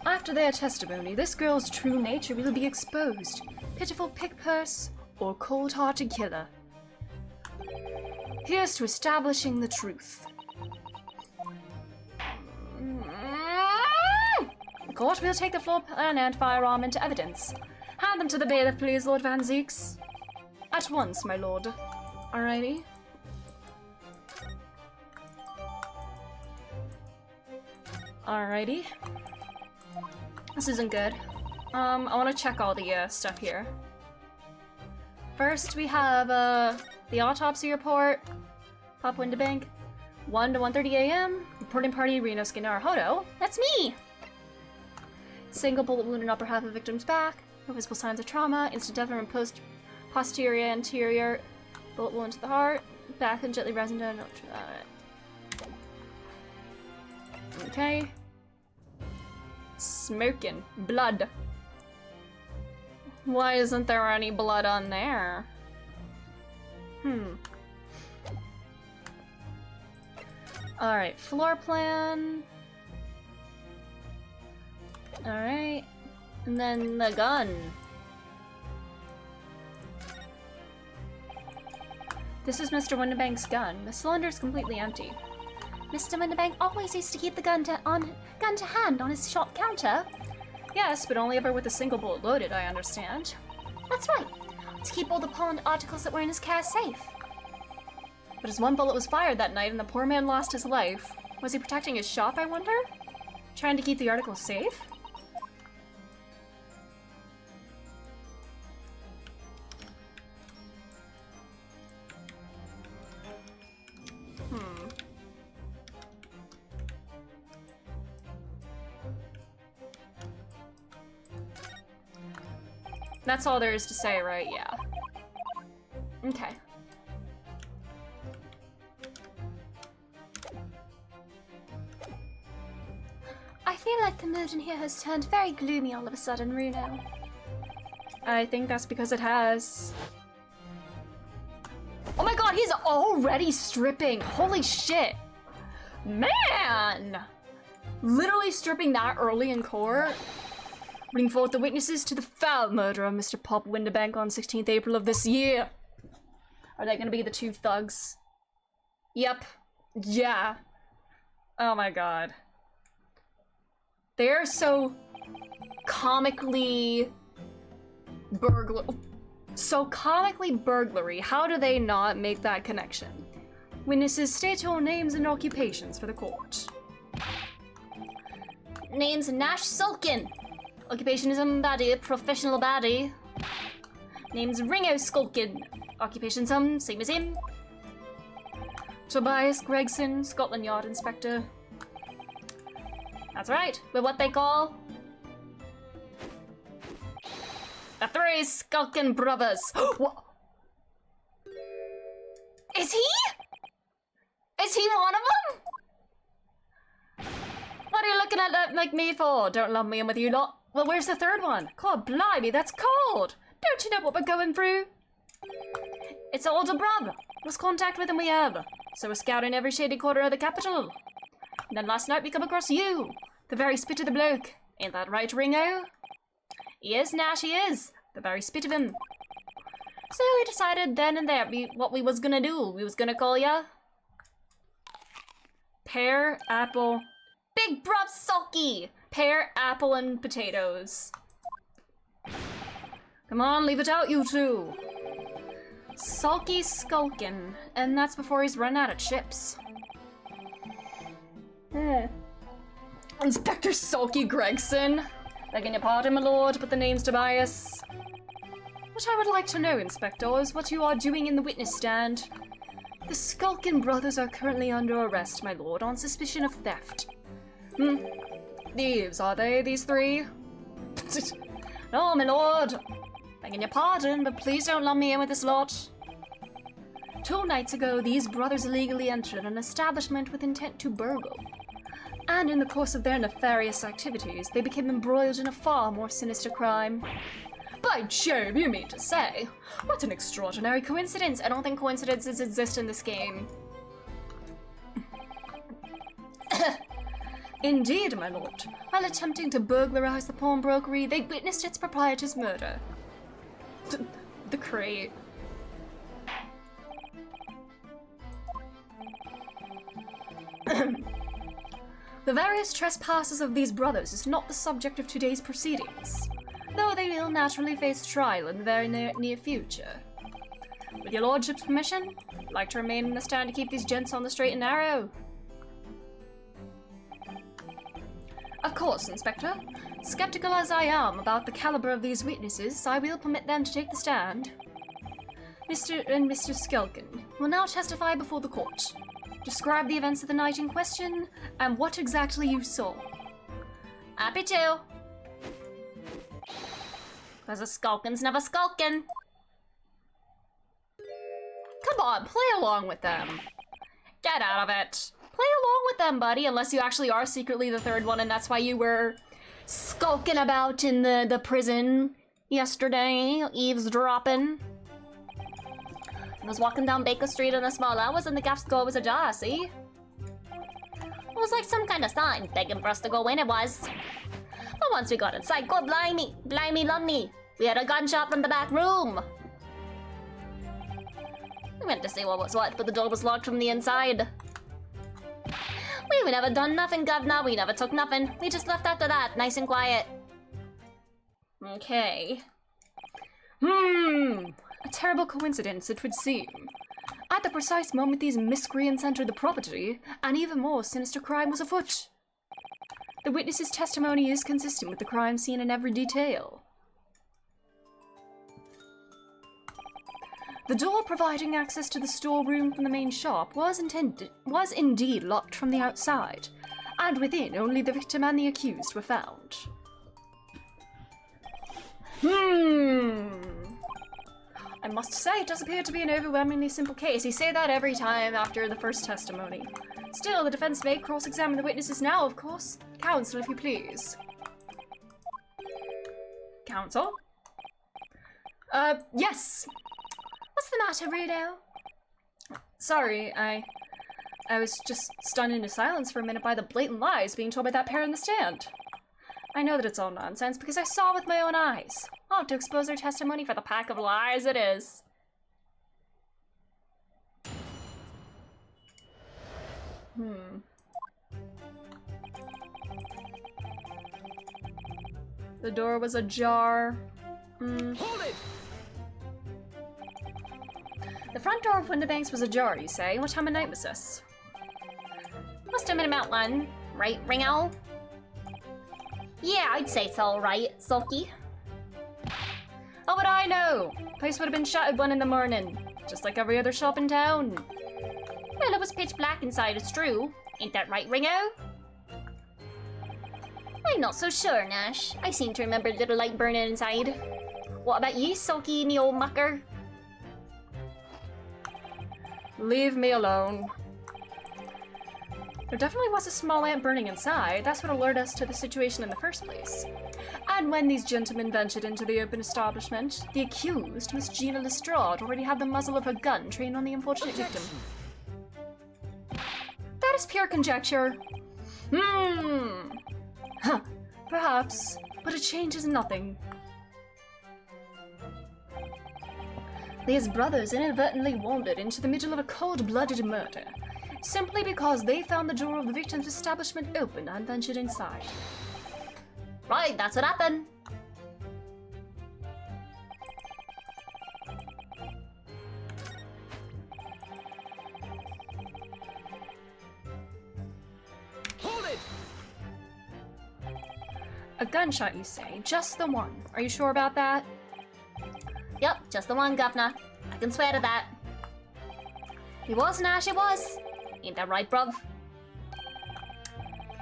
After their testimony, this girl's true nature will be exposed. Pitiful pick-purse or cold-hearted killer. Here's to establishing the truth. The court will take the floor plan and firearm into evidence. Hand them to the bailiff, please, Lord Van Zeeks. At once, my lord. Alrighty. Alrighty. This isn't good. I want to check all the stuff here. First, we have the autopsy report. Pop Windibank. 1 to 1:30 a.m. Reporting party Reno Skinnar Hodo. That's me! Single bullet wound in upper half of victim's back. No visible signs of trauma. Instant death from posterior anterior. Bullet wound to the heart. Back and gently rising down. Okay. Smoking. Blood. Why isn't there any blood on there? Alright, floor plan. Alright. And then the gun. This is Mr. Windibank's gun. The cylinder is completely empty. Mr. Windibank always used to keep the gun to hand on his shop counter. Yes, but only ever with a single bullet loaded, I understand. That's right. To keep all the pawned articles that were in his care safe. But his one bullet was fired that night and the poor man lost his life. Was he protecting his shop, I wonder? Trying to keep the articles safe? That's all there is to say, right? Yeah. Okay. I feel like the mood in here has turned very gloomy all of a sudden, Runo. I think that's because it has. Oh my god, god, he's already stripping. Holy shit. Man! Literally stripping that early in court. Bring forth the witnesses to the foul murder of Mr. Pop Winterbank on 16th April of this year. Are they gonna be the two thugs? Yep. Yeah. Oh my god. They're so comically burglary. How do they not make that connection? Witnesses, state your names and occupations for the court. Name's Nash Sulkin. Occupation is a baddie, professional baddie. Name's Ringo Skulkin. Occupation same as him. Tobias Gregson, Scotland Yard Inspector. That's right, we're what they call the Three Skulkin Brothers. What? Is he? Is he one of them? What are you looking at that like me for? Don't lump me in with you lot. Well, where's the third one? God blimey, that's cold. Don't you know what we're going through? It's our older brother. Lost contact with him we have. So we're scouting every shady corner of the capital. And then last night we come across you. The very spit of the bloke. Ain't that right, Ringo? He is, Nash, he is. The very spit of him. So we decided then and there what we was gonna do. We was gonna call ya Pear, Apple, Big Bruv Sulky. Pear, Apple, and Potatoes. Come on, leave it out, you two. Sulky Skulkin, and that's before he's run out of chips. Inspector Sulky Gregson. Begging your pardon, my lord, but the name's Tobias. What I would like to know, Inspector, is what you are doing in the witness stand. The Skulkin brothers are currently under arrest, my lord, on suspicion of theft. Thieves, are they, these three? No, my lord. Begging your pardon, but please don't lump me in with this lot. 2 nights ago, these brothers illegally entered an establishment with intent to burgle. And in the course of their nefarious activities, they became embroiled in a far more sinister crime. By Jove, you mean to say? What an extraordinary coincidence. I don't think coincidences exist in this game. Indeed, my lord. While attempting to burglarize the pawnbrokery, they witnessed its proprietor's murder. The crate. The various trespasses of these brothers is not the subject of today's proceedings, though they will naturally face trial in the very near future. With your lordship's permission, I'd like to remain in the stand to keep these gents on the straight and narrow. Of course, Inspector. Skeptical as I am about the caliber of these witnesses, I will permit them to take the stand. Mr. Skulkin will now testify before the court. Describe the events of the night in question, and what exactly you saw. Happy to. Cause a skulkin's never skulkin'. Come on, play along with them. Get out of it. Play along with them, buddy, unless you actually are secretly the third one and that's why you were skulking about in the prison yesterday, eavesdropping. I was walking down Baker Street in the small hours and the gas door was ajar, see? It was like some kind of sign begging for us to go in, it was. But once we got inside, God blimey, lumney, we had a gunshot from the back room. We went to see what was what, but the door was locked from the inside. We never done nothing, governor. We never took nothing. We just left after that, nice and quiet. Okay. A terrible coincidence, it would seem. At the precise moment these miscreants entered the property, an even more sinister crime was afoot. The witness's testimony is consistent with the crime scene in every detail. The door providing access to the storeroom from the main shop was indeed locked from the outside, and within only the victim and the accused were found. I must say, it does appear to be an overwhelmingly simple case. You say that every time after the first testimony. Still, the defense may cross-examine the witnesses now, of course. Counsel, if you please. Counsel? Yes. What's the matter, Rudo? Sorry, I was just stunned into silence for a minute by the blatant lies being told by that pair in the stand. I know that it's all nonsense because I saw with my own eyes. I'll have to expose their testimony for the pack of lies it is. The door was ajar. Hold it! The front door of Windibanks was ajar, you say? What time of night was this? Must have been about 1, right, Ringo? Yeah, I'd say so, right, Sulky? How would I know? Place would have been shut at 1 in the morning, just like every other shop in town. Well, it was pitch black inside, it's true. Ain't that right, Ringo? I'm not so sure, Nash. I seem to remember a little light burning inside. What about you, Sulky, me old mucker? Leave me alone. There definitely was a small lamp burning inside. That's what alerted us to the situation in the first place. And when these gentlemen ventured into the open establishment, the accused, Miss Gina Lestrade, already had the muzzle of her gun trained on the unfortunate victim. That is pure conjecture. Huh. Perhaps, but it changes nothing. These brothers inadvertently wandered into the middle of a cold-blooded murder, simply because they found the door of the victim's establishment open and ventured inside. Right, that's what happened. Hold it! A gunshot, you say? Just the one. Are you sure about that? Yep, just the one, Governor. I can swear to that. He was, Nash, it was. Ain't that right, bruv?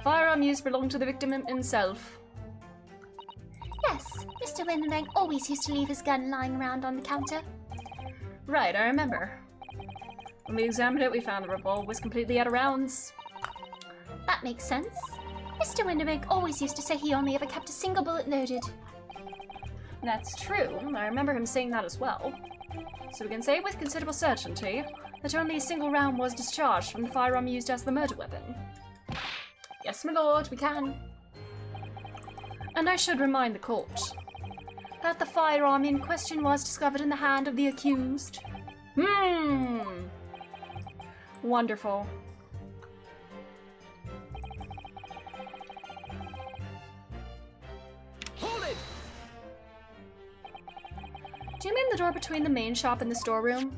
Firearm used belonged to the victim himself. Yes, Mr. Windibank always used to leave his gun lying around on the counter. Right, I remember. When we examined it, we found the revolver was completely out of rounds. That makes sense. Mr. Windibank always used to say he only ever kept a single bullet loaded. That's true. I remember him saying that as well. So we can say with considerable certainty that only a single round was discharged from the firearm used as the murder weapon. Yes, my lord, we can. And I should remind the court that the firearm in question was discovered in the hand of the accused. Wonderful. Hold it! Do you mean the door between the main shop and the storeroom?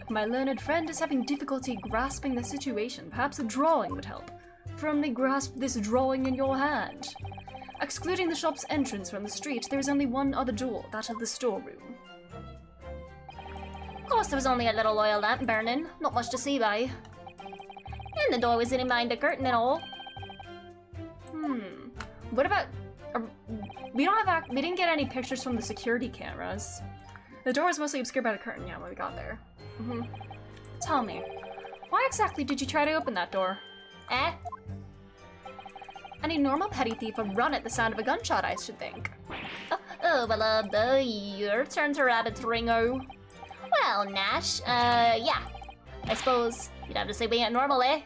If my learned friend is having difficulty grasping the situation, perhaps a drawing would help. Firmly grasp this drawing in your hand. Excluding the shop's entrance from the street, there is only one other door, that of the storeroom. Of course, there was only a little oil lamp burning, not much to see by. And the door was in behind the curtain and all. What about... we didn't get any pictures from the security cameras. The door was mostly obscured by the curtain, yeah, when we got there. Tell me, why exactly did you try to open that door? Eh? Any normal petty thief would run at the sound of a gunshot, I should think. Your turn to rabbit, Ringo. Well, Nash, yeah. I suppose you'd have to say we ain't normal, eh?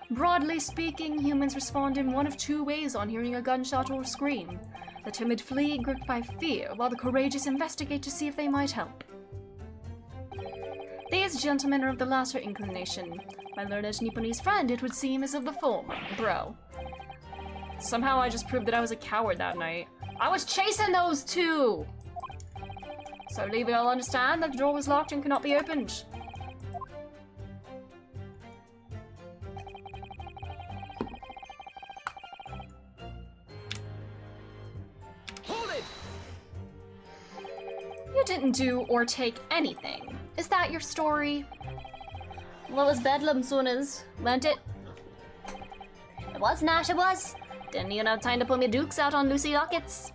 Broadly speaking, humans respond in one of two ways on hearing a gunshot or scream. The timid flee, gripped by fear, while the courageous investigate to see if they might help. These gentlemen are of the latter inclination. My learned Nipponese friend, it would seem, is of the former, bro. Somehow I just proved that I was a coward that night. I was chasing those two! So leave you all understand that the door was locked and cannot be opened. Hold it! You didn't do or take anything. Is that your story? Well, it was bedlam, Sooners, weren't it? It was, Nash, it was. Didn't even have time to put my dukes out on Lucy Lockets.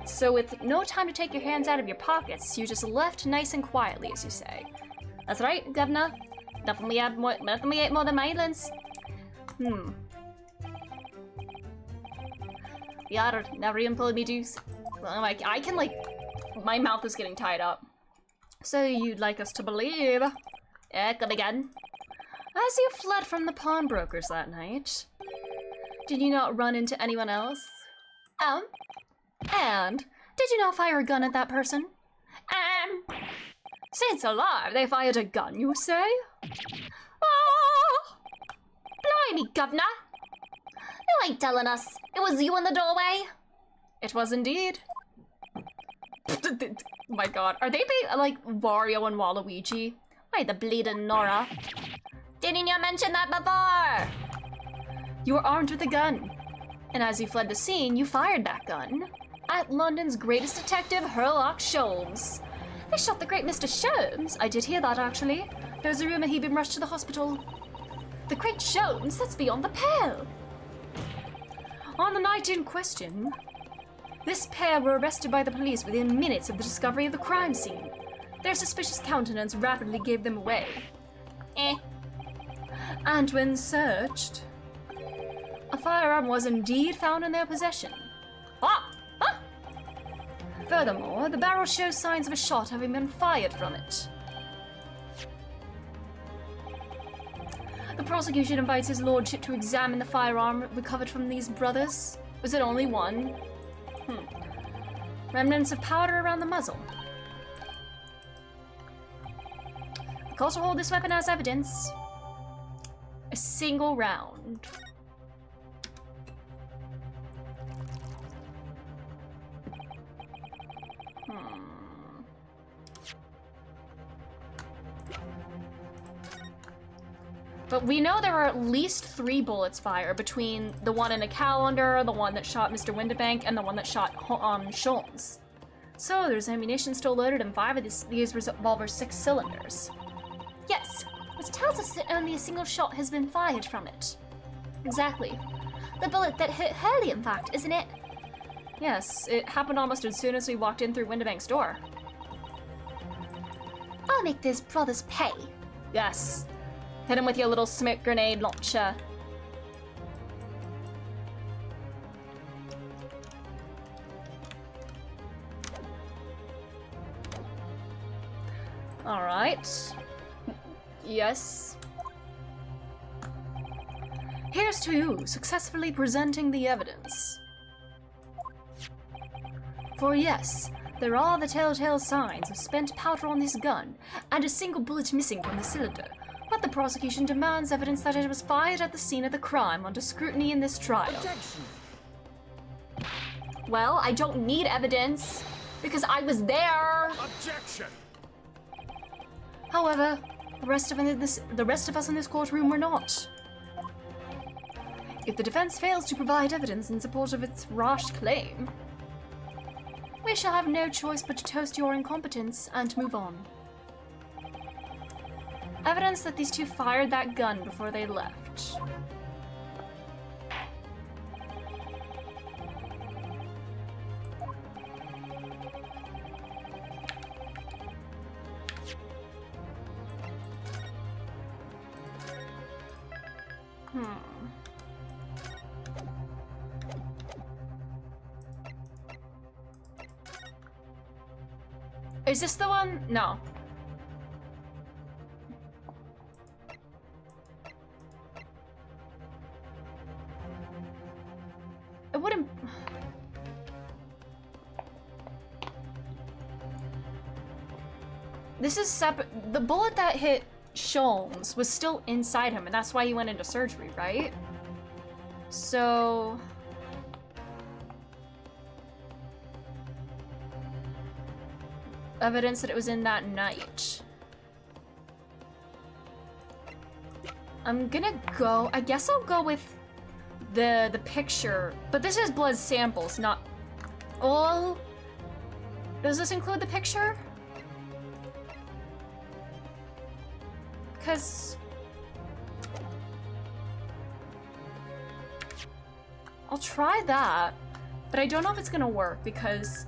So with no time to take your hands out of your pockets, you just left nice and quietly, as you say. That's right, Governor. Nothing we ate more than islands. The otter never even pulled me dukes. I can, like... My mouth is getting tied up. So you'd like us to believe Come again. As you fled from the pawnbrokers that night, did you not run into anyone else? And did you not fire a gun at that person? Saints alive, they fired a gun, you say? Oh! Blimey, governor! You ain't telling us it was you in the doorway? It was indeed. My god, are they like Wario and Waluigi? Why the bleeding Nora? Didn't you mention that before? You were armed with a gun, and as you fled the scene, you fired that gun at London's greatest detective, Sherlock Sholmes. They shot the great Mr. Sholmes. I did hear that, actually. There's a rumor he'd been rushed to the hospital. The great Sholmes? That's beyond the pale. On the night in question, this pair were arrested by the police within minutes of the discovery of the crime scene. Their suspicious countenance rapidly gave them away. And when searched, a firearm was indeed found in their possession. Furthermore, the barrel shows signs of a shot having been fired from it. The prosecution invites his lordship to examine the firearm recovered from these brothers. Was it only one? Remnants of powder around the muzzle. The court will hold this weapon as evidence. A single round. But we know there were at least 3 bullets fired between the one in the calendar, the one that shot Mr. Windibank, and the one that shot Sholmes. So there's ammunition still loaded in 5 of these revolvers' 6 cylinders. Yes, which tells us that only a single shot has been fired from it. Exactly. The bullet that hit Hurley, in fact, isn't it? Yes, it happened almost as soon as we walked in through Windibank's door. I'll make those brothers pay. Yes. Hit him with your little smoke grenade launcher. Alright. Yes. Here's to you, successfully presenting the evidence. For yes, there are the telltale signs of spent powder on this gun, and a single bullet missing from the cylinder. But the prosecution demands evidence that it was fired at the scene of the crime under scrutiny in this trial. Objection. Well, I don't need evidence, because I was there! Objection. However, the rest of us in this courtroom were not. If the defense fails to provide evidence in support of its rash claim, we shall have no choice but to toast your incompetence and move on. Evidence that these two fired that gun before they left. Is this the one? No. It wouldn't... This is separate. The bullet that hit Sholmes was still inside him, and that's why he went into surgery, right? So... evidence that it was in that night. I'm gonna go... I guess I'll go with the picture, but this is blood samples, not all. Does this include the picture? Because I'll try that, but I don't know if it's gonna work because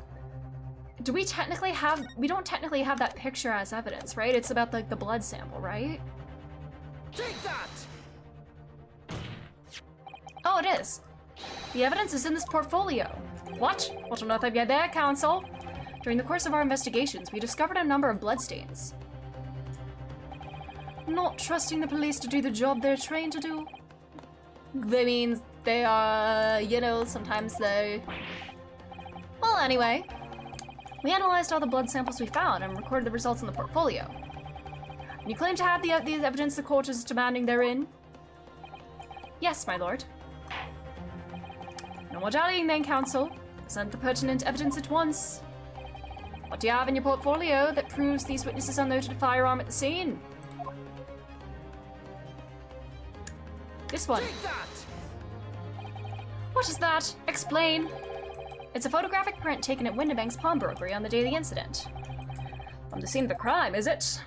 do we technically have, we don't technically have that picture as evidence, right? It's about like the blood sample, right? Take that! Oh, it is. The evidence is in this portfolio. What? What on earth have you there, counsel? During the course of our investigations, we discovered a number of bloodstains. Not trusting the police to do the job they're trained to do. That means they are, you know, sometimes they... Well, anyway. We analyzed all the blood samples we found and recorded the results in the portfolio. You claim to have these evidence the court is demanding therein? Yes, my lord. No more dallying then, counsel. Present the pertinent evidence at once. What do you have in your portfolio that proves these witnesses unloaded a firearm at the scene? This one. Take that! What is that? Explain. It's a photographic print taken at Windibank's pawnbrokery on the day of the incident. From the scene of the crime, is it?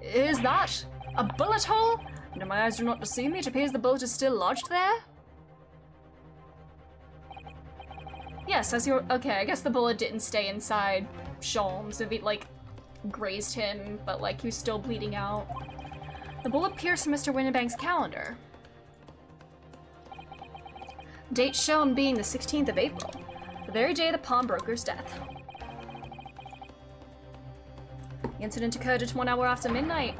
Is that a bullet hole? And if my eyes do not deceive me, it appears the bullet is still lodged there? Yes, as you're... Okay, I guess the bullet didn't stay inside Sholmes. If it, like, grazed him, but, like, he was still bleeding out. The bullet pierced Mr. Windibank's calendar. Date shown being the 16th of April, the very day of the pawnbroker's death. The incident occurred at 1 hour after midnight,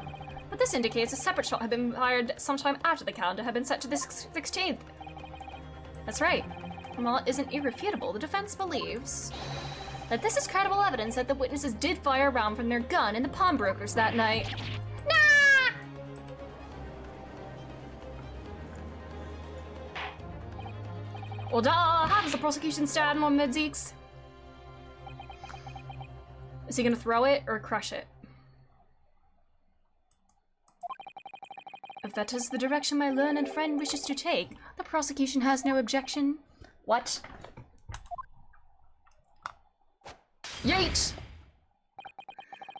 but this indicates a separate shot had been fired sometime after the calendar had been set to the 16th. That's right. And while it isn't irrefutable, the defense believes that this is credible evidence that the witnesses did fire a round from their gun in the pawnbrokers that night. Nah! Well, how does the prosecution stand on Medzeeks? Is he gonna throw it or crush it? If that is the direction my learned friend wishes to take, the prosecution has no objection. What? Yeet!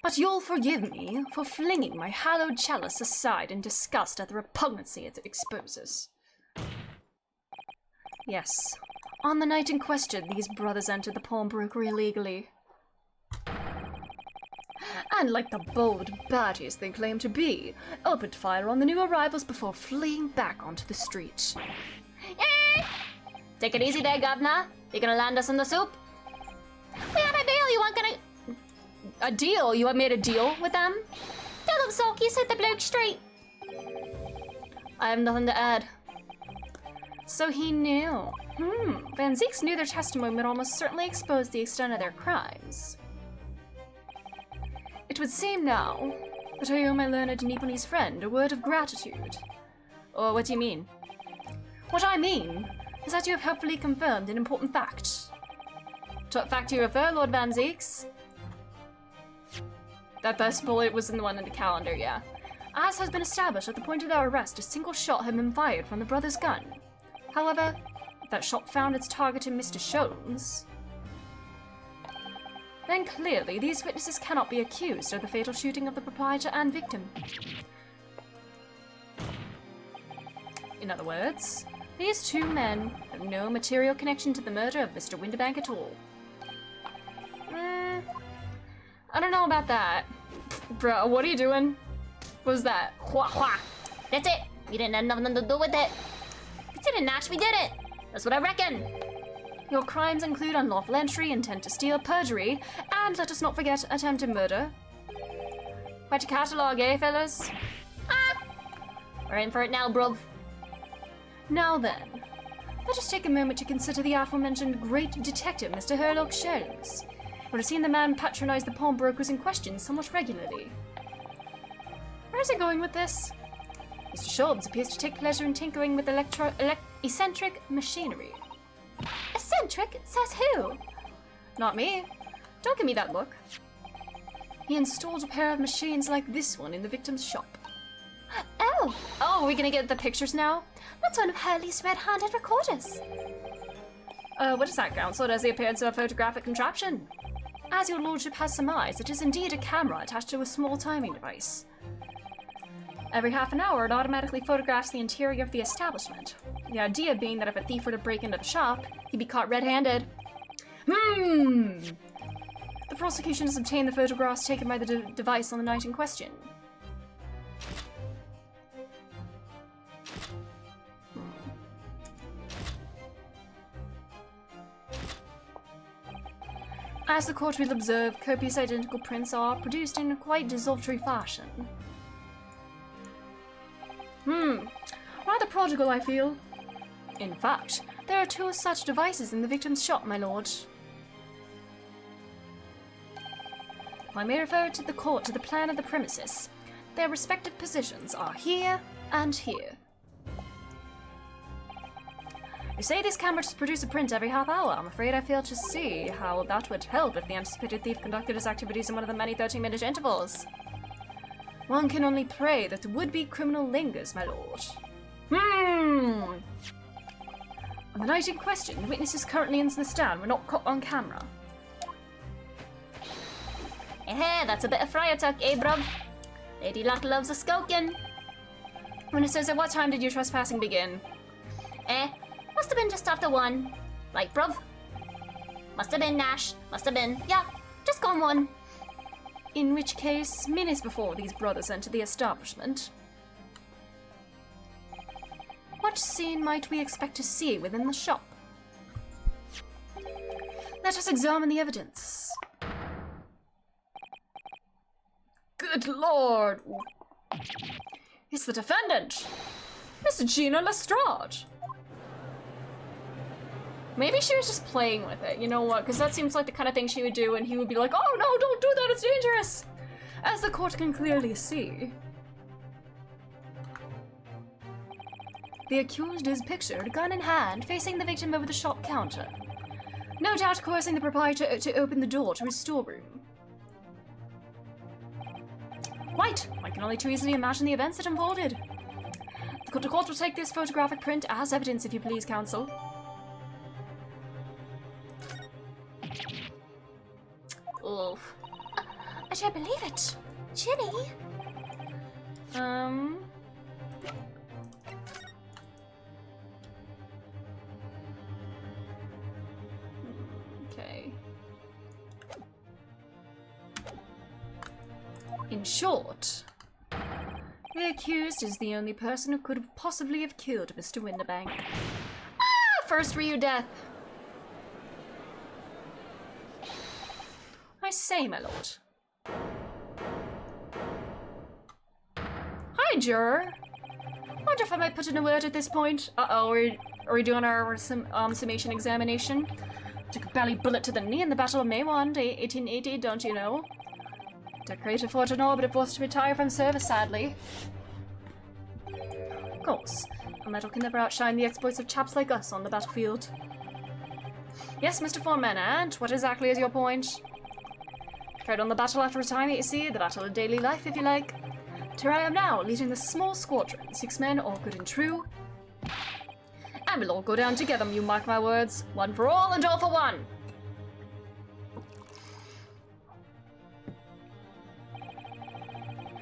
But you'll forgive me for flinging my hallowed chalice aside in disgust at the repugnancy it exposes. Yes, on the night in question, these brothers entered the pawnbroker illegally. And like the bold baddies they claim to be, opened fire on the new arrivals before fleeing back onto the street. Take it easy there, governor. You gonna land us in the soup? We had a deal, you weren't gonna... A deal? You made a deal with them? Tell them so, you set the bloke straight. I have nothing to add. So he knew. Van Zeeks knew their testimony would almost certainly expose the extent of their crimes. It would seem now that I owe my learned Nipponese friend a word of gratitude. Or what do you mean? What I mean is that you have helpfully confirmed an important fact. To what fact do you refer, Lord Van Zeeks? That first bullet was in the one in the calendar, yeah. As has been established at the point of their arrest, a single shot had been fired from the brother's gun. However, if that shot found its target in Mr. Sholmes, then clearly these witnesses cannot be accused of the fatal shooting of the proprietor and victim. In other words, these two men have no material connection to the murder of Mr. Windibank at all. I don't know about that. Bro, what are you doing? What was that? Hua hua. That's it. We didn't have nothing to do with it. Consider Nash, we did it. That's what I reckon. Your crimes include unlawful entry, intent to steal, perjury, and let us not forget attempted murder. Quite a catalogue, eh, fellas? We're in for it now, bruv. Now then, let us take a moment to consider the aforementioned great detective, Mr. Sherlock Sholmes. Would have seen the man patronize the pawnbrokers in question somewhat regularly. Where is he going with this? Mr. Sholmes appears to take pleasure in tinkering with eccentric machinery. Eccentric? Says who? Not me. Don't give me that look. He installed a pair of machines like this one in the victim's shop. Oh, Oh, are we gonna get the pictures now? that's one of Hurley's red-handed recorders. What is that, counsel? It has the appearance of a photographic contraption. As your lordship has surmised, it is indeed a camera attached to a small timing device. Every half an hour, it automatically photographs the interior of the establishment. The idea being that if a thief were to break into the shop, he'd be caught red-handed. The prosecution has obtained the photographs taken by the device on the night in question. As the court will observe, copious identical prints are produced in a quite desultory fashion. Rather prodigal, I feel. In fact, there are 2 such devices in the victim's shop, my lord. If I may refer to the court to the plan of the premises, their respective positions are here and here. You say these cameras produce a print every half hour. I'm afraid I fail to see how that would help if the anticipated thief conducted his activities in one of the many 13-minute intervals. One can only pray that the would-be criminal lingers, my lord. On the night in question, the witnesses currently in the stand were not caught on camera. Eh, that's a bit of friar tuck, eh, bruv? Lady Luck loves a skulkin'. Witnesses, at what time did your trespassing begin? Must have been just after 1. Right, bruv? Must have been, Nash. Must have been. Yeah, just gone 1. In which case, minutes before these brothers entered the establishment. What scene might we expect to see within the shop? Let us examine the evidence. Good lord! It's the defendant! Miss Gina Lestrade! Maybe she was just playing with it, you know what? Because that seems like the kind of thing she would do, and he would be like, oh no, don't do that, it's dangerous! As the court can clearly see. The accused is pictured, gun in hand, facing the victim over the shop counter. No doubt coercing the proprietor to open the door to his storeroom. Right, I can only too easily imagine the events that unfolded. The court will take this photographic print as evidence, if you please, counsel. Oof. I don't believe it. Ginny? Okay. In short, the accused is the only person who could possibly have killed Mr. Winterbank. First Ryu death. I say, my lord. Hi, juror. Wonder if I might put in a word at this point. Uh-oh, are we doing our summation examination? Took a belly bullet to the knee in the Battle of May 1, 1880, don't you know? Decorated for to know, but it forced to retire from service, sadly. Of course, a medal can never outshine the exploits of chaps like us on the battlefield. Yes, Mr. Foreman, and what exactly is your point? Carried on the battle after retirement, you see, the battle of daily life, if you like. But here I am now, leading this small squadron, 6 men, all good and true. And we'll all go down together, you mark my words. One for all and all for one.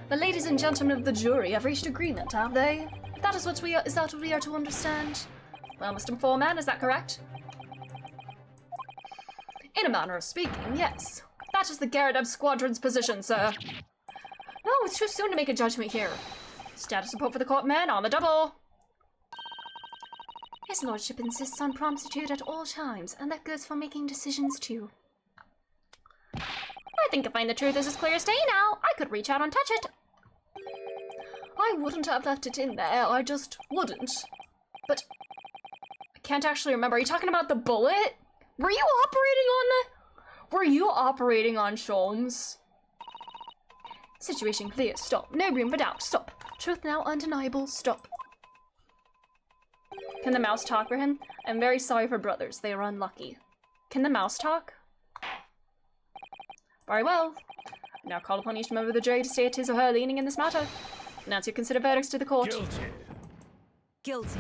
The ladies and gentlemen of the jury have reached agreement, have they? That is what is that what we are to understand? Well, Mr. Foreman, is that correct? In a manner of speaking, yes. That is the Gyarados squadron's position, sir. No, it's too soon to make a judgment here. Status report for the court, man, on the double. His lordship insists on promptitude at all times, and that goes for making decisions too. I think I find the truth is as clear as day now. I could reach out and touch it. I wouldn't have left it in there, I just wouldn't. But I can't actually remember. Are you talking about the bullet? Were you operating on Sholmes? Situation clear, stop. No room for doubt, stop. Truth now undeniable, stop. Can the mouse talk for him? I'm very sorry for brothers, they are unlucky. Can the mouse talk? Very well. Now call upon each member of the jury to state his or her leaning in this matter. Announce your considered verdicts to the court. Guilty. Guilty.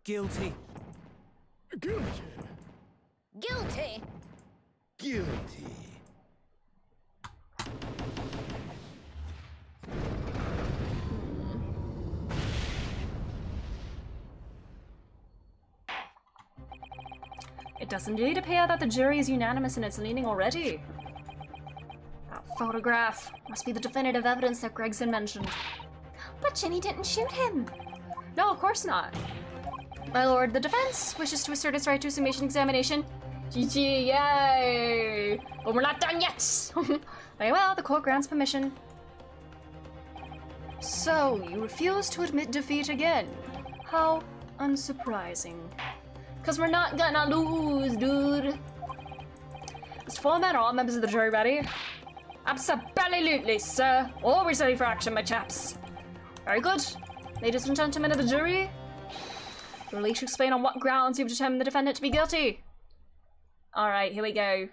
Guilty. Guilty. Guilty. Guilty. It does indeed appear that the jury is unanimous in its leaning already. That photograph must be the definitive evidence that Gregson mentioned. But Ginny didn't shoot him. No, of course not. My lord, the defense wishes to assert its right to a summation examination. GG, yay! But we're not done yet! Very well, the court grants permission. So, you refuse to admit defeat again. How unsurprising. Because we're not gonna lose, dude. Mr. Foreman, are all members of the jury ready? Absolutely, sir. Always ready for action, my chaps. Very good. Ladies and gentlemen of the jury, you'll need to explain on what grounds you've determined the defendant to be guilty. Alright, here we go.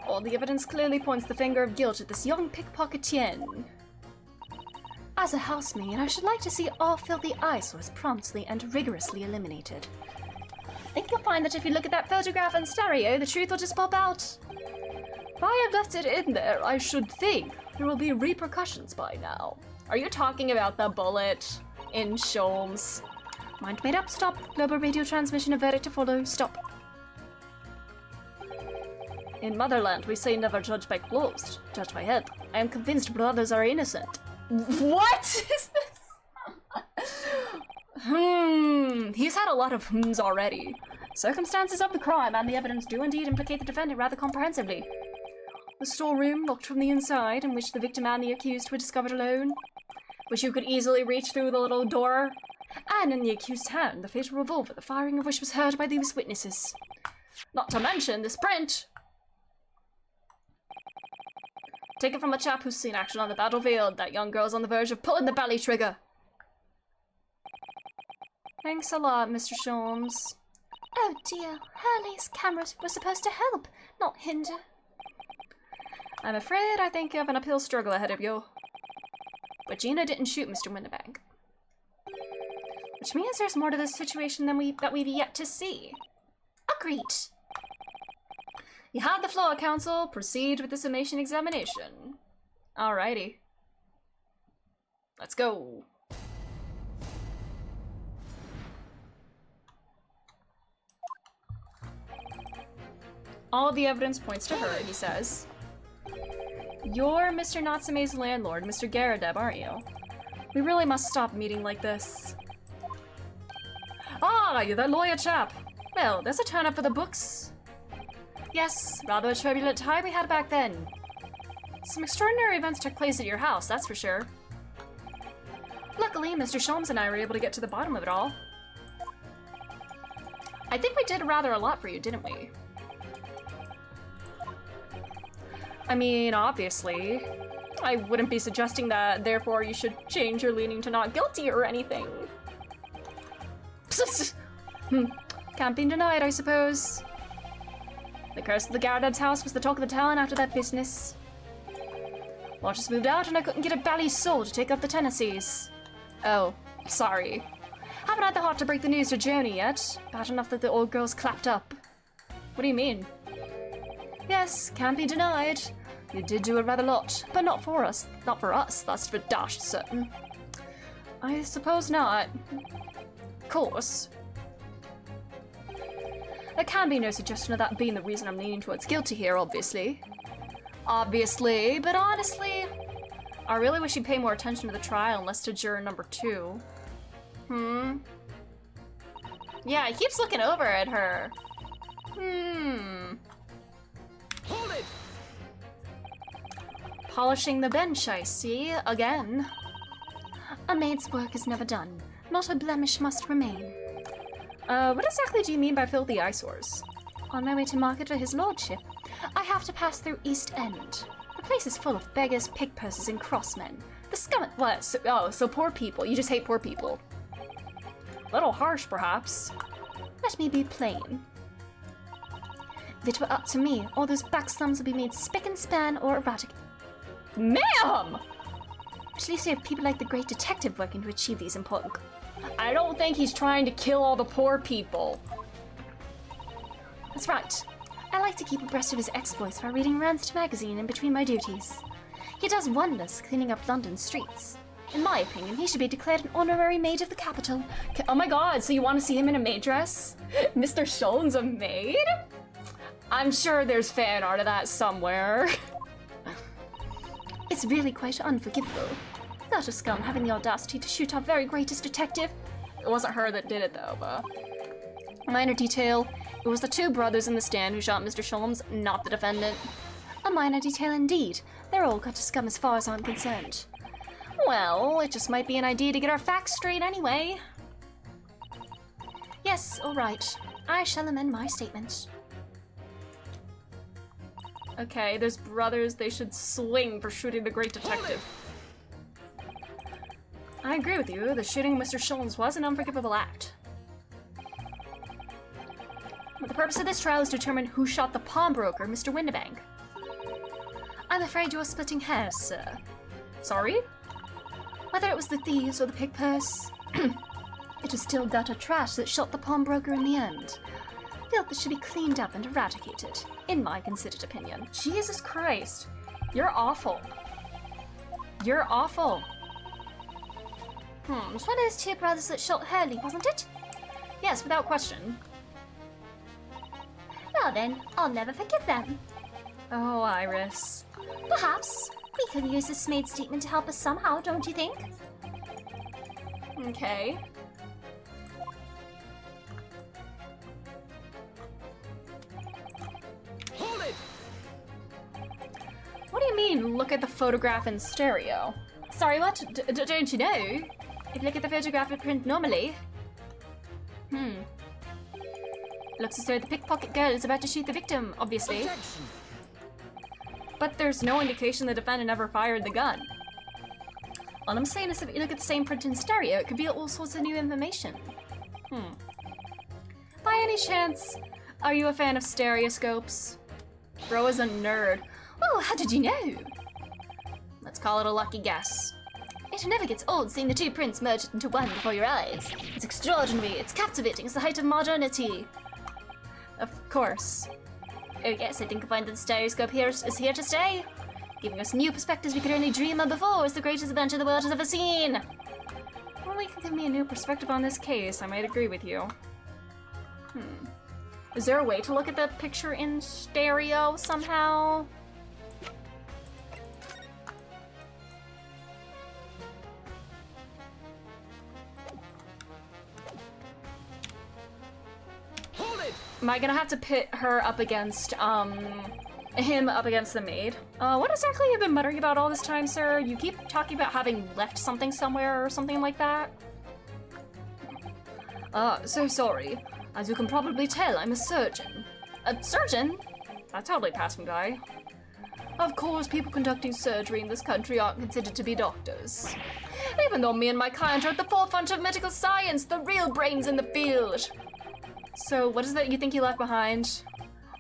All the evidence clearly points the finger of guilt at this young pickpocket Tien. As a housemaid, I should like to see all filthy eyesores promptly and rigorously eliminated. I think you'll find that if you look at that photograph in stereo, the truth will just pop out. If I had left it in there, I should think there will be repercussions by now. Are you talking about the bullet in Sholmes? Mind made up, stop. Global radio transmission, a verdict to follow, stop. In Motherland, we say never judge by clothes, judge by head. I am convinced brothers are innocent. What is this? He's had a lot of hmms already. Circumstances of the crime and the evidence do indeed implicate the defendant rather comprehensively. The storeroom, locked from the inside, in which the victim and the accused were discovered alone, which you could easily reach through the little door, and in the accused's hand, the fatal revolver, the firing of which was heard by these witnesses. Not to mention this print! Take it from a chap who's seen action on the battlefield. That young girl's on the verge of pulling the belly trigger. Thanks a lot, Mr. Sholmes. Oh dear, Hurley's cameras were supposed to help, not hinder. I'm afraid I think you have an uphill struggle ahead of you. But Gina didn't shoot Mr. Winnebank. Which means there's more to this situation than we've yet to see. Agreed. You had the floor, counsel. Proceed with the summation examination. Alrighty. Let's go. All the evidence points to her, he says. You're Mr. Natsume's landlord, Mr. Garadeb, aren't you? We really must stop meeting like this. Ah, you're that lawyer chap. Well, there's a turn up for the books. Yes, rather a turbulent time we had back then. Some extraordinary events took place at your house, that's for sure. Luckily, Mr. Sholmes and I were able to get to the bottom of it all. I think we did rather a lot for you, didn't we? I mean, obviously. I wouldn't be suggesting that, therefore you should change your leaning to not guilty or anything. Can't be denied, I suppose. The curse of the Garadeb's house was the talk of the town after that business. Watchers moved out and I couldn't get a bally soul to take up the tenancies. Oh, sorry. Haven't had the heart to break the news to Joni yet. Bad enough that the old girl's clapped up. What do you mean? Yes, can't be denied. You did do a rather lot, but not for us. Not for us, that's for dashed certain. I suppose not. Of course. There can be no suggestion of that being the reason I'm leaning towards guilty here, obviously. Obviously, but honestly, I really wish you'd pay more attention to the trial and less to juror number 2. Yeah, he keeps looking over at her. Hold it! Polishing the bench, I see, again. A maid's work is never done. Not a blemish must remain. What exactly do you mean by filthy eyesores? On my way to market for his lordship, I have to pass through East End. The place is full of beggars, pig pursers, and crossmen. The scum— What? So poor people. You just hate poor people. A little harsh, perhaps. Let me be plain. If it were up to me, all those backslums would be made spick and span or eradicated. Ma'am! At least we have people like the great detective working to achieve these important— I don't think he's trying to kill all the poor people. That's right. I like to keep abreast of his exploits by reading Randst magazine in between my duties. He does wonders cleaning up London streets. In my opinion, he should be declared an honorary maid of the capital. Oh my god, so you want to see him in a maid dress? Mr. Sholmes a maid? I'm sure there's fan art of that somewhere. It's really quite unforgivable. Without a scum having the audacity to shoot our very greatest detective. It wasn't her that did it though, but... Minor detail. It was the two brothers in the stand who shot Mr. Sholmes, not the defendant. A minor detail indeed. They're all got to scum as far as I'm concerned. Well, it just might be an idea to get our facts straight anyway. Yes, all right. I shall amend my statement. Okay, there's brothers. They should swing for shooting the great detective. I agree with you. The shooting of Mr. Sholmes was an unforgivable act. But the purpose of this trial is to determine who shot the pawnbroker, Mr. Windibank. I'm afraid you're splitting hairs, sir. Sorry? Whether it was the thieves or the pig purse, it was still gutter trash that shot the pawnbroker in the end. Filth that should be cleaned up and eradicated, in my considered opinion. Jesus Christ. You're awful. You're awful. It was one of those two brothers that shot Hurley, wasn't it? Yes, without question. Well then, I'll never forgive them. Oh, Iris. Perhaps we could use this maid statement to help us somehow, don't you think? Okay. Hold it! What do you mean, look at the photograph in stereo? Sorry, what? Don't you know? If you look at the photographic print normally... Looks as though the pickpocket girl is about to shoot the victim, obviously. Objection. But there's no indication the defendant ever fired the gun. All I'm saying is if you look at the same print in stereo, it could be all sorts of new information. By any chance, are you a fan of stereoscopes? Bro is a nerd. Oh, how did you know? Let's call it a lucky guess. It never gets old seeing the two prints merged into one before your eyes. It's extraordinary, it's captivating, it's the height of modernity. Of course. Oh yes, I think you'll find that the stereoscope here is here to stay. Giving us new perspectives we could only dream of before is the greatest adventure the world has ever seen. Well, you can give me a new perspective on this case, I might agree with you. Is there a way to look at the picture in stereo somehow? Hold it! Am I gonna have to pit her up against, him up against the maid? What exactly have you been muttering about all this time, sir? You keep talking about having left something somewhere or something like that? So sorry. As you can probably tell, I'm a surgeon. A surgeon? That totally passed me by. Of course, people conducting surgery in this country aren't considered to be doctors. Even though me and my kind are at the forefront of medical science, the real brains in the field. So, what is that you think you left behind?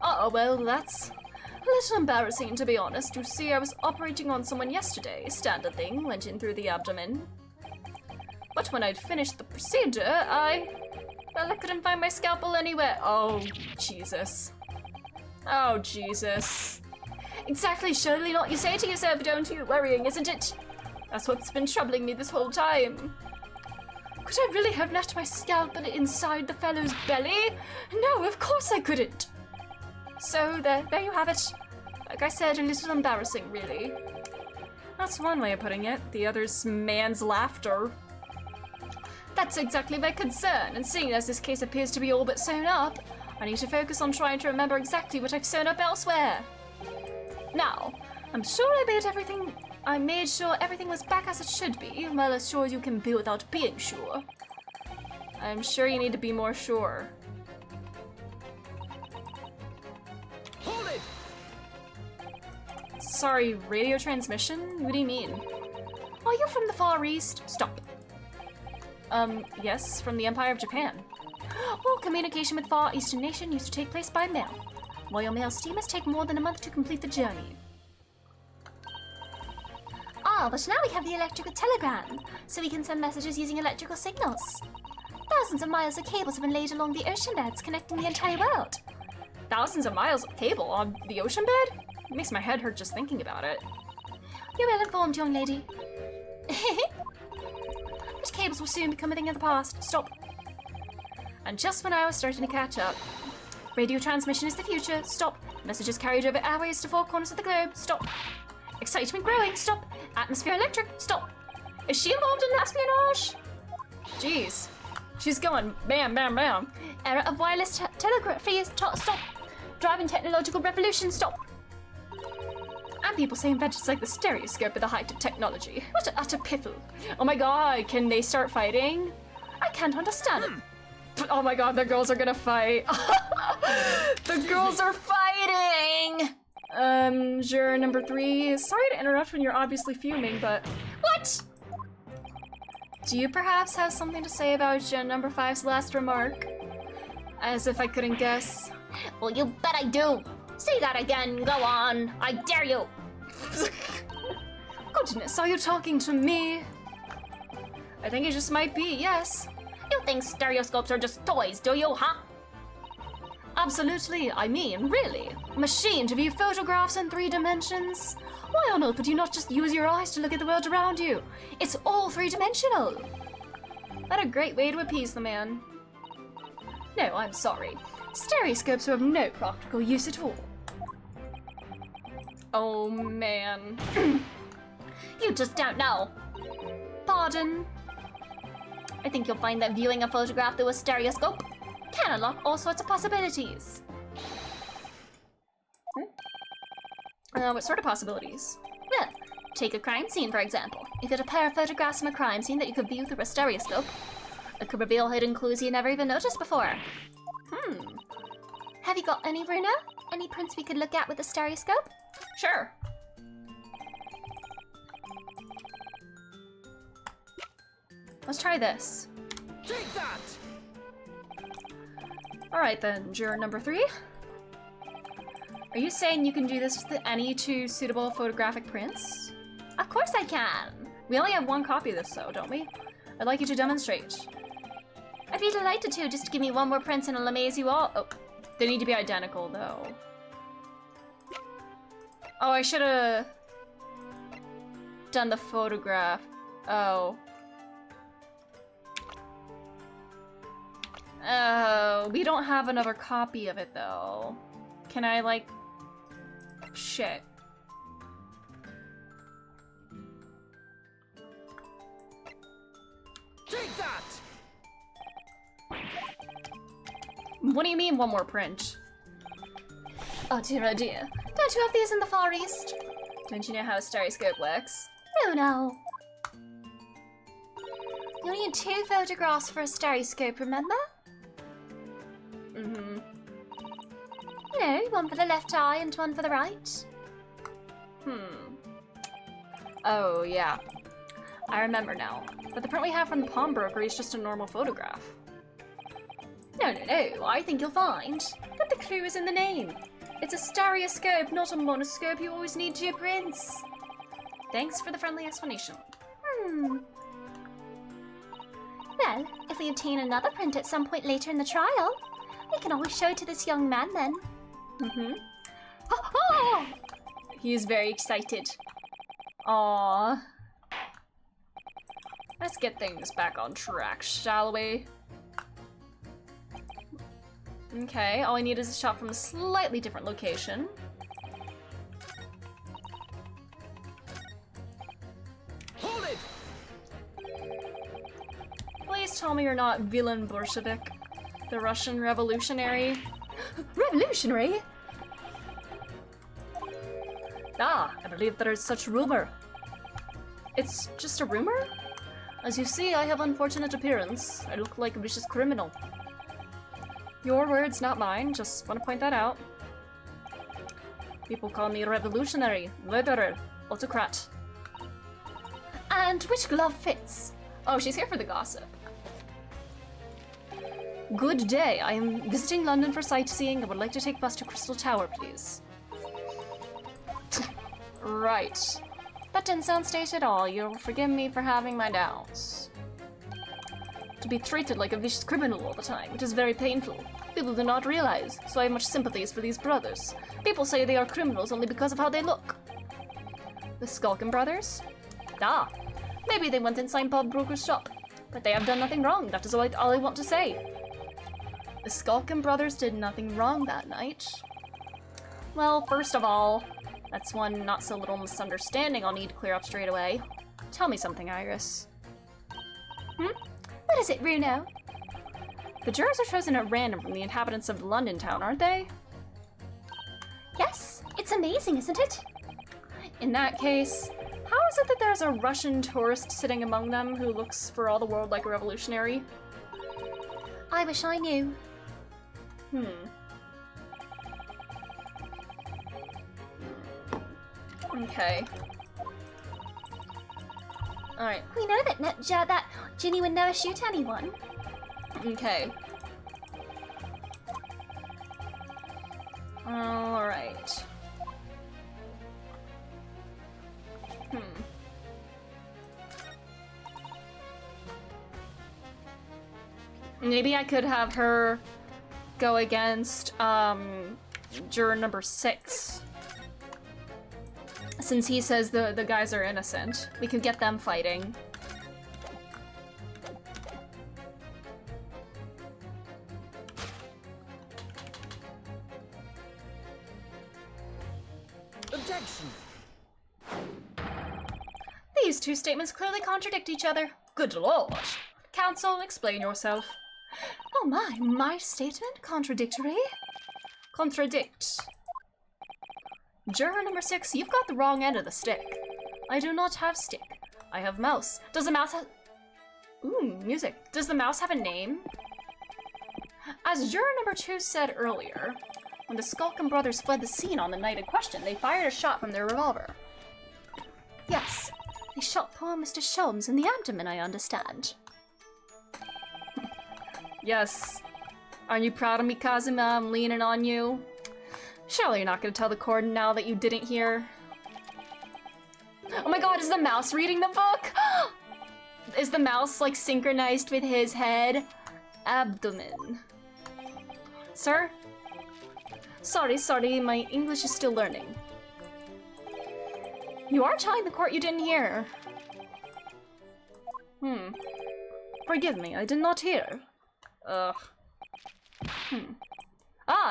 Well, that's a little embarrassing, to be honest. You see, I was operating on someone yesterday. Standard thing, went in through the abdomen. But when I'd finished the procedure, well, I couldn't find my scalpel anywhere. Oh, Jesus. Oh, Jesus. Exactly, surely not you say to yourself, don't you? Worrying, isn't it? That's what's been troubling me this whole time. Could I really have left my scalpel inside the fellow's belly? No, of course I couldn't. So, there you have it. Like I said, a little embarrassing, really. That's one way of putting it. The other's man's laughter. That's exactly my concern, and seeing as this case appears to be all but sewn up, I need to focus on trying to remember exactly what I've sewn up elsewhere. Now, I'm sure I made sure everything was back as it should be, well as sure as you can be without being sure. I'm sure you need to be more sure. Hold it! Sorry, radio transmission? What do you mean? Are you from the Far East? Stop. Yes, from the Empire of Japan. All communication with Far Eastern nation used to take place by mail. Royal Mail steamers take more than a month to complete the journey. But now we have the electrical telegram, so we can send messages using electrical signals. Thousands of miles of cables have been laid along the ocean beds connecting the entire world. Thousands of miles of cable on the ocean bed? It makes my head hurt just thinking about it. You're well informed, young lady. But cables will soon become a thing of the past. Stop. And just when I was starting to catch up. Radio transmission is the future. Stop. Messages carried over airways to four corners of the globe. Stop. Excitement growing. Stop. Atmosphere electric. Stop. Is she involved in espionage? Jeez. She's going bam, bam, bam. Era of wireless telegraphy is stop. Driving technological revolution, stop. And people say inventions like the stereoscope are the height of technology. What an utter piffle. Oh my god, can they start fighting? I can't understand it. Oh my god, the girls are gonna fight. The girls are fighting! Juror number 3. Sorry to interrupt when you're obviously fuming, but... What? Do you perhaps have something to say about juror number 5's last remark? As if I couldn't guess. Well, you bet I do. Say that again, go on. I dare you. Goodness, are you talking to me? I think it just might be, yes. You think stereoscopes are just toys, do you, huh? Absolutely, I mean, really. A machine to view photographs in 3 dimensions? Why on earth would you not just use your eyes to look at the world around you? It's all 3-dimensional. What a great way to appease the man. No, I'm sorry. Stereoscopes are of no practical use at all. Oh man. You just don't know. Pardon? I think you'll find that viewing a photograph through a stereoscope can unlock all sorts of possibilities. What sort of possibilities? Well, take a crime scene, for example. If you had a pair of photographs from a crime scene that you could view through a stereoscope, it could reveal hidden clues you never even noticed before. Have you got any, Runa? Any prints we could look at with a stereoscope? Sure. Let's try this. Take that! Alright then, juror number 3. Are you saying you can do this with any 2 suitable photographic prints? Of course I can. We only have 1 copy of this though, don't we? I'd like you to demonstrate. I'd be delighted to, just give me 1 more print and I'll amaze you all. Oh, they need to be identical though. Oh, I should've done the photograph. Oh. Oh, we don't have another copy of it though. Can I like... Shit. Take that! What do you mean 1 more print? Oh dear. Don't you have these in the Far East? Don't you know how a stereoscope works? No. You need 2 photographs for a stereoscope, remember? Mm-hmm. No, 1 for the left eye and 1 for the right. Oh, yeah. I remember now. But the print we have from the pawnbroker is just a normal photograph. No, I think you'll find that the clue is in the name. It's a stereoscope, not a monoscope you always need to your prints. Thanks for the friendly explanation. Well, if we obtain another print at some point later in the trial, we can always show it to this young man then. Oh! He is very excited. Aww. Let's get things back on track, shall we? Okay, all I need is a shot from a slightly different location. Hold it! Please tell me you're not Villain Bolshevik, the Russian revolutionary. Revolutionary? Ah, I believe there is such rumor. It's just a rumor? As you see, I have unfortunate appearance. I look like a vicious criminal. Your words, not mine. Just want to point that out. People call me revolutionary, murderer, autocrat. And which glove fits? Oh, she's here for the gossip. Good day. I am visiting London for sightseeing. I would like to take bus to Crystal Tower, please. Right. That didn't sound staged at all. You'll forgive me for having my doubts. To be treated like a vicious criminal all the time, it is very painful. People do not realize, so I have much sympathies for these brothers. People say they are criminals only because of how they look. The Skulkin brothers? Ah, maybe they went inside Bob Broker's shop, but they have done nothing wrong. That is all I want to say. The Skulkin brothers did nothing wrong that night. Well, first of all, That's one not so little misunderstanding I'll need to clear up straight away. Tell me something, Iris. What is it, Runo? The jurors are chosen at random from the inhabitants of London town, aren't they? Yes, it's amazing, isn't it? In that case, how is it that there's a Russian tourist sitting among them who looks for all the world like a revolutionary? I wish I knew. Okay. Alright, We know that Ginny would never shoot anyone. okay. Alright. Maybe I could have her go against, juror number 6. Since he says the guys are innocent, we could get them fighting. Objection! These two statements clearly contradict each other. Good lord. Counsel, explain yourself. Oh my statement contradictory? Contradict. Juror number 6, you've got the wrong end of the stick. I do not have stick. I have mouse. Does the mouse have... Ooh, music. Does the mouse have a name? As juror number 2 said earlier, when the Skulkin brothers fled the scene on the night in question, they fired a shot from their revolver. Yes, they shot poor Mr. Sholmes in the abdomen, I understand. Yes. Aren't you proud of me, Kazuma? I'm leaning on you. Surely you're not gonna tell the court now that you didn't hear. Oh my god, is the mouse reading the book? Is the mouse, like, synchronized with his head? Abdomen. Sir? Sorry, my English is still learning. You are telling the court you didn't hear. Forgive me, I did not hear. Ah,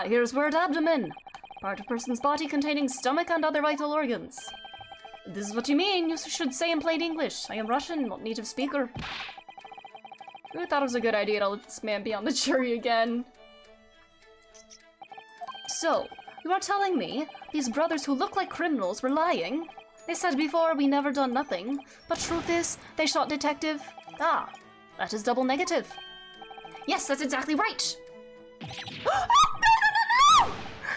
here's word abdomen. Part of person's body containing stomach and other vital organs. This is what you mean, you should say in plain English. I am Russian, not native speaker. Who thought it was a good idea to let this man be on the jury again? So, you are telling me these brothers who look like criminals were lying? They said before we never done nothing, but truth is, they shot detective. Ah, that is double negative. Yes, that's exactly right. No!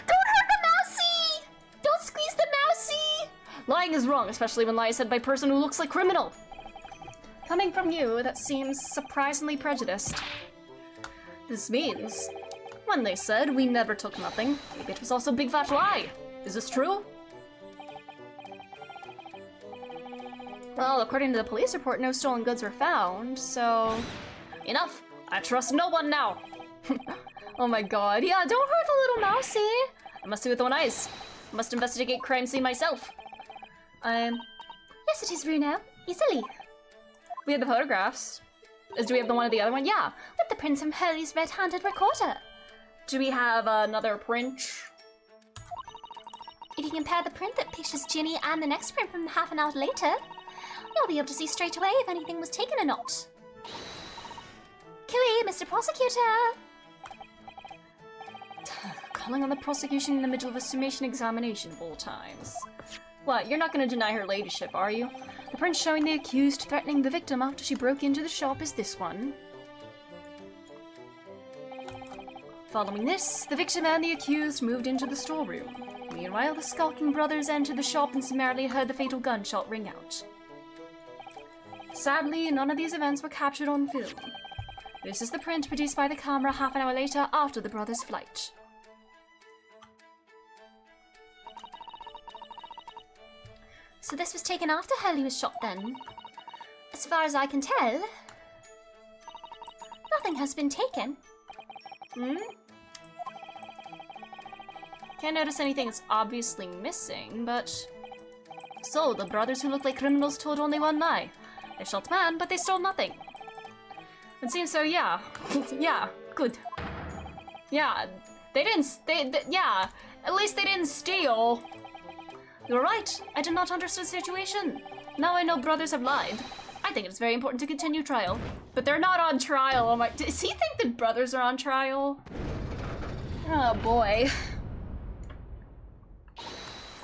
Don't hurt the mousey! Don't squeeze the mousey! Lying is wrong, especially when lie is said by a person who looks like criminal. Coming from you, that seems surprisingly prejudiced. This means, when they said we never took nothing, maybe it was also a big fat lie. Is this true? Well, according to the police report, no stolen goods were found, so... Enough! I trust no one now! Oh my god, yeah, don't hurt the little mousey! I must see with own eyes. I must investigate crime scene myself. Yes, it is, Runo. Easily. We have the photographs. Do we have the one of the other one? Yeah. With the print from Hurley's red-handed recorder. Do we have another print? If you compare the print that pictures Ginny and the next print from half an hour later, you'll be able to see straight away if anything was taken or not. Cooey, Mr. Prosecutor! Calling on the prosecution in the middle of a summation examination of all times. What, you're not going to deny her ladyship, are you? The print showing the accused threatening the victim after she broke into the shop is this one. Following this, the victim and the accused moved into the storeroom. Meanwhile, the Skulkin brothers entered the shop and summarily heard the fatal gunshot ring out. Sadly, none of these events were captured on film. This is the print produced by the camera half an hour later after the brothers' flight. So this was taken after Hurley was shot then? As far as I can tell, nothing has been taken. Can't notice anything that's obviously missing, but... So, the brothers who look like criminals told only one lie. They shot man, but they stole nothing. It seems so, yeah. Yeah, good. Yeah, they didn't, yeah, at least they didn't steal. You're right. I did not understand the situation. Now I know brothers have lied. I think it's very important to continue trial. But they're not on trial. Oh my, does he think that brothers are on trial? Oh boy.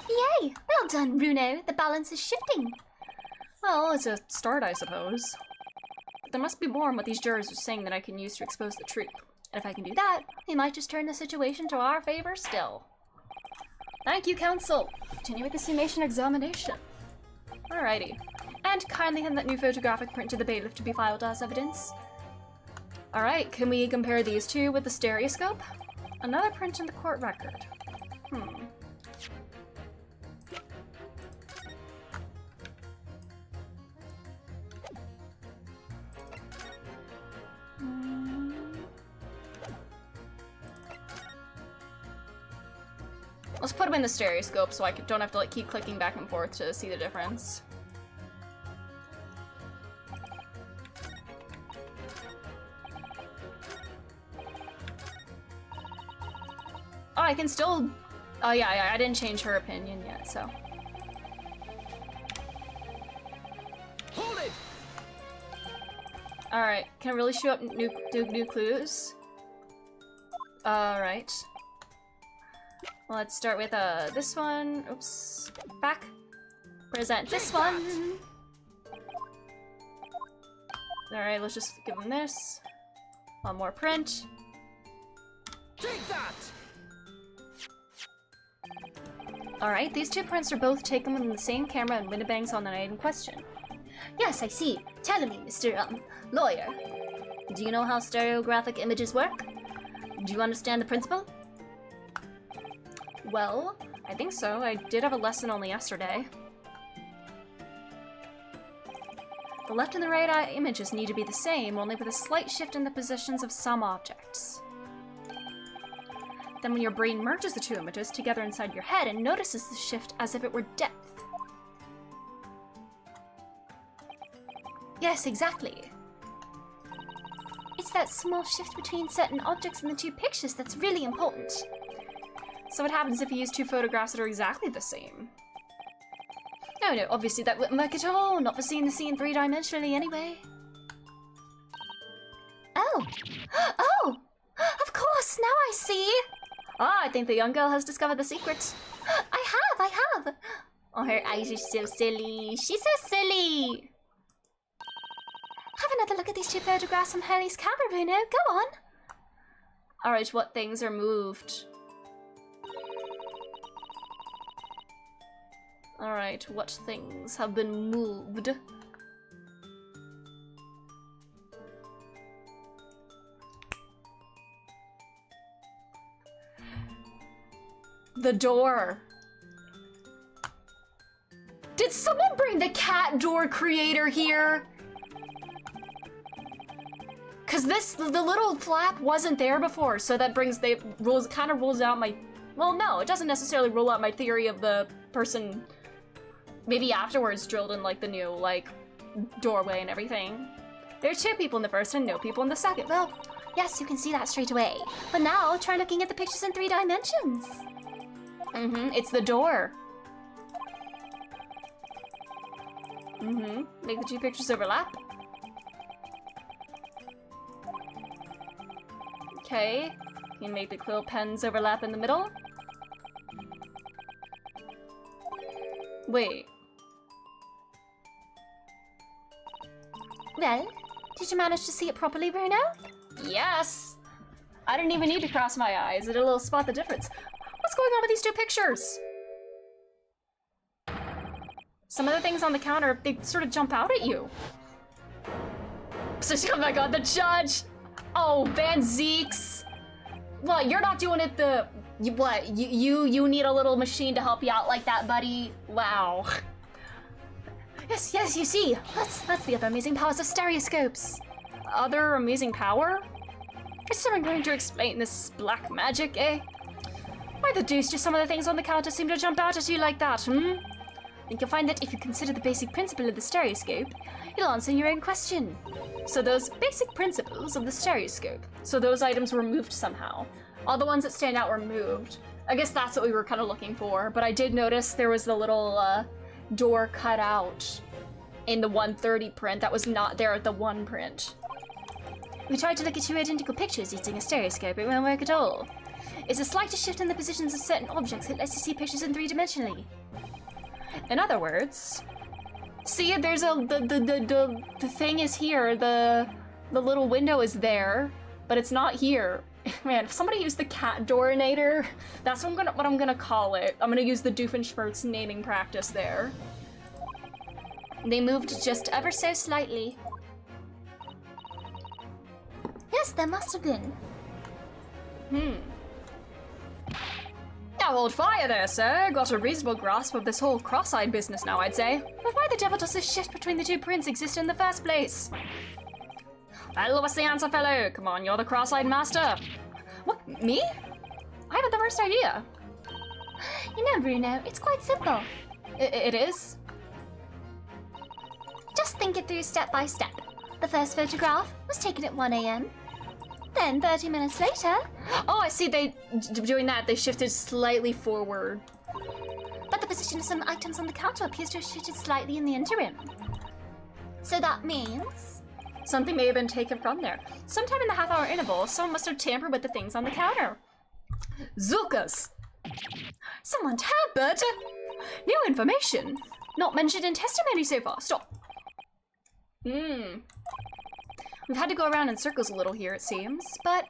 Yay! Well done, Bruno. The balance is shifting. Well, it's a start, I suppose. But there must be more in what these jurors are saying that I can use to expose the truth. And if I can do that, we might just turn the situation to our favor still. Thank you, Counsel. Continue with the summation examination. Alrighty. And kindly hand that new photographic print to the bailiff to be filed as evidence. Alright, can we compare these two with the stereoscope? Another print in the court record. Let's put them in the stereoscope so I don't have to like keep clicking back and forth to see the difference. Oh, I can still... Oh yeah, I didn't change her opinion yet, so... Hold it! Alright, can I really show up new clues? Alright. Let's start with this one. Oops. Back. Present this one. Alright, let's just give them this. One more print. Take that! Alright, these two prints are both taken with the same camera and Winnebank's on the night in question. Yes, I see. Tell me, Mr. Lawyer. Do you know how stereographic images work? Do you understand the principle? Well, I think so. I did have a lesson only yesterday. The left and the right eye images need to be the same, only with a slight shift in the positions of some objects. Then when your brain merges the two images together inside your head and notices the shift as if it were depth. Yes, exactly. It's that small shift between certain objects in the two pictures that's really important. So what happens if you use two photographs that are exactly the same? No, obviously that wouldn't work at all. Not for seeing the scene three-dimensionally anyway. Oh! Oh! Of course, now I see! Ah, I think the young girl has discovered the secret. I have! Oh, her eyes are so silly. She's so silly! Have another look at these two photographs from Hurley's camera, Bruno. Go on! Alright, what things are moved? Alright, what things have been moved? The door. Did someone bring the cat door creator here? Cause the little flap wasn't there before, so that kind of rules out my, well no, it doesn't necessarily rule out my theory of the person maybe afterwards drilled in like the new like doorway and everything. There are two people in the first and no people in the second. Well, yes, you can see that straight away. But now, try looking at the pictures in 3 dimensions. It's the door. Make the two pictures overlap. Okay, you can make the quill pens overlap in the middle. Wait. Well, did you manage to see it properly, Bruno? Yes! I didn't even need to cross my eyes. It'll spot the difference. What's going on with these two pictures? Some of the things on the counter, they sort of jump out at you. Oh my god, the judge! Oh, Van Zeeks! What, you're not doing it you need a little machine to help you out like that, buddy? Wow. Yes, you see. That's the other amazing powers of stereoscopes. Other amazing power? Is someone going to explain this black magic, eh? Why the deuce do some of the things on the counter seem to jump out at you like that, I think you'll find that if you consider the basic principle of the stereoscope, it'll answer your own question. So those basic principles of the stereoscope. So those items were moved somehow. All the ones that stand out were moved. I guess that's what we were kind of looking for, but I did notice there was the little door cut out in the 130 print that was not there at the 1 print. We tried to look at two identical pictures using a stereoscope, it won't work at all. It's a slight shift in the positions of certain objects that lets you see pictures in 3-dimensionally. In other words, see, there's the thing is here, the little window is there, but it's not here. Man, if somebody used the cat doorinator, that's what I'm gonna call it. I'm gonna use the Doofenshmirtz naming practice there. They moved just ever so slightly. Yes, there must have been. Now hold fire there, sir. Got a reasonable grasp of this whole cross-eyed business now, I'd say. But why the devil does this shift between the two prints exist in the first place? Well, what's the answer, fellow? Come on, you're the cross-eyed master. What, me? I haven't the worst idea. You know, Bruno, it's quite simple. It is? Just think it through step by step. The first photograph was taken at 1 AM. Then 30 minutes later... Oh, I see, doing that, they shifted slightly forward. But the position of some items on the counter appears to have shifted slightly in the interim. So that means... something may have been taken from there. Sometime in the half-hour interval, someone must have tampered with the things on the counter. Zulkas! Someone tampered? New information! Not mentioned in testimony so far. Stop. We've had to go around in circles a little here, it seems, but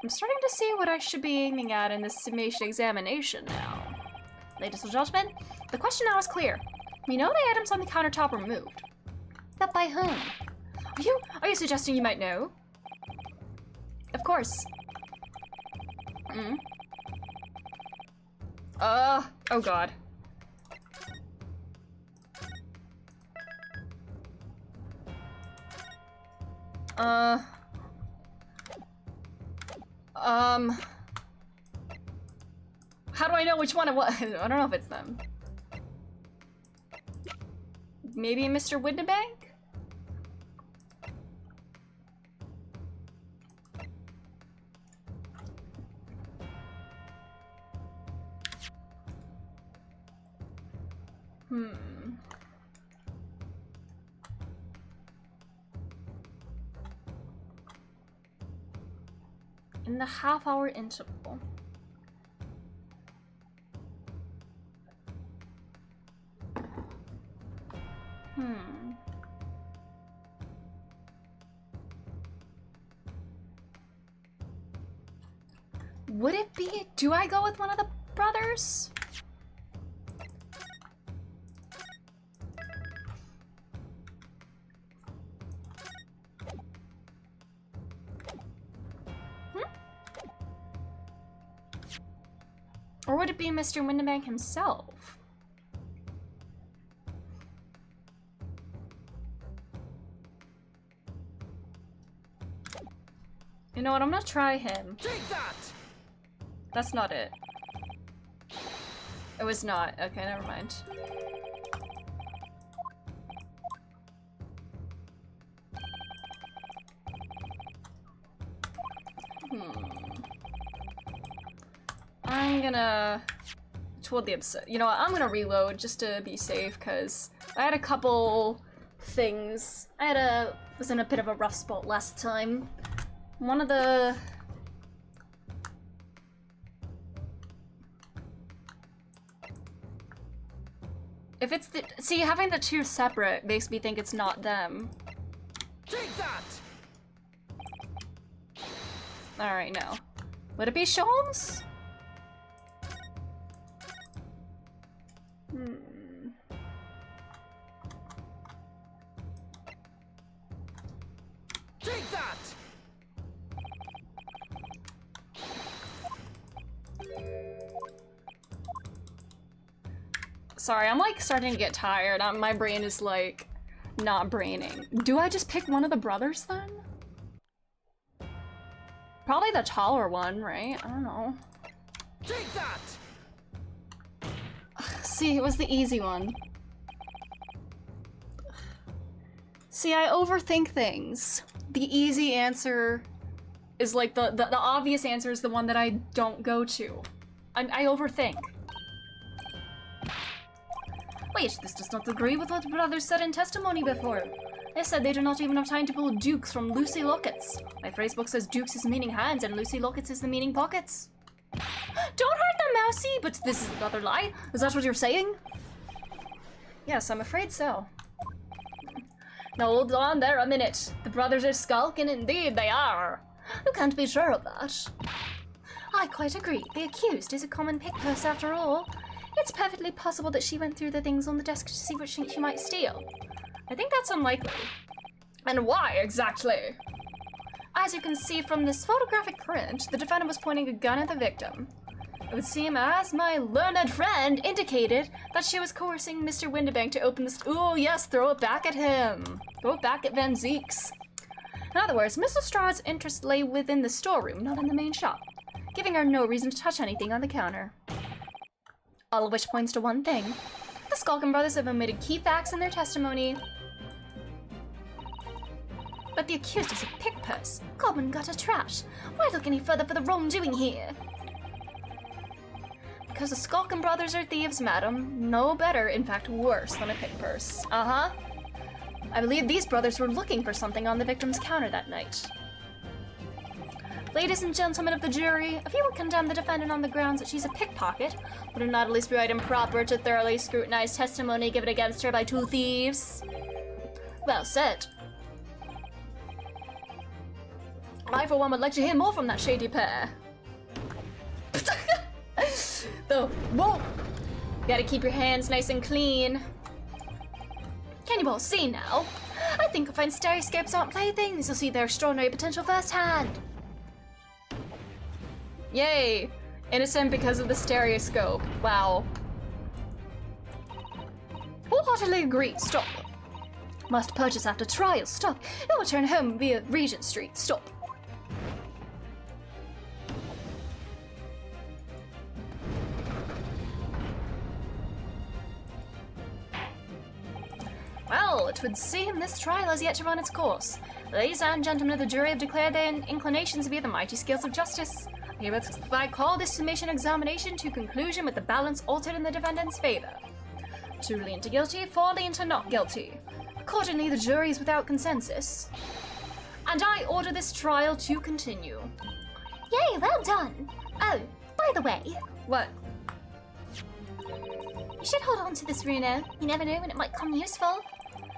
I'm starting to see what I should be aiming at in this summation examination now. Ladies and gentlemen, the question now is clear. We know the items on the countertop were moved. But by whom? Are you suggesting you might know? Of course. Oh god. How do I know which one it was? I don't know if it's them. Maybe Mr. Windibank? In the half-hour interval. Would it be... do I go with one of the brothers? Or would it be Mr. Windibank himself? You know what, I'm gonna try him. Take that! That's not it. It was not. Okay, never mind. I'm gonna... toward the episode. You know what, I'm gonna reload just to be safe, because I had a couple things. was in a bit of a rough spot last time. One of the... if it's the... see, having the two separate makes me think it's not them. Take that! Alright, no. Would it be Sholmes? Take that! Sorry, I'm like starting to get tired. My brain is like not braining. Do I just pick one of the brothers then? Probably the taller one, right? I don't know. Take that! See, it was the easy one. See, I overthink things. The easy answer is like the obvious answer is the one that I don't go to. I overthink. Wait, this does not agree with what the brothers said in testimony before. They said they do not even have time to pull dukes from Lucy Lockets. My phrasebook says dukes is meaning hands and Lucy Lockets is the meaning pockets. Don't hurt them, Mousy, but this is another lie. Is that what you're saying? Yes, I'm afraid so. Now hold on there a minute. The brothers are skulking, indeed they are. You can't be sure of that. I quite agree. The accused is a common pickpurse after all. It's perfectly possible that she went through the things on the desk to see what she might steal. I think that's unlikely. And why, exactly? As you can see from this photographic print, the defendant was pointing a gun at the victim. It would seem as my learned friend indicated that she was coercing Mr. Windibank to open this— ooh, yes, throw it back at him. Throw it back at Van Zeeks. In other words, Miss Lestrade's interest lay within the storeroom, not in the main shop, giving her no reason to touch anything on the counter. All of which points to one thing. The Skulkin brothers have omitted key facts in their testimony. But the accused is a pickpurse, common gutter trash. Why look any further for the wrongdoing here? Because the Skulkin brothers are thieves, madam. No better, in fact worse than a pickpurse. Uh-huh. I believe these brothers were looking for something on the victim's counter that night. Ladies and gentlemen of the jury, if you would condemn the defendant on the grounds that she's a pickpocket, would it not at least be right and proper to thoroughly scrutinize testimony given against her by two thieves? Well said. I, for one, would like to hear more from that shady pair. Though, whoa! Gotta keep your hands nice and clean. Can you all see now? I think you'll find stereoscopes aren't playthings. You'll see their extraordinary potential firsthand. Yay! Innocent because of the stereoscope. Wow. Wholeheartedly agree. Stop. Must purchase after trial. Stop. You'll return home via Regent Street. Stop. Well, it would seem this trial has yet to run its course. Ladies and gentlemen of the jury have declared their inclinations via the mighty scales of justice. I call this summation examination to conclusion with the balance altered in the defendant's favor. 2 lean to guilty, 4 lean to not guilty. Accordingly, the jury is without consensus. And I order this trial to continue. Yay, well done. Oh, by the way, What? you should hold on to this Runo. You never know when it might come useful.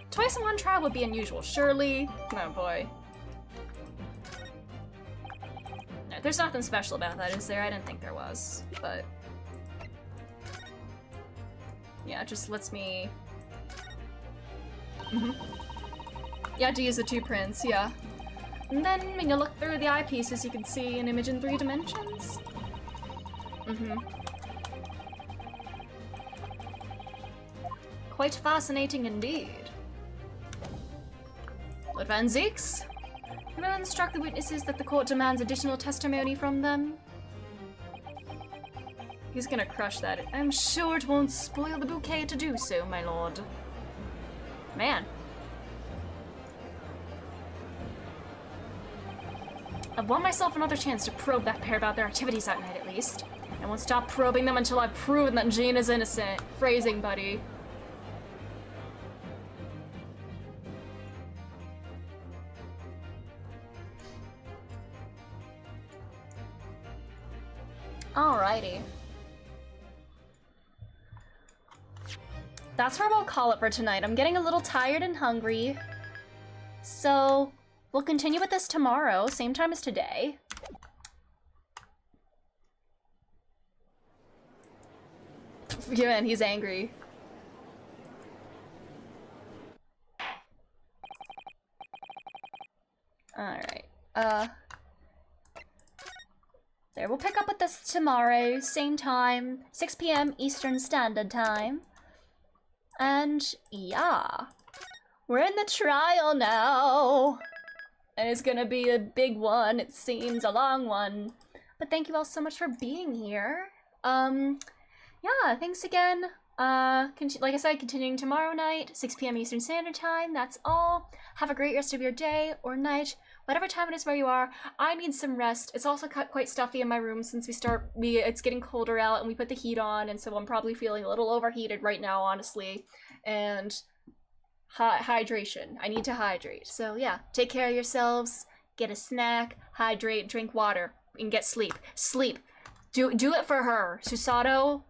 Twice in one trial would be unusual, surely. Oh boy. No, there's nothing special about that, is there? I didn't think there was, but... yeah, it just lets me... Yeah, to use the 2 prints, yeah. And then when you look through the eyepieces, you can see an image in 3 dimensions. Quite fascinating indeed. Lord Van Zeeks, you will instruct the witnesses that the court demands additional testimony from them. He's gonna crush that. I'm sure it won't spoil the bouquet to do so, my lord. Man. I've won myself another chance to probe that pair about their activities that night, at least. I won't stop probing them until I've proven that Jean is innocent. Phrasing, buddy. Alrighty. That's where we'll call it for tonight. I'm getting a little tired and hungry. So, we'll continue with this tomorrow, same time as today. Yeah, man, he's angry. Alright, there, we'll pick up with this tomorrow, same time, 6 p.m. Eastern Standard Time. And, yeah. We're in the trial now. And it's gonna be a big one, it seems, a long one. But thank you all so much for being here. Yeah, thanks again. Like I said, continuing tomorrow night, 6 p.m. Eastern Standard Time. That's all. Have a great rest of your day or night, whatever time it is where you are, I need some rest. It's also quite stuffy in my room since it's getting colder out and we put the heat on, and so I'm probably feeling a little overheated right now, honestly. And hydration. I need to hydrate. So yeah, take care of yourselves, get a snack, hydrate, drink water, and get sleep. Sleep. Do it for her. Susato,